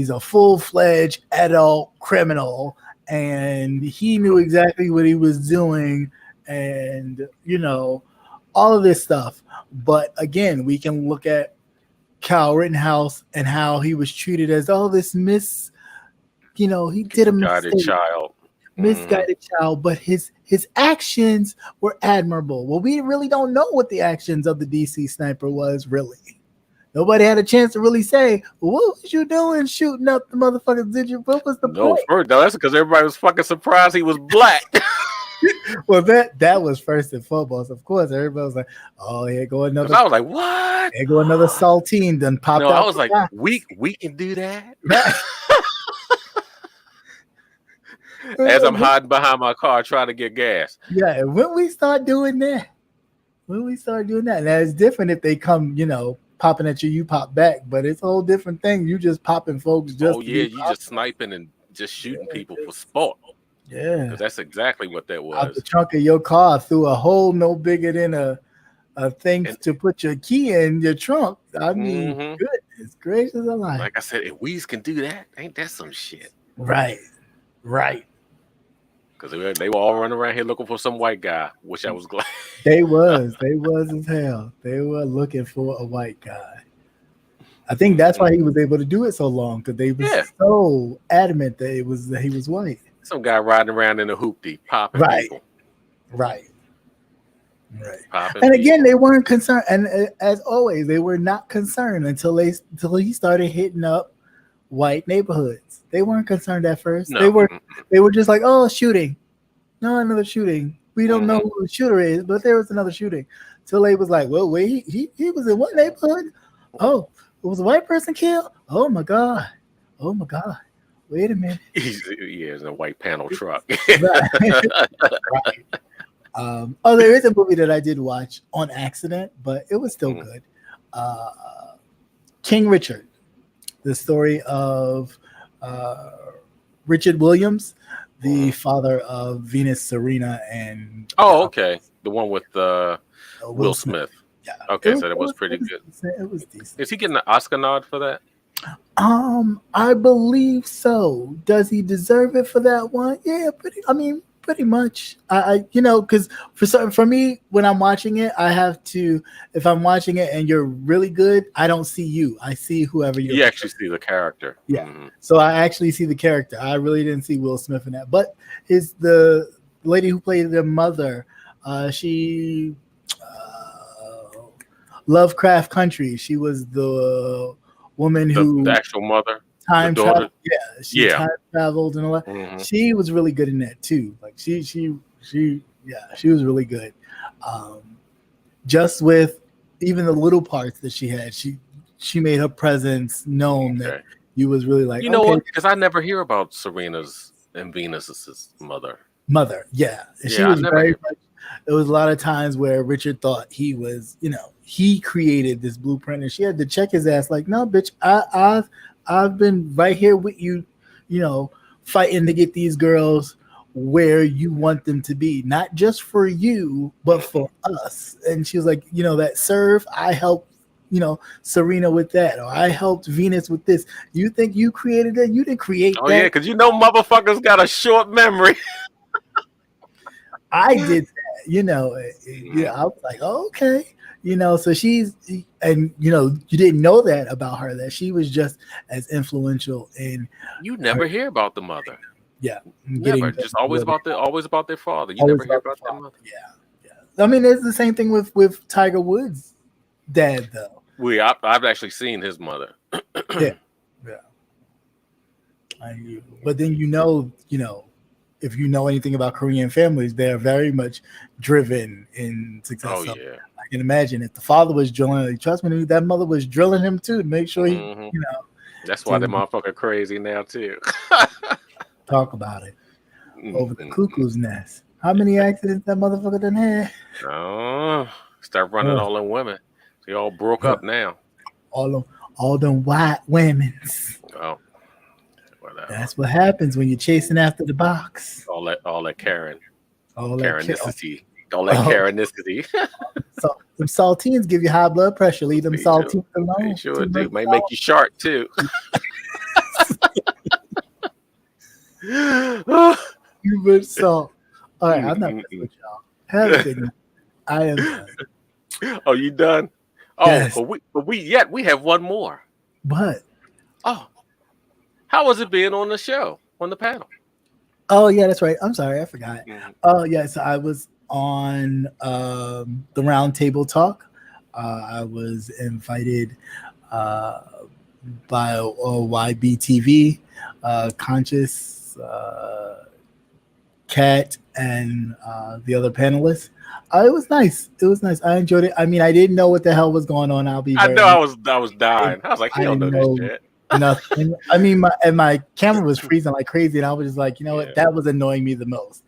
a full-fledged adult criminal, and he knew exactly what he was doing, and all of this stuff. But again, we can look at Kyle Rittenhouse and how he was treated as he did a Misguided mistake. child. Misguided child, but his actions were admirable. Well, we really don't know what the actions of the DC sniper was really. Nobody had a chance to really say, well, what was you doing shooting up the motherfuckers? What was the point? No, that's because everybody was fucking surprised he was black. Well, that was first and foremost. Of course, everybody was like, "Oh, here go another." I was like, "What? Here go another saltine." Then popped out. I was like, "We can do that." As I'm hiding behind my car trying to get gas. Yeah, when we start doing that, now it's different if they come, popping at you pop back, but it's a whole different thing. You just popping folks. You just sniping and just shooting people for sport. Yeah, that's exactly what that was. Out the trunk of your car through a hole no bigger than a thing to put your key in your trunk. I mean, goodness gracious alive. Like I said, if Weez can do that, ain't that some shit? Right. Because they were all running around here looking for some white guy, which I was glad. They was as hell. They were looking for a white guy. I think that's why he was able to do it so long, because they were so adamant that he was white. Some guy riding around in a hoopty, popping people. Right. And again, they weren't concerned. And as always, they were not concerned until he started hitting up white neighborhoods. They weren't concerned at first. No. They were just like, oh, shooting. No, another shooting. We don't know who the shooter is, but there was another shooting. Till they was like, well, wait, he was in what neighborhood? Oh, it was a white person killed? Oh my God. Wait a minute. He's in a white panel truck. Right. There is a movie that I did watch on accident, but it was still good. King Richard, the story of Richard Williams, the father of Venus Serena and okay, the one with Will Smith. Yeah. Okay, so that was pretty good. It was decent. Is he getting an Oscar nod for that? I believe so. Does he deserve it for that one? Yeah, pretty much. Because for me, when I'm watching it, I have to. If I'm watching it and you're really good, I don't see you. I see whoever you're. You actually see the character. Yeah. Mm-hmm. So I actually see the character. I really didn't see Will Smith in that. But is the lady who played their mother? She Lovecraft Country. She was the woman who The actual mother, the time daughter. travel. Yeah, she time traveled and all that. Mm-hmm. She was really good in that too. Like she was really good. Just with even the little parts that she had, she made her presence known that you was really like, you know what? Because I never hear about Serena's and Venus's mother. Yeah, she was very much. There was a lot of times where Richard thought he was, he created this blueprint, and she had to check his ass. Like, no, bitch, I've been right here with you, fighting to get these girls where you want them to be, not just for you, but for us. And she was like, that serve, I helped, Serena with that, or I helped Venus with this. You think you created that? You didn't create that. Oh yeah, because motherfuckers got a short memory. I did that, I was like, oh, okay, so she's, and you didn't know that about her, that she was just as influential in. You never hear about the mother. Yeah, never. Just always about their father. You never hear about their mother. Yeah. I mean, it's the same thing with Tiger Woods' dad, though. I've actually seen his mother. Yeah. But then if you know anything about Korean families, they're very much driven in success. Oh, so yeah. I can imagine if the father was drilling, trust me, that mother was drilling him too to make sure he, That's why that motherfucker crazy now too. Talk about it. Over the cuckoo's nest. How many accidents that motherfucker done had? Oh, start running all them women. They all broke up now. All them white women's. Oh. Whatever. That's what happens when you're chasing after the box. All that Karen. All that Karenicity. All that Karenicity. So them saltines give you high blood pressure. Leave them saltines alone. They sure do. Might make you sharp too. You much salt. All right, I'm not messing with y'all. Have a good night. I am done. Oh, you done? Oh, yes. but we have one more. What? Oh, how was it being on the show, on the panel? Oh yeah, that's right. I'm sorry, I forgot. Oh yeah, so I was on the Round Table Talk. I was invited by YBTV, Conscious, Cat, and the other panelists. It was nice. I enjoyed it. I mean, I didn't know what the hell was going on. I was dying. I was like, you don't know this shit. Nothing. I mean, my camera was freezing like crazy, and I was just like, what? That was annoying me the most.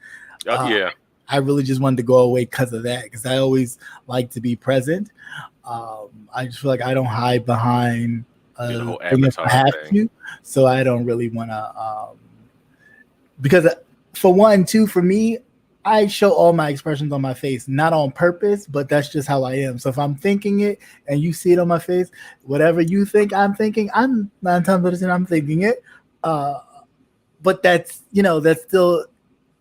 I really just wanted to go away because of that, because I always like to be present. I just feel like I don't hide behind the whole thing if I have to, so I don't really want to. Because for one, too, for me, I show all my expressions on my face, not on purpose, but that's just how I am. So if I'm thinking it and you see it on my face, whatever you think I'm thinking, I'm 9 times out of 10 I'm thinking it. But that's still,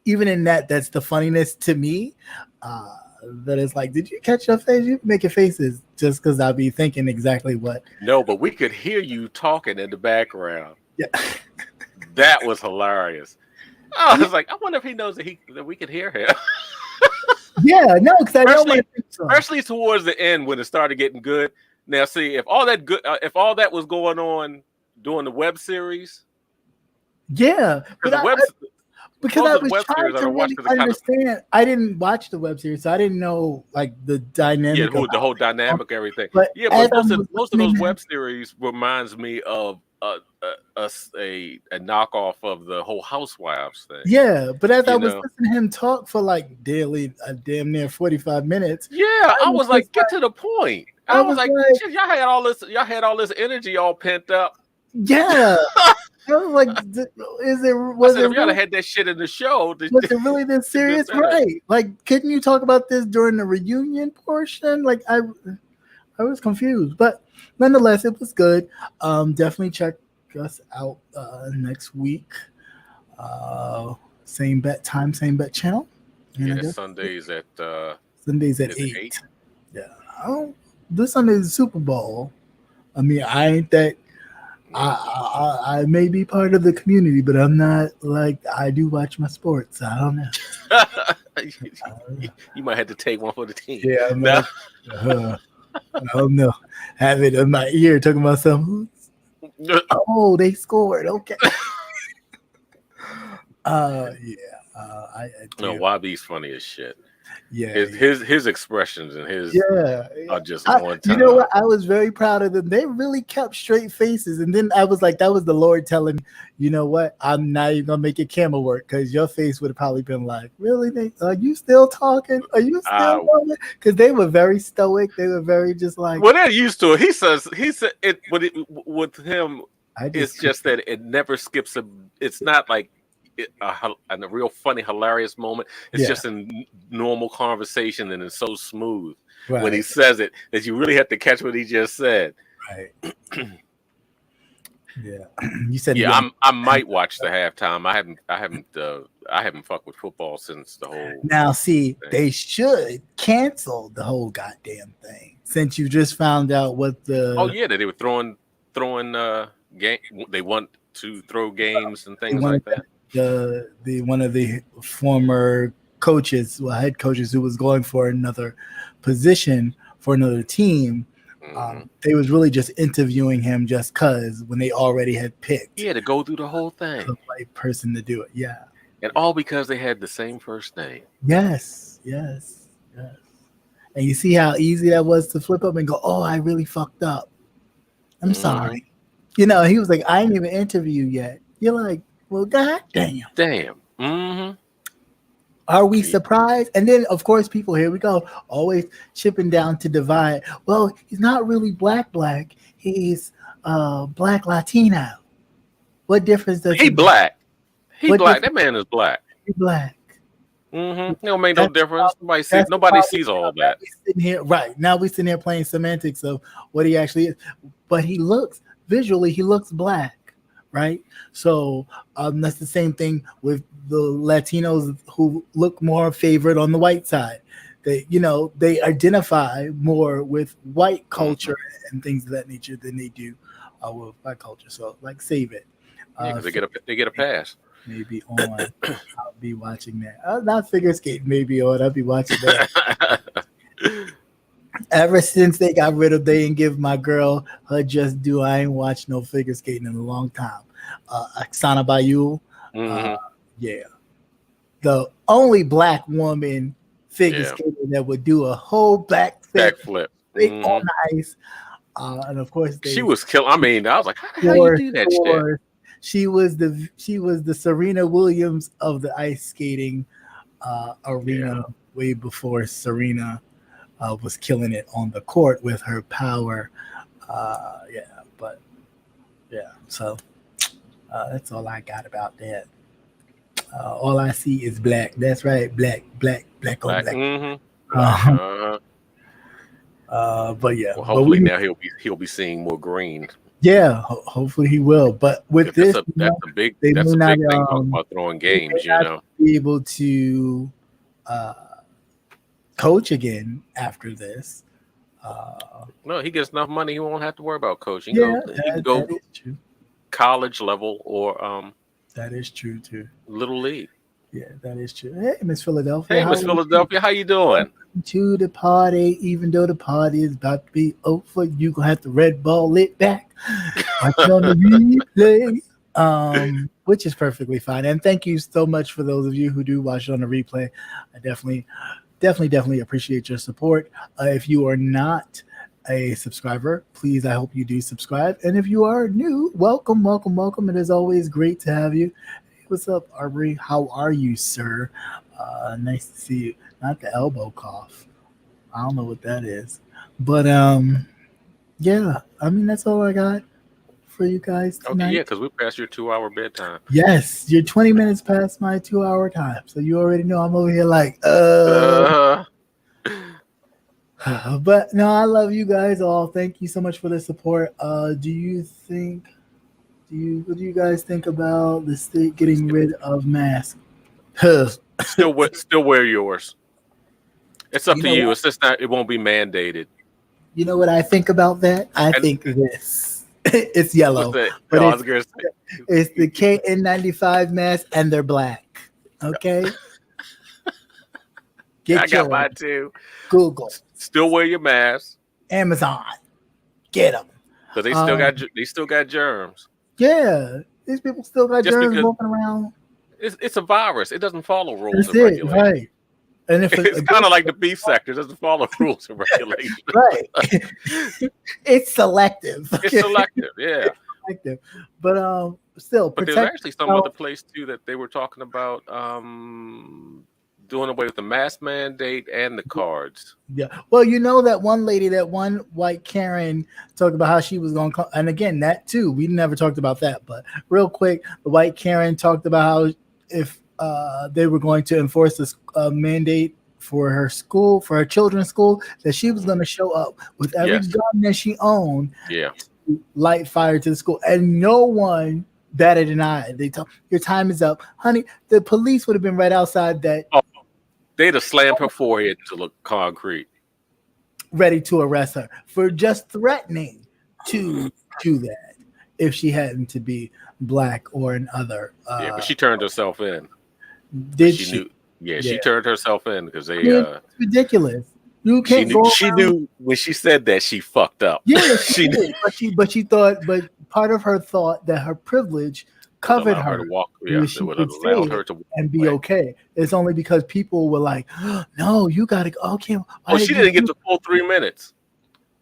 even in that's the funniness to me. That it's like, did you catch your face? You making faces just because I'll be thinking exactly what. No, but we could hear you talking in the background. Yeah, that was hilarious. I was like, I wonder if he knows that we could hear him. Yeah, no, because I know especially towards the end when it started getting good. Now, see, if all that was going on during the web series, yeah, because I was trying to really understand. I didn't watch the web series, so I didn't know like the dynamic. Yeah, the whole dynamic, everything. But most of those web series reminds me of a knockoff of the whole Housewives thing. Yeah, but as I was listening to him talk for like damn near 45 minutes. Yeah, I was like, get to the point. I was like, shit, y'all had all this energy all pent up. Yeah. I was like, if y'all had that shit in the show, was it really this serious? Right. Like, couldn't you talk about this during the reunion portion? Like I was confused, but nonetheless, it was good. Definitely check us out next week. Same bet time, same bet channel. And Yeah, I it's guess Sundays at Sundays at is it 8. 8? Yeah. Oh, this Sunday is the Super Bowl. I mean, I ain't that. I may be part of the community, but I'm not like I do watch my sports. I don't know. You might have to take one for the team. Yeah, I'm No. like, I don't know. Have it in my ear talking about something. Oh, they scored. Okay. Yeah. I do. No, YB's funny as shit. Yeah. His expressions and his are just on time. You know what? I was very proud of them. They really kept straight faces, and then I was like, that was the Lord telling, you know what? I'm not even gonna make your camera work because your face would have probably been like, really? Are you still talking? Are you still going? Because they were very stoic. They were very just like. Well, they're used to it. He said it with him. It's just that it never skips a. It's not like a real funny, hilarious moment. It's just a normal conversation, and it's so smooth when he says it that you really have to catch what he just said. Right. Yeah. You said I might watch the halftime. I haven't fucked with football since the whole. Now, see, they should cancel the whole goddamn thing since you just found out what the. Oh yeah, they were throwing game. They want to throw games and things like that. The one of the former coaches, head coaches, who was going for another position for another team, they was really just interviewing him just cause when they already had picked. Yeah, to go through the whole thing. The right person to do it. Yeah, and all because they had the same first name. Yes. And you see how easy that was to flip up and go, "Oh, I really fucked up. I'm sorry." You know, he was like, "I ain't even interviewed yet." You're like, well, goddamn. Mm-hmm. Are we surprised? And then, of course, people, here we go, always chipping down to divide. Well, he's not really black. He's black Latino. What difference does he black? He black. That man is black. He black. Mm-hmm. It don't make no difference. Nobody sees all that. Sitting here, right now, we're sitting here playing semantics of what he actually is. But he looks black. Right, so that's the same thing with the Latinos who look more favored on the white side. They identify more with white culture and things of that nature than they do with black culture. So, like, save it. Because they get a pass. Maybe on. I'll be watching that. Not figure skate. Maybe on. I'll be watching that. Ever since they got rid of, they didn't give my girl her just due. I ain't watched no figure skating in a long time. Oksana Bayou, the only black woman figure skater that would do a whole backflip on ice, and of course she was killing. I mean, I was like, how the hell you do that shit? She was the Serena Williams of the ice skating arena way before Serena was killing it on the court with her power. So that's all I got about that. All I see is black. That's right, black on black. Mm-hmm. But yeah. Well, hopefully now he'll be seeing more green. Yeah, hopefully he will. But with this, that's a big thing about throwing games. Be able to coach again after this. No, he gets enough money. He won't have to worry about coaching. Yeah, he can go college level or that is true too. Little league. Yeah, that is true. Hey, Miss Philadelphia. Hey, Miss Philadelphia, how you doing? To the party, even though the party is about to be over, you gonna have to red ball it back. Watch on the replay, which is perfectly fine. And thank you so much for those of you who do watch it on the replay. I definitely appreciate your support. If you are not a subscriber, please, I hope you do subscribe. And if you are new, welcome. It is always great to have you. Hey, what's up, Arbery? How are you, sir? Nice to see you. Not the elbow cough. I don't know what that is. But yeah, I mean, that's all I got for you guys tonight. Okay, yeah, because we're past your 2-hour bedtime. Yes, you're 20 minutes past my 2-hour time. So you already know I'm over here like, But no, I love you guys all. Thank you so much for the support. Do you think What do you guys think about the state getting rid of masks? Still wear yours. It's up You to know you. what? It's just not. It won't be mandated. You know what I think about that? I And think this. It's what's yellow, that? but Oh, I was gonna say. it's the KN95 mask, and they're black. Okay, I get got yours. mine too. Google, Still wear your mask Amazon, get them. because they still got germs. Yeah, these people still got Just germs because walking around. it's a virus, it doesn't follow rules That's and it, regulations. right? And if It's kind of like the beef sector; it doesn't follow rules and regulations. right, it's selective. It's selective, yeah. Selective, but still But there's protect. actually some other place too that they were talking about doing away with the mask mandate and the cards. Yeah. Well, you know that one lady, that one white Karen, talked about how she was going to, and again, that too, we never talked about that. But real quick, the white Karen talked about how if they were going to enforce this mandate for her school, for her children's school, that she was going to show up with every Yes. gun that she owned, Yeah. to light fire to the school, and no one batted an eye. They told your time is up, honey. The police would have been right outside that. Oh, they'd have slammed her forehead to look concrete. Ready to arrest her for just threatening to do that if she happened to be black or another. Yeah, but she turned herself in. Did she? Knew, yeah, she turned herself in because they. It's ridiculous. You can't she knew when she said that she fucked up. Yeah, she did. But she thought. But part of her thought that her privilege covered her to walk. Yeah, she would could have allowed say her to walk and be away. okay. It's only because people were like, oh, "No, you got to go." Okay, well, she didn't get the full 3 minutes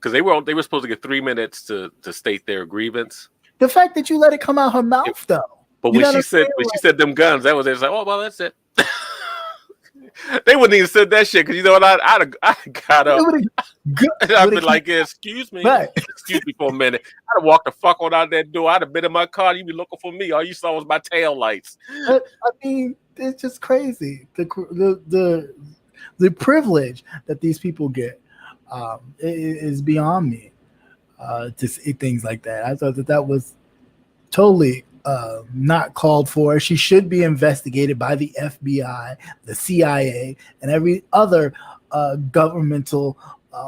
because they were supposed to get 3 minutes to state their grievance. The fact that you let it come out her mouth, though. But when she said them guns, that was it. It's like, oh well, that's it. They wouldn't even said that shit because you know what? I got up. I'd been like, excuse me, excuse me for a minute. I'd have walked the fuck on out that door. I'd have been in my car. You'd be looking for me. All you saw was my tail lights. I mean, it's just crazy. The privilege that these people get is beyond me. To see things like that, I thought that was totally not called for. She should be investigated by the FBI, the CIA, and every other governmental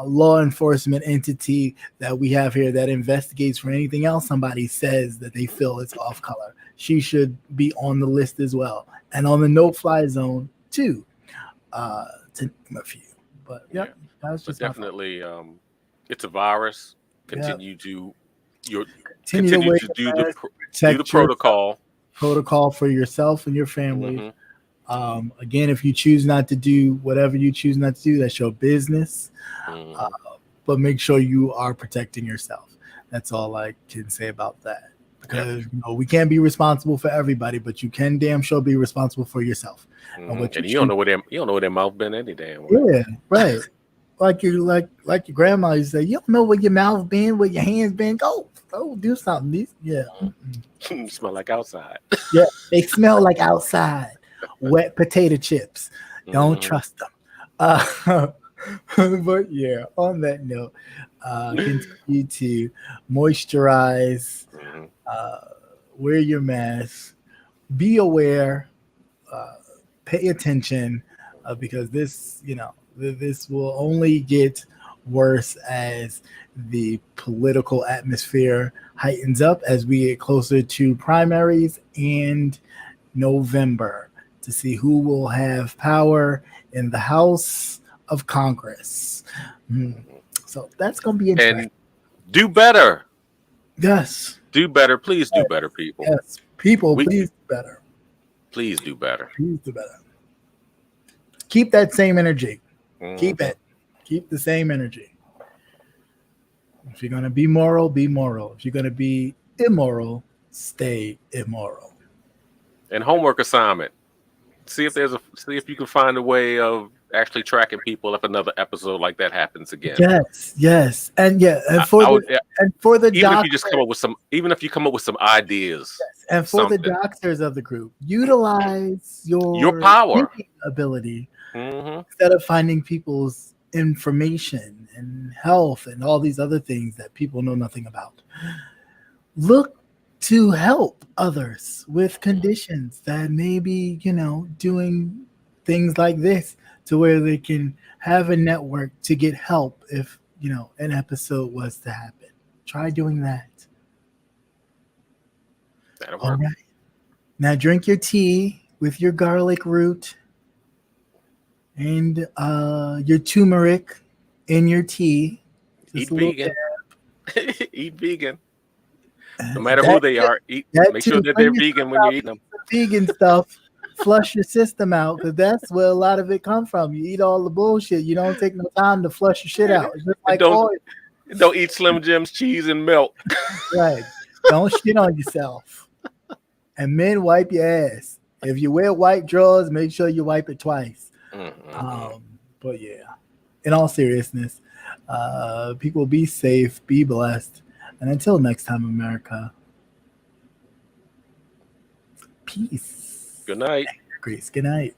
law enforcement entity that we have here that investigates for anything else somebody says that they feel is off color. She should be on the list as well, and on the no-fly zone too, to name a few. But yeah, that's just definitely it's a virus. Continue to do the protocol for yourself and your family. Mm-hmm. Again, if you choose not to do whatever you choose not to do, that's your business. Mm-hmm. But make sure you are protecting yourself. That's all I can say about that. Because we can't be responsible for everybody, but you can damn sure be responsible for yourself. Mm-hmm. And you don't know where their mouth been any damn way. Yeah, right. like your grandma used to say, you don't know where your mouth been, where your hands been. Go do something. Smell like outside. Yeah, they smell like outside. Wet potato chips. Don't trust them. But yeah, on that note, continue to moisturize, wear your mask, be aware, pay attention, because this will only get worse as the political atmosphere heightens up as we get closer to primaries and November to see who will have power in the House of Congress. So that's going to be interesting. And do better. Yes. Do better. Please do better, people. Yes. People, please do better. Please do better. Please do better. Keep that same energy. Keep it. Keep the same energy. If you're going to be moral, be moral. If you're going to be immoral, stay immoral. And homework assignment. See if you can find a way of actually tracking people if another episode like that happens again. Yes. And for the even if you just come up with some ideas. Yes. And for the doctors of the group, utilize your power ability instead of finding people's information and health and all these other things that people know nothing about. Look to help others with conditions that may be, doing things like this to where they can have a network to get help if, an episode was to happen. Try doing that. That'll All work. right. Now drink your tea with your garlic root and your turmeric in your tea. Eat Just a little vegan. Eat vegan. bit. No matter That who they are, make sure that they're vegan when you're eating them. Vegan stuff. Flush your system out because that's where a lot of it come from. You eat all the bullshit. You don't take no time to flush your shit out. It's just like oil. Don't eat Slim Jims, cheese, and milk. Right. Don't shit on yourself. And men, wipe your ass. If you wear white drawers, make sure you wipe it twice. But yeah, in all seriousness, people be safe, be blessed. And until next time, America, peace. Good night. Grace. Good night.